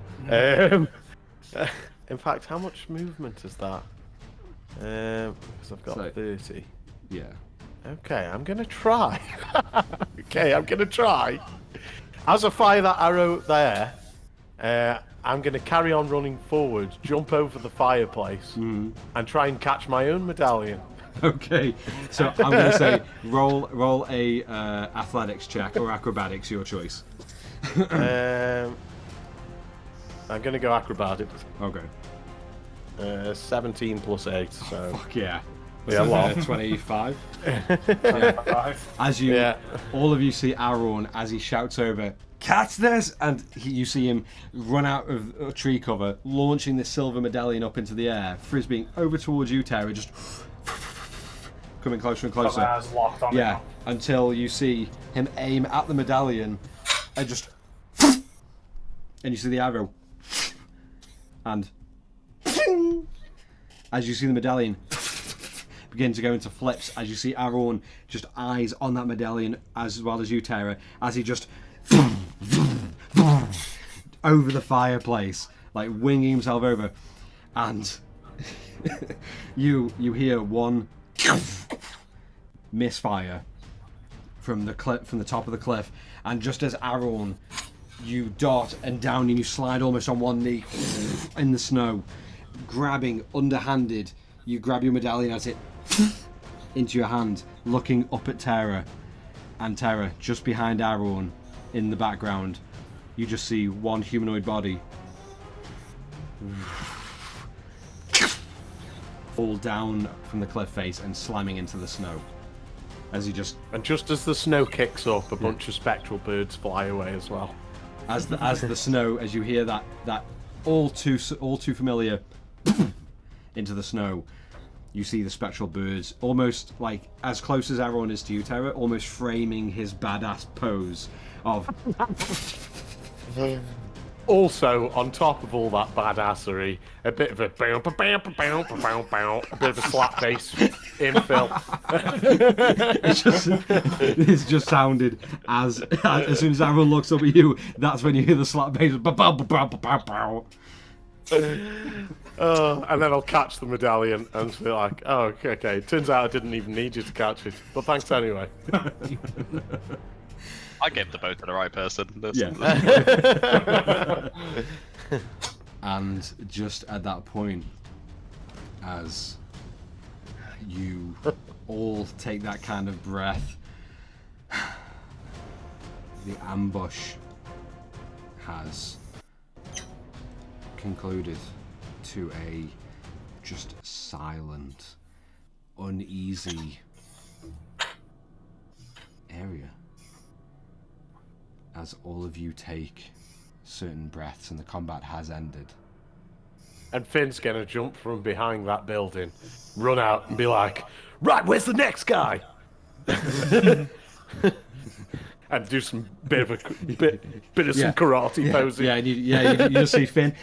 In fact, how much movement is that? Because I've got So- 30. Yeah. Okay, I'm gonna try. I'm gonna try. As I fire that arrow there, I'm gonna carry on running forward, jump over the fireplace, and try and catch my own medallion. Okay. So I'm gonna say roll a athletics check or acrobatics, your choice. I'm gonna go acrobatics. Okay. 17 plus 8, so Fuck yeah. yeah, a lot. 25. Five. As you, Yeah. all of you see Aaron as he shouts over, "Catch this!" and you see him run out of a tree cover, launching the silver medallion up into the air, frisbeeing over towards you, Terry, just coming closer and Got my closer. eyes locked on it Yeah, now. until you see him aim at the medallion and just, and you see the arrow, and as you see the medallion begin to go into flips, as you see Aaron just eyes on that medallion as well as you, Tara, as he just over the fireplace, like winging himself over, and you hear one misfire from the top of the cliff, and just as Aaron, you dart and down and you slide almost on one knee in the snow, grabbing underhanded, you grab your medallion as it into your hand, looking up at Terra, and Terra just behind Aaron in the background, you just see one humanoid body fall down from the cliff face and slamming into the snow. As he just And just as the snow kicks up, a bunch of spectral birds fly away as well. as the snow, as you hear that all too familiar into the snow, you see the spectral birds almost like as close as everyone is to you, Terra, almost framing his badass pose of. Also, on top of all that badassery, a bit of a bow, bow, bow, bow, bow, bow, a bit of a slap bass infill. It's just sounded as soon as everyone looks up at you, that's when you hear the slap bass. And then I'll catch the medallion and be like, oh, okay. Turns out I didn't even need you to catch it, but thanks anyway. I gave the boat to the right person. Yeah. And just at that point, as you all take that kind of breath, the ambush has concluded to a just silent, uneasy area. As all of you take certain breaths and the combat has ended. And Finn's gonna jump from behind that building, run out and be like, right, where's the next guy? And do some bit of some karate posing. Yeah, you just see Finn.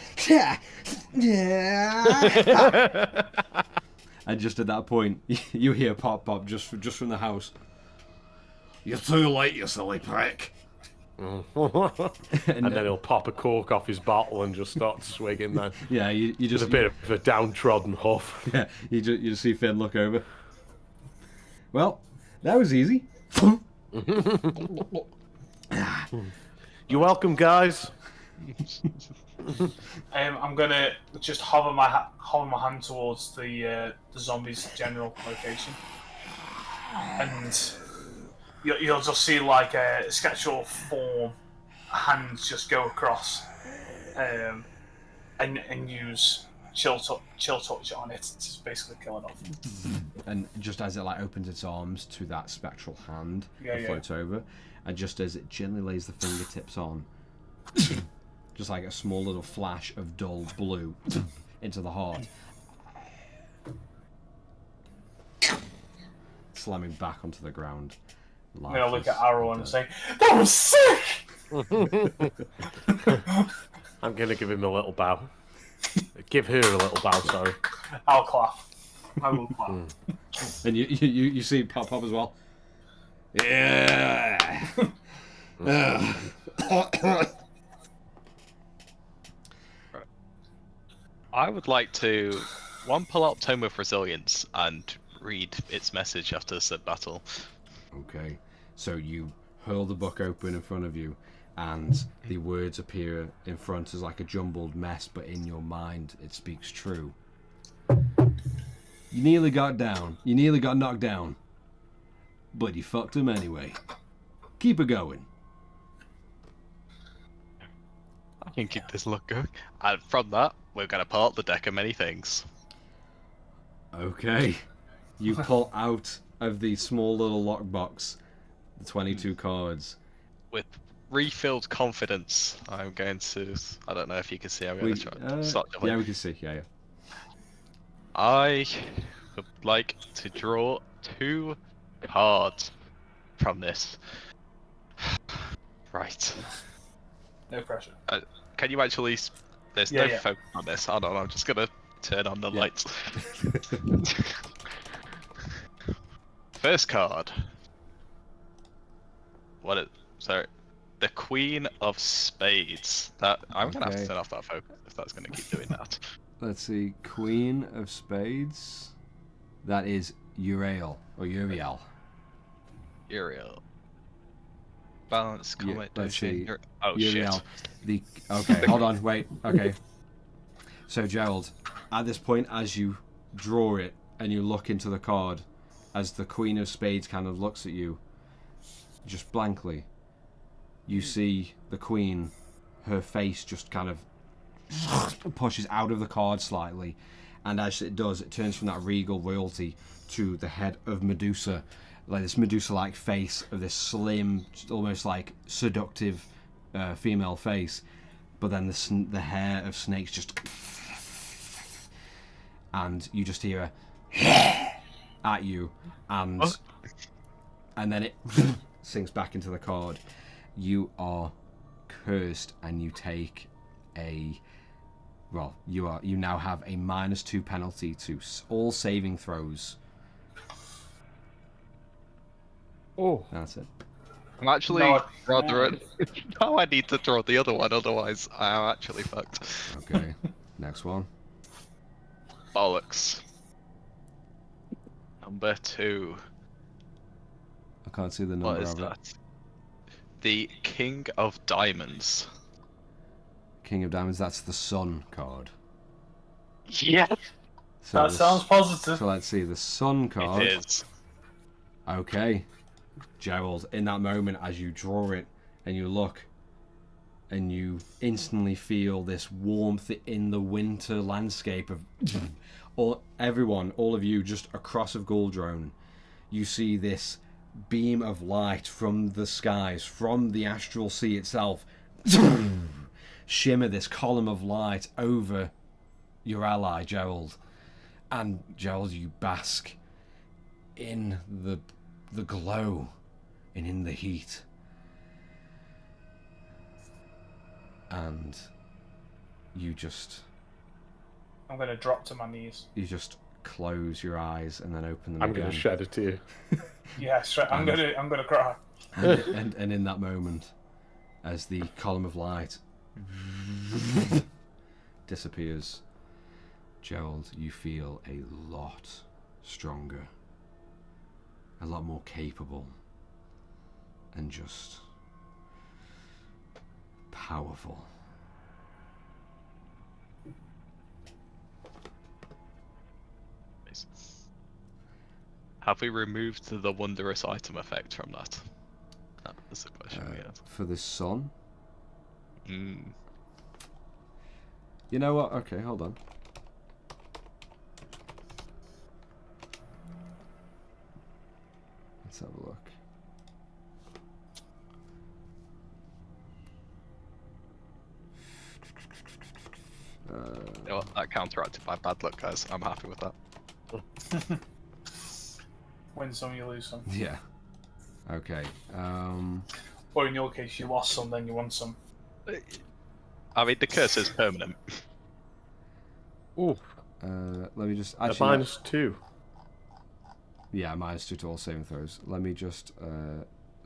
And just at that point, you hear pop just from the house. You're too late, you silly prick. And then he'll pop a cork off his bottle and just start swigging then. Yeah, you just With a bit of a downtrodden huff. Yeah, you just see Finn look over. Well, that was easy. You're welcome, guys. I'm gonna just hover my hand towards the zombies' general location, and you'll just see like a skeletal form, hands just go across, and use chill touch on it to basically kill it off. And just as it like opens its arms to that spectral hand that floats over, and just as it gently lays the fingertips on, just like a small little flash of dull blue into the heart, slamming back onto the ground. I'm gonna look at Arrow and say, "That was sick." I'm gonna give him a little bow. Give her a little bow. Sorry. I'll clap. I will clap. And you see Pop as well. Yeah. I would like to pull out Tome of Resilience and read its message after said battle. Okay, so you hurl the book open in front of you, and the words appear in front as like a jumbled mess, but in your mind it speaks true. You nearly got down. You nearly got knocked down. But you fucked him anyway. Keep it going. I can keep this look going. And from that, we're going to pull out the deck of many things. Okay. You pull out of the small little lockbox the 22 cards. With refilled confidence, I'm going to... I don't know if you can see. I'm going to try start doubling. Yeah, we can see. Yeah. I would like to draw 2 cards from this. Right. No pressure. Can you actually... There's no focus on this. Hold on, I'm just going to turn on the lights. First card. Sorry. The Queen of Spades. I'm going to have to turn off that focus if that's going to keep doing that. Let's see. Queen of Spades. That is Uriel. Or Uriel. Uriel. Balance, comment, let's see. Oh, Uriel. shit. Okay, hold on, wait. Okay. So, Gerald, at this point, as you draw it and you look into the card, as the Queen of Spades kind of looks at you, just blankly, you see the Queen, her face just kind of pushes out of the card slightly, and as it does, it turns from that regal royalty to the head of Medusa, like this Medusa-like face of this slim, almost like seductive female face, but then the hair of snakes just, and you just hear a at you, and then it sinks back into the card. You are cursed, and you take you now have a -2 penalty to all saving throws. Oh, that's it. I'm actually rather... Now I need to draw the other one, otherwise I'm actually fucked. Okay, next one. Bollocks. Number 2. I can't see the number What is of that? it. The King of Diamonds. King of Diamonds, that's the Sun card. Yes! So That sounds positive. So let's see, the Sun card. It is. Okay. Gerald, in that moment, as you draw it and you look, and you instantly feel this warmth in the winter landscape of all of you just across of Guldrone, you see this beam of light from the skies, from the astral sea itself, shimmer this column of light over your ally, Gerald. And Gerald, you bask in the glow and in the heat. And you just... I'm going to drop to my knees. You just close your eyes and then open them I'm again. going to shed a tear. Yeah, I'm gonna cry. And in that moment, as the column of light disappears, Gerald, you feel a lot stronger, a lot more capable, and just powerful. Have we removed the wondrous item effect from that? That was the question we had. For the sun? Mm. You know what? Okay, hold on. Let's have a look. that counteracted by bad luck, guys. I'm happy with that. Win some, you lose some. Yeah. Okay. Or in your case, you lost some, then you won some. I mean, the curse is permanent. Ooh, Let me just a actually. No. -2. Yeah, -2 to all saving throws. Let me just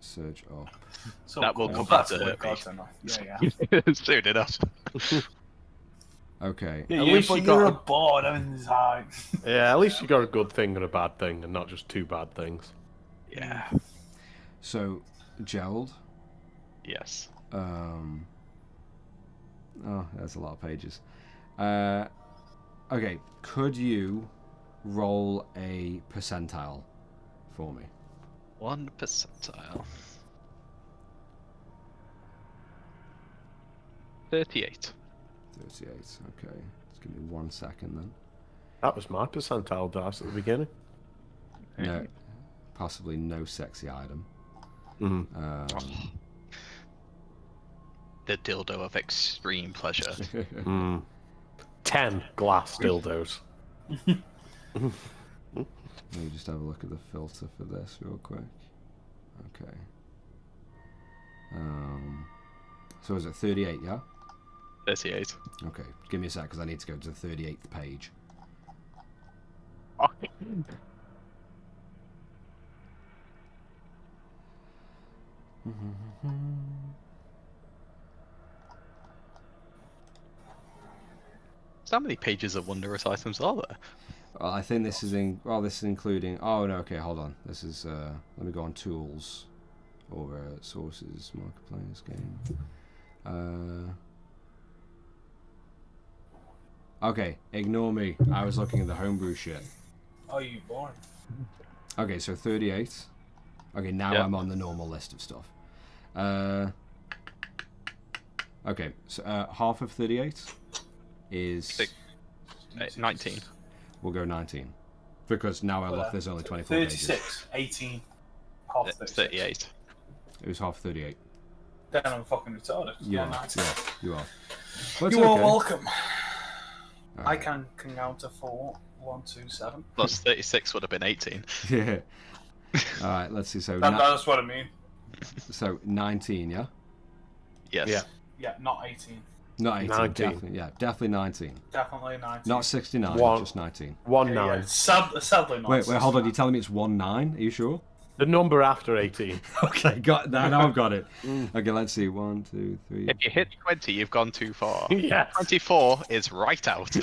search up. So That will cool. come back That's to what hurt me. God's enough. Yeah. Soon enough. Okay. Yeah, At you, least but you you're got a board, everything's high. Yeah, at least you got a good thing and a bad thing, and not just two bad things. Yeah. So, Gerald. Yes. Oh, there's a lot of pages. Okay, could you roll a percentile for me? 1 percentile. 38. 38. Okay. Just give me 1 second then. That was my percentile dice at the beginning. No, possibly no sexy item. Mm. The dildo of extreme pleasure. 10 glass dildos. Let me just have a look at the filter for this real quick. Okay. So is it 38, yeah? 38. Okay, give me a sec because I need to go to the 38th page. So how many pages of wondrous items are there? Well, I think this is this is including. Oh no, okay, hold on. This is. Let me go on tools, or sources, marketplace, game. Okay, ignore me. I was looking at the homebrew shit. Oh, you born? Okay, so 38. Okay, now Yeah. I'm on the normal list of stuff. Okay, so half of 38 is. 19. We'll go 19. Because now I look, there's only 24 pages. 36, 18, half 36. 38. It was half 38. Then I'm fucking retarded. You are. 19. Yeah, you are. But it's You are okay. welcome. All I right. can count to 4, 1, 2, 7. Plus 36 would have been 18. Yeah. All right, let's see. So, That's what I mean. so 19, yeah? Yes. Yeah. Yeah, not 18. Not 18. 19. Definitely, yeah, definitely 19. Definitely 19. Not 69, One. just 19. 1 Yeah, 9. yeah. Sadly not. Wait, hold on. 69. You're telling me it's 19? Are you sure? The number after 18. Okay, got that. Now I've got it. Okay, let's see. 1, 2, 3. If you hit 20, you've gone too far. Yes. 24 is right out.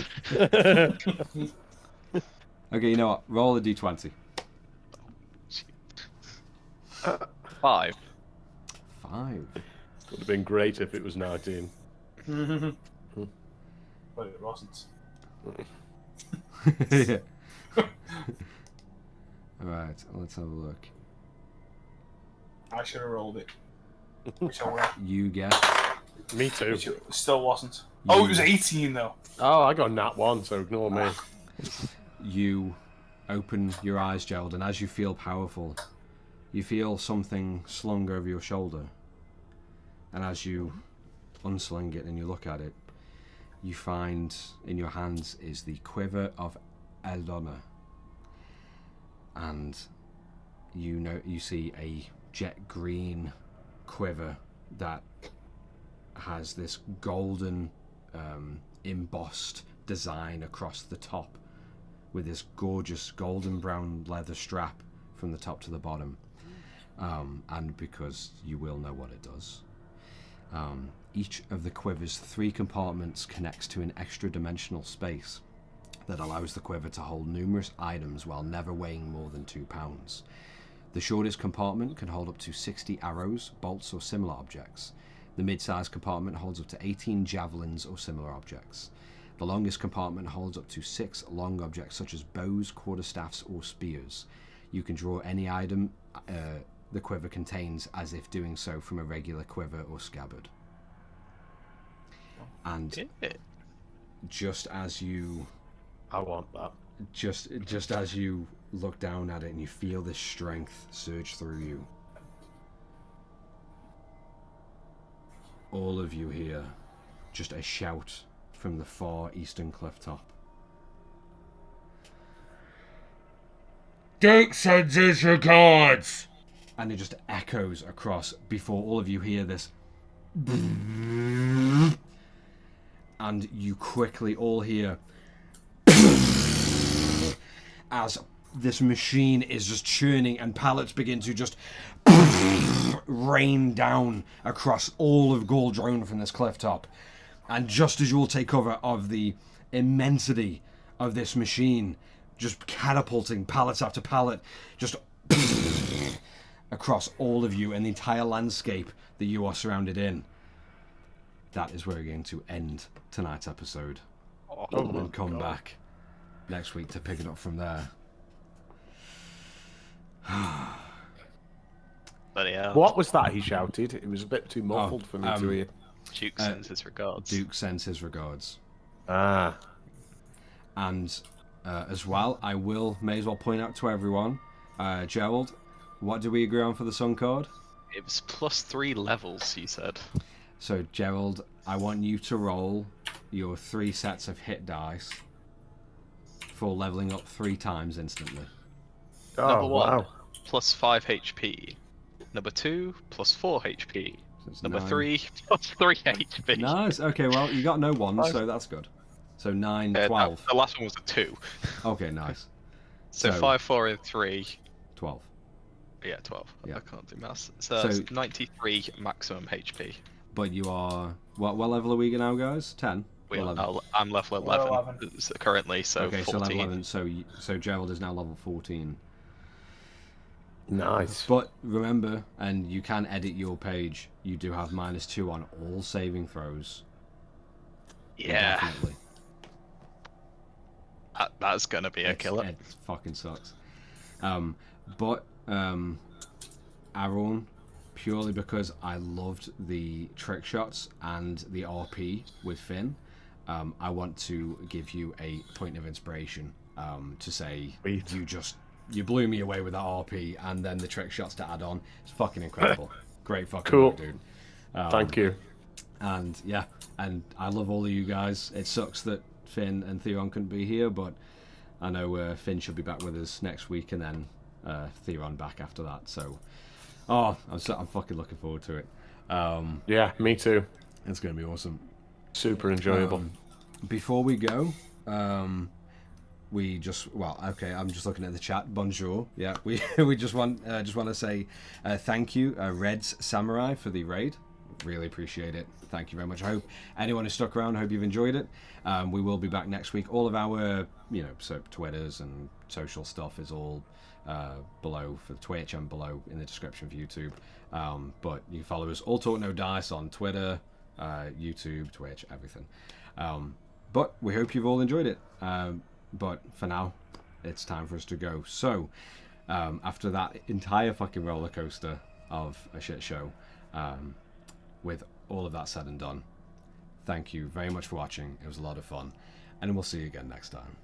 Okay, you know what? Roll a d20. 5. 5. Would have been great if it was 19. But it wasn't. Yeah. Alright, let's have a look. I should have rolled it. Which I will. You get. Me too. Which it still wasn't. Oh, it was 18 though. Oh, I got nat 1, so ignore me. You open your eyes, Gerald, and as you feel powerful, you feel something slung over your shoulder. And as you unsling it and you look at it, you find in your hands is the quiver of Eldona. And you see a jet green quiver that has this golden embossed design across the top with this gorgeous golden brown leather strap from the top to the bottom. And because you will know what it does. Each of the quiver's 3 compartments connects to an extra dimensional space that allows the quiver to hold numerous items while never weighing more than 2 pounds. The shortest compartment can hold up to 60 arrows, bolts or similar objects. The mid-sized compartment holds up to 18 javelins or similar objects. The longest compartment holds up to 6 long objects such as bows, quarterstaffs or spears. You can draw any item the quiver contains as if doing so from a regular quiver or scabbard. And just as you I want that. just as you look down at it and you feel this strength surge through you, all of you hear just a shout from the far eastern cliff top. Duke sends his regards! And it just echoes across before all of you hear this. And you quickly all hear as this machine is just churning and pallets begin to just rain down across all of Galdrone from this cliff top. And just as you all take cover of the immensity of this machine, just catapulting pallets after pallet, just across all of you and the entire landscape that you are surrounded in. That is where we're going to end tonight's episode. And come back next week to pick it up from there. Bloody hell. What was that he shouted? It was a bit too muffled for me to hear. Duke sends his regards. Duke sends his regards. Ah. And as well, I may as well point out to everyone, Gerald, what do we agree on for the Sun card? It was +3 levels, you said. So, Gerald, I want you to roll your 3 sets of hit dice for leveling up 3 times instantly. Oh, Number 1, wow. +5 HP. Number 2, +4 HP. So Number 9. 3, +3 HP. Nice. Okay, well, you got no 1, so that's good. So 9, 12. The last one was a 2. Okay, nice. So 5, 4, and 3. 12. Yeah, 12. Yeah. I can't do maths. So that's 93 maximum HP. But you are... What level are we now, guys? 10? I'm level 11 currently, so okay, 14. so level 11. So Gerald is now level 14. Nice. But remember, and you can edit your page, you do have -2 on all saving throws. Yeah. Definitely. That's going to be a killer. It fucking sucks. But Aaron, purely because I loved the trick shots and the RP with Finn, I want to give you a point of inspiration to say you blew me away with that RP and then the trick shots to add on. It's fucking incredible. Great fucking Cool. work, dude. Thank you. And yeah, and I love all of you guys. It sucks that Finn and Theron couldn't be here, but I know Finn should be back with us next week, and then Theron back after that. So, I'm fucking looking forward to it. Yeah, me too. It's going to be awesome. Super enjoyable. Before we go, I'm just looking at the chat. Bonjour. Yeah, we just want to say thank you, Reds Samurai, for the raid. Really appreciate it. Thank you very much. I hope anyone who stuck around, I hope you've enjoyed it. We will be back next week. All of our, so Twitters and social stuff is all below for Twitch and below in the description for YouTube. But you can follow us, All Talk No Dice, on Twitter, YouTube, Twitch, everything. But we hope you've all enjoyed it. But for now, it's time for us to go. So, after that entire fucking roller coaster of a shit show, with all of that said and done, thank you very much for watching. It was a lot of fun, and we'll see you again next time.